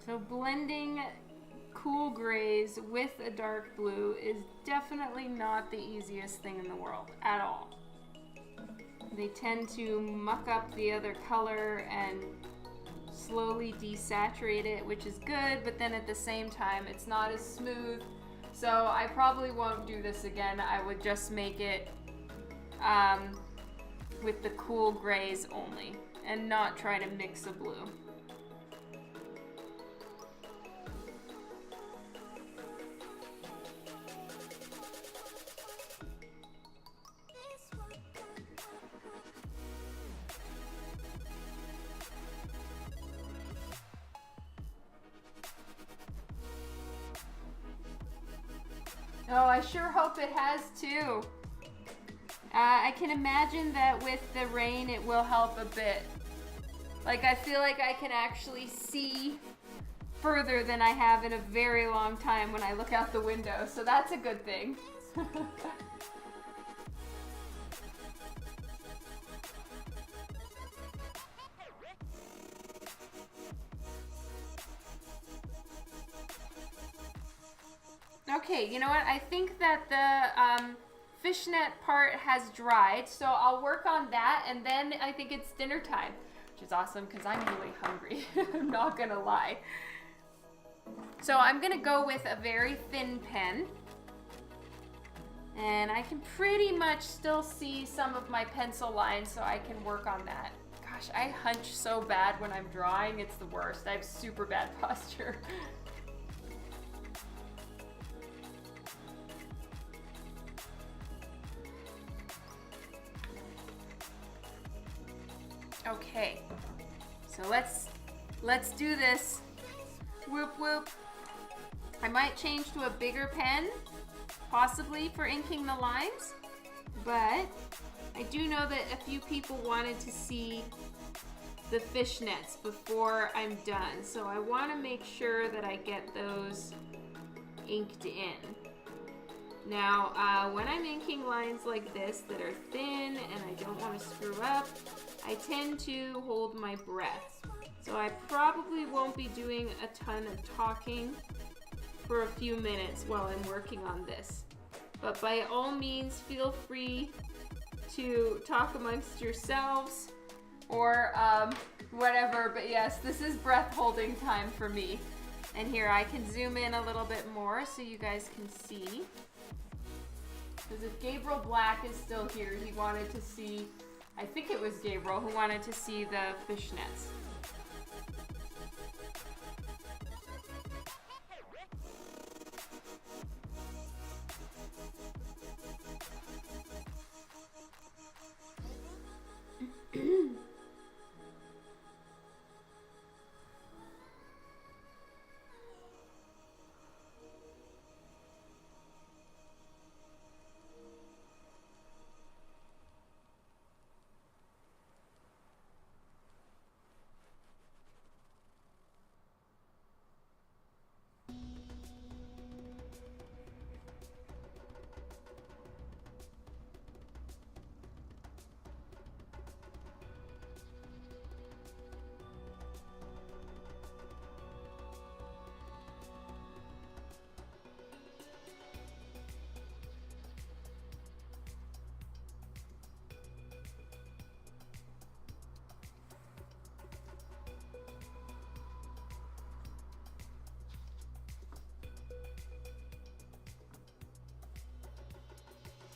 So blending cool grays with a dark blue is definitely not the easiest thing in the world at all. They tend to muck up the other color and slowly desaturate it, which is good, but then at the same time it's not as smooth. So I probably won't do this again. I would just make it with the cool grays only and not try to mix a blue. Oh, I sure hope it has too. I can imagine that with the rain it will help a bit. Like, I feel like I can actually see further than I have in a very long time when I look out the window, so that's a good thing. Okay, you know what? I think that the fishnet part has dried, so I'll work on that, and then I think it's dinner time, which is awesome because I'm really hungry. I'm not gonna lie. So I'm gonna go with a very thin pen, and I can pretty much still see some of my pencil lines, so I can work on that. Gosh, I hunch so bad when I'm drawing, it's the worst. I have super bad posture. Okay, so let's do this. Whoop whoop. I might change to a bigger pen, possibly for inking the lines, but I do know that a few people wanted to see the fishnets before I'm done, so I want to make sure that I get those inked in. Now, when I'm inking lines like this that are thin and I don't want to screw up, I tend to hold my breath. So I probably won't be doing a ton of talking for a few minutes while I'm working on this. But by all means, feel free to talk amongst yourselves or whatever. But yes, this is breath holding time for me. And here, I can zoom in a little bit more so you guys can see. Because if Gabriel Black is still here, he wanted to see, I think it was Gabriel who wanted to see the fishnets.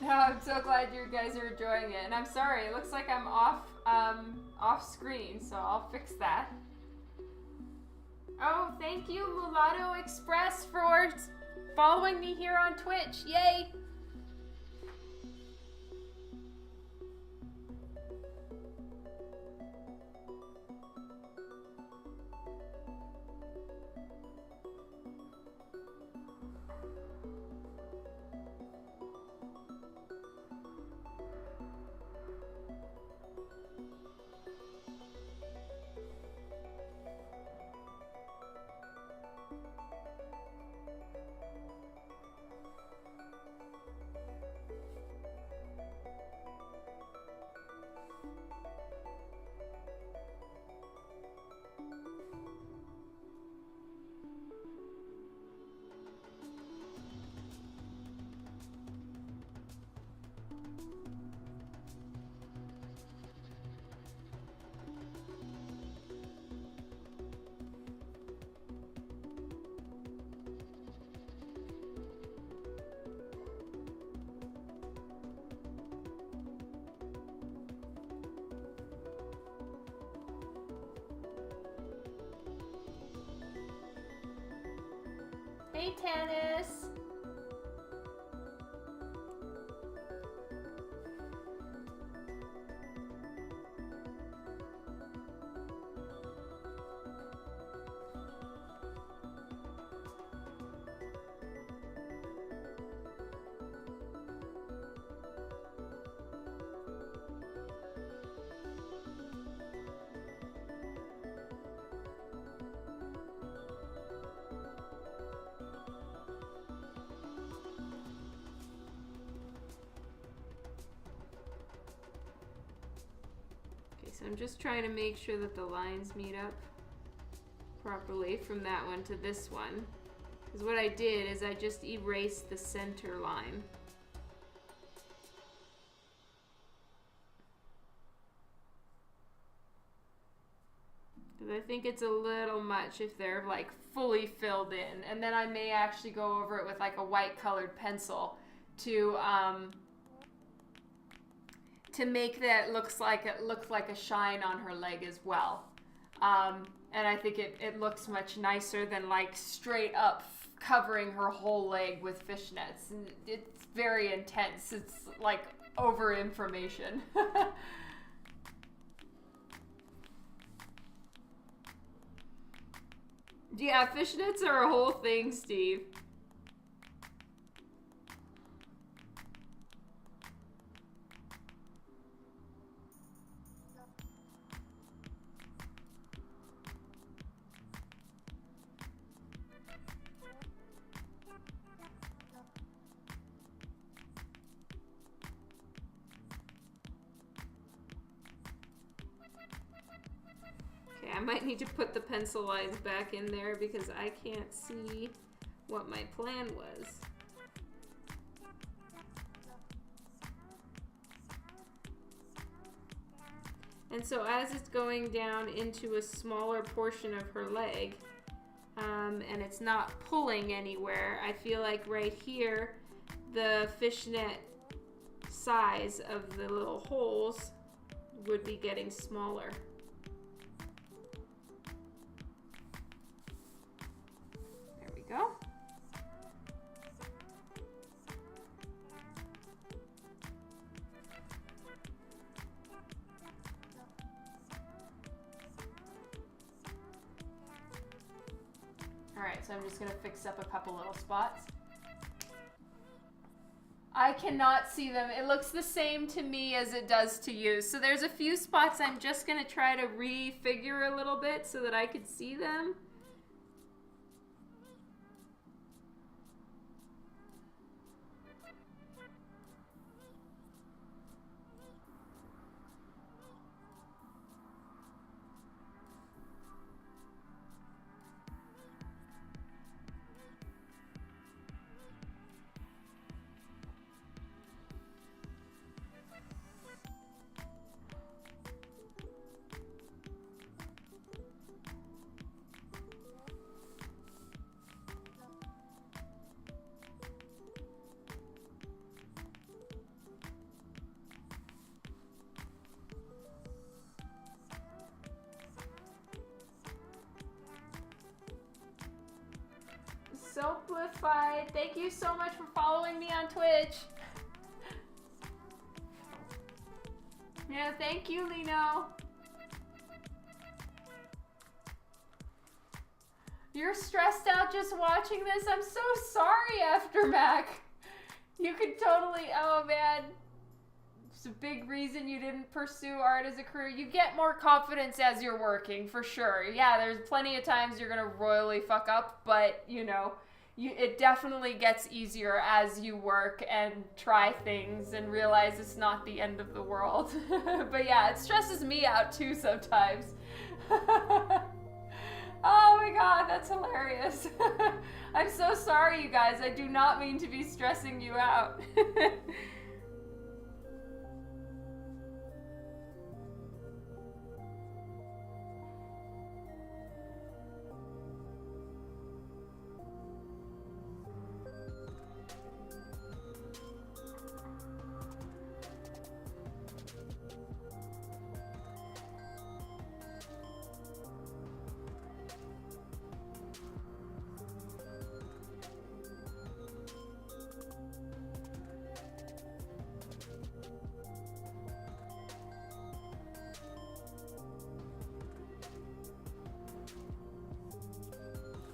Oh, I'm so glad you guys are enjoying it, and I'm sorry, it looks like I'm off screen, so I'll fix that. Oh, thank you, Mulatto Express, for following me here on Twitch. Yay! Hey, Tanis. So I'm just trying to make sure that the lines meet up properly from that one to this one. Because what I did is I just erased the center line. Because I think it's a little much if they're like fully filled in. And then I may actually go over it with like a white colored pencil to make that look like a shine on her leg as well. And I think it looks much nicer than like straight up covering her whole leg with fishnets. And it's very intense. It's like over information. Yeah, fishnets are a whole thing, Steve. Okay, I might need to put the pencil lines back in there because I can't see what my plan was. And so as it's going down into a smaller portion of her leg, and it's not pulling anywhere, I feel like right here, the fishnet size of the little holes would be getting smaller. There we go. Alright, so I'm just going to fix up a couple little spots. I cannot see them. It looks the same to me as it does to you. So there's a few spots I'm just going to try to refigure a little bit so that I could see them. Soaplified, thank you so much for following me on Twitch. Yeah, thank you, Lino. You're stressed out just watching this? I'm so sorry, Aftermac. You could totally, oh man. It's a big reason you didn't pursue art as a career. You get more confidence as you're working, for sure. Yeah, there's plenty of times you're gonna royally fuck up, but you know, it definitely gets easier as you work and try things and realize it's not the end of the world. But yeah, it stresses me out too sometimes. Oh my god, that's hilarious. I'm so sorry, you guys. I do not mean to be stressing you out.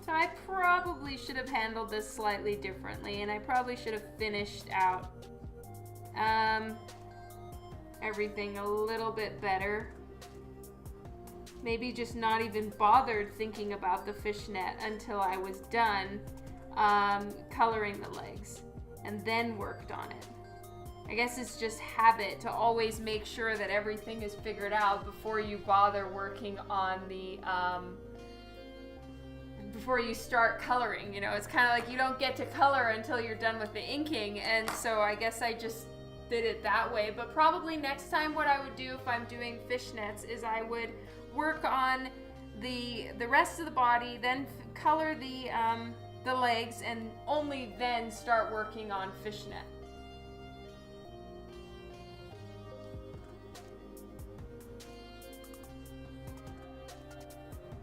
So I probably should have handled this slightly differently, and I probably should have finished out everything a little bit better. Maybe just not even bothered thinking about the fishnet until I was done coloring the legs, and then worked on it. I guess it's just habit to always make sure that everything is figured out before you bother working on the before you start coloring. You know, it's kind of like you don't get to color until you're done with the inking, and so I guess I just did it that way. But probably next time what I would do if I'm doing fishnets is I would work on the rest of the body, then color the legs, and only then start working on fishnet.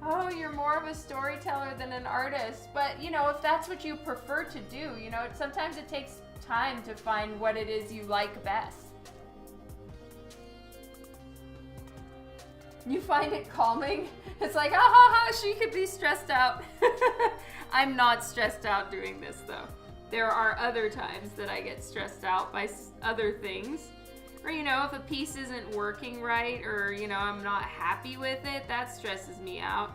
Oh, you're more of a storyteller than an artist. But, you know, if that's what you prefer to do, you know, sometimes it takes time to find what it is you like best. You find it calming? It's like, ah ha ha, she could be stressed out. I'm not stressed out doing this, though. There are other times that I get stressed out by other things. Or, you know, if a piece isn't working right, or, you know, I'm not happy with it, that stresses me out.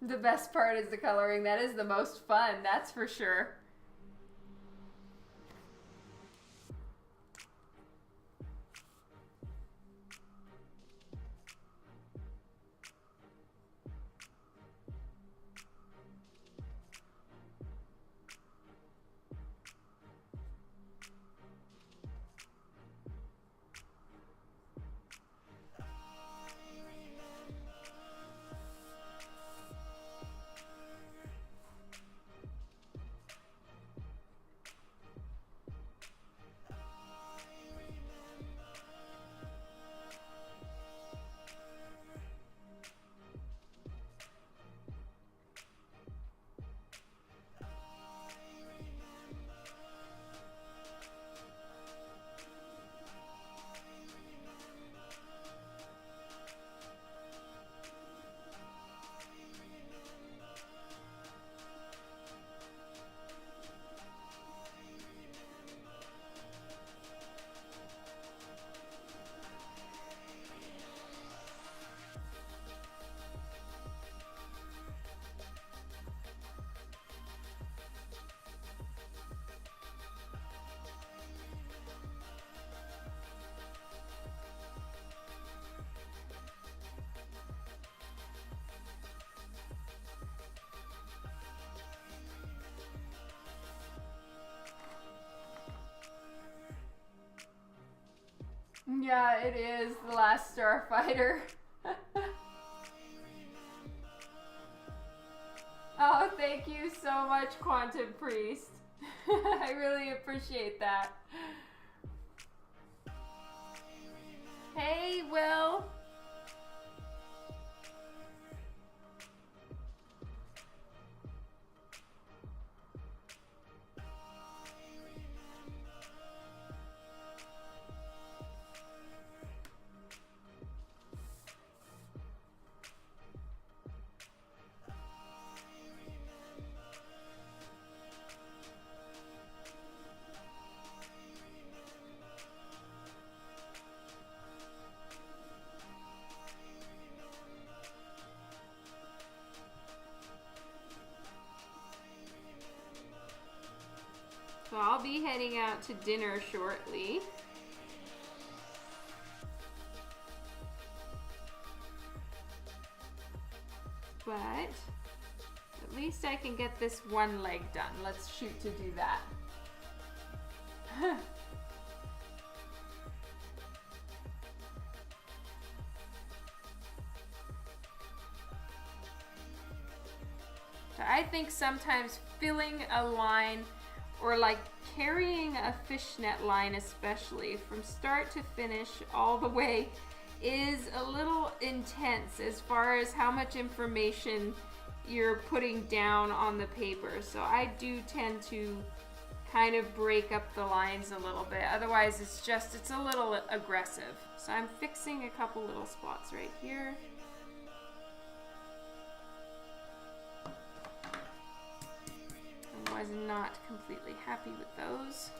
The best part is the coloring. That is the most fun, that's for sure. Yeah, it is The Last Starfighter. Oh, thank you so much, Quantum Priest. I really appreciate that. Hey, Will. So I'll be heading out to dinner shortly. but at least I can get this one leg done. Let's shoot to do that. So I think sometimes filling a line or like carrying a fishnet line especially from start to finish all the way is a little intense as far as how much information you're putting down on the paper. So I do tend to kind of break up the lines a little bit. Otherwise it's a little aggressive. So I'm fixing a couple little spots right here. I was not completely happy with those.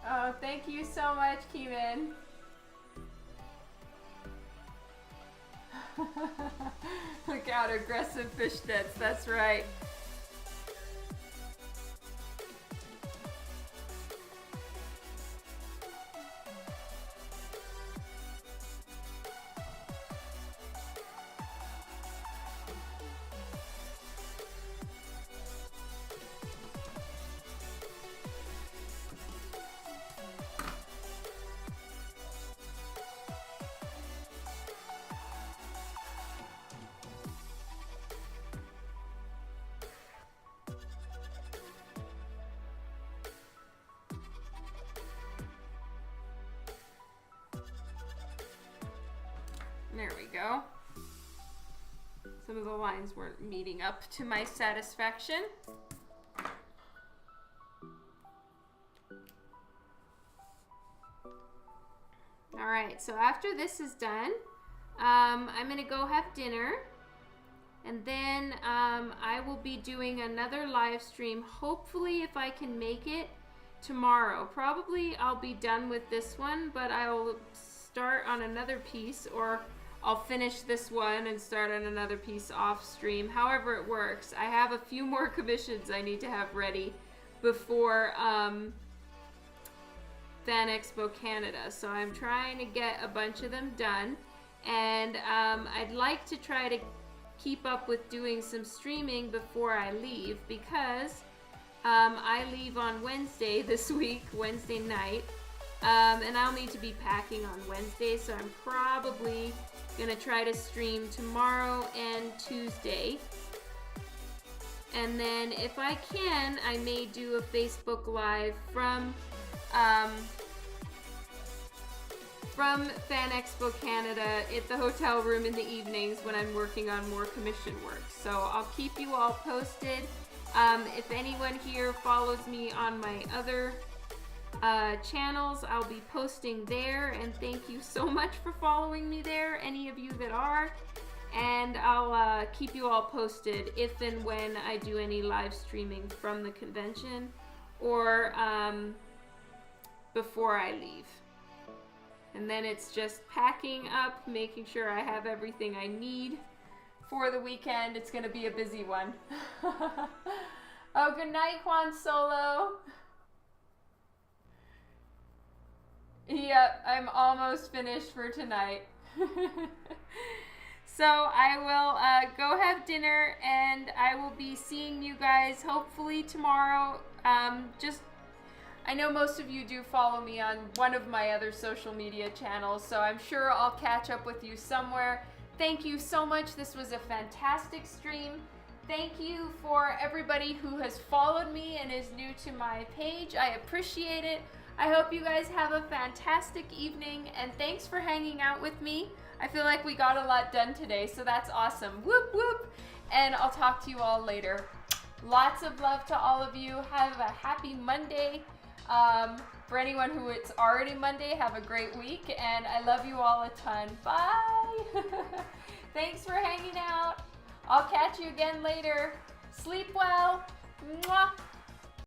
Oh, thank you so much, Keeman. Look out, aggressive fishnets, that's right. There we go. Some of the lines weren't meeting up to my satisfaction. All right, so after this is done, I'm gonna go have dinner, and then I will be doing another live stream, hopefully if I can make it tomorrow. Probably I'll be done with this one, but I'll start on another piece, or I'll finish this one and start on another piece off stream. However it works. I have a few more commissions I need to have ready before Fan Expo Canada. So I'm trying to get a bunch of them done. And I'd like to try to keep up with doing some streaming before I leave, because I leave on Wednesday this week, Wednesday night. And I'll need to be packing on Wednesday, so I'm probably gonna try to stream tomorrow and Tuesday. And then if I can, I may do a Facebook Live from Fan Expo Canada at the hotel room in the evenings when I'm working on more commission work. So I'll keep you all posted. If anyone here follows me on my other channels, I'll be posting there, and thank you so much for following me there, any of you that are, and I'll keep you all posted if and when I do any live streaming from the convention, or before I leave. And then it's just packing up, making sure I have everything I need for the weekend. It's gonna be a busy one. Oh, good night, Juan Solo. Yep, I'm almost finished for tonight. So I will go have dinner, and I will be seeing you guys hopefully tomorrow. I know most of you do follow me on one of my other social media channels, so I'm sure I'll catch up with you somewhere. Thank you so much. This was a fantastic stream. Thank you for everybody who has followed me and is new to my page. I appreciate it. I hope you guys have a fantastic evening, and thanks for hanging out with me. I feel like we got a lot done today, so that's awesome. Whoop whoop. And I'll talk to you all later. Lots of love to all of you. Have a happy Monday. For anyone who it's already Monday, have a great week, and I love you all a ton. Bye. Thanks for hanging out. I'll catch you again later. Sleep well.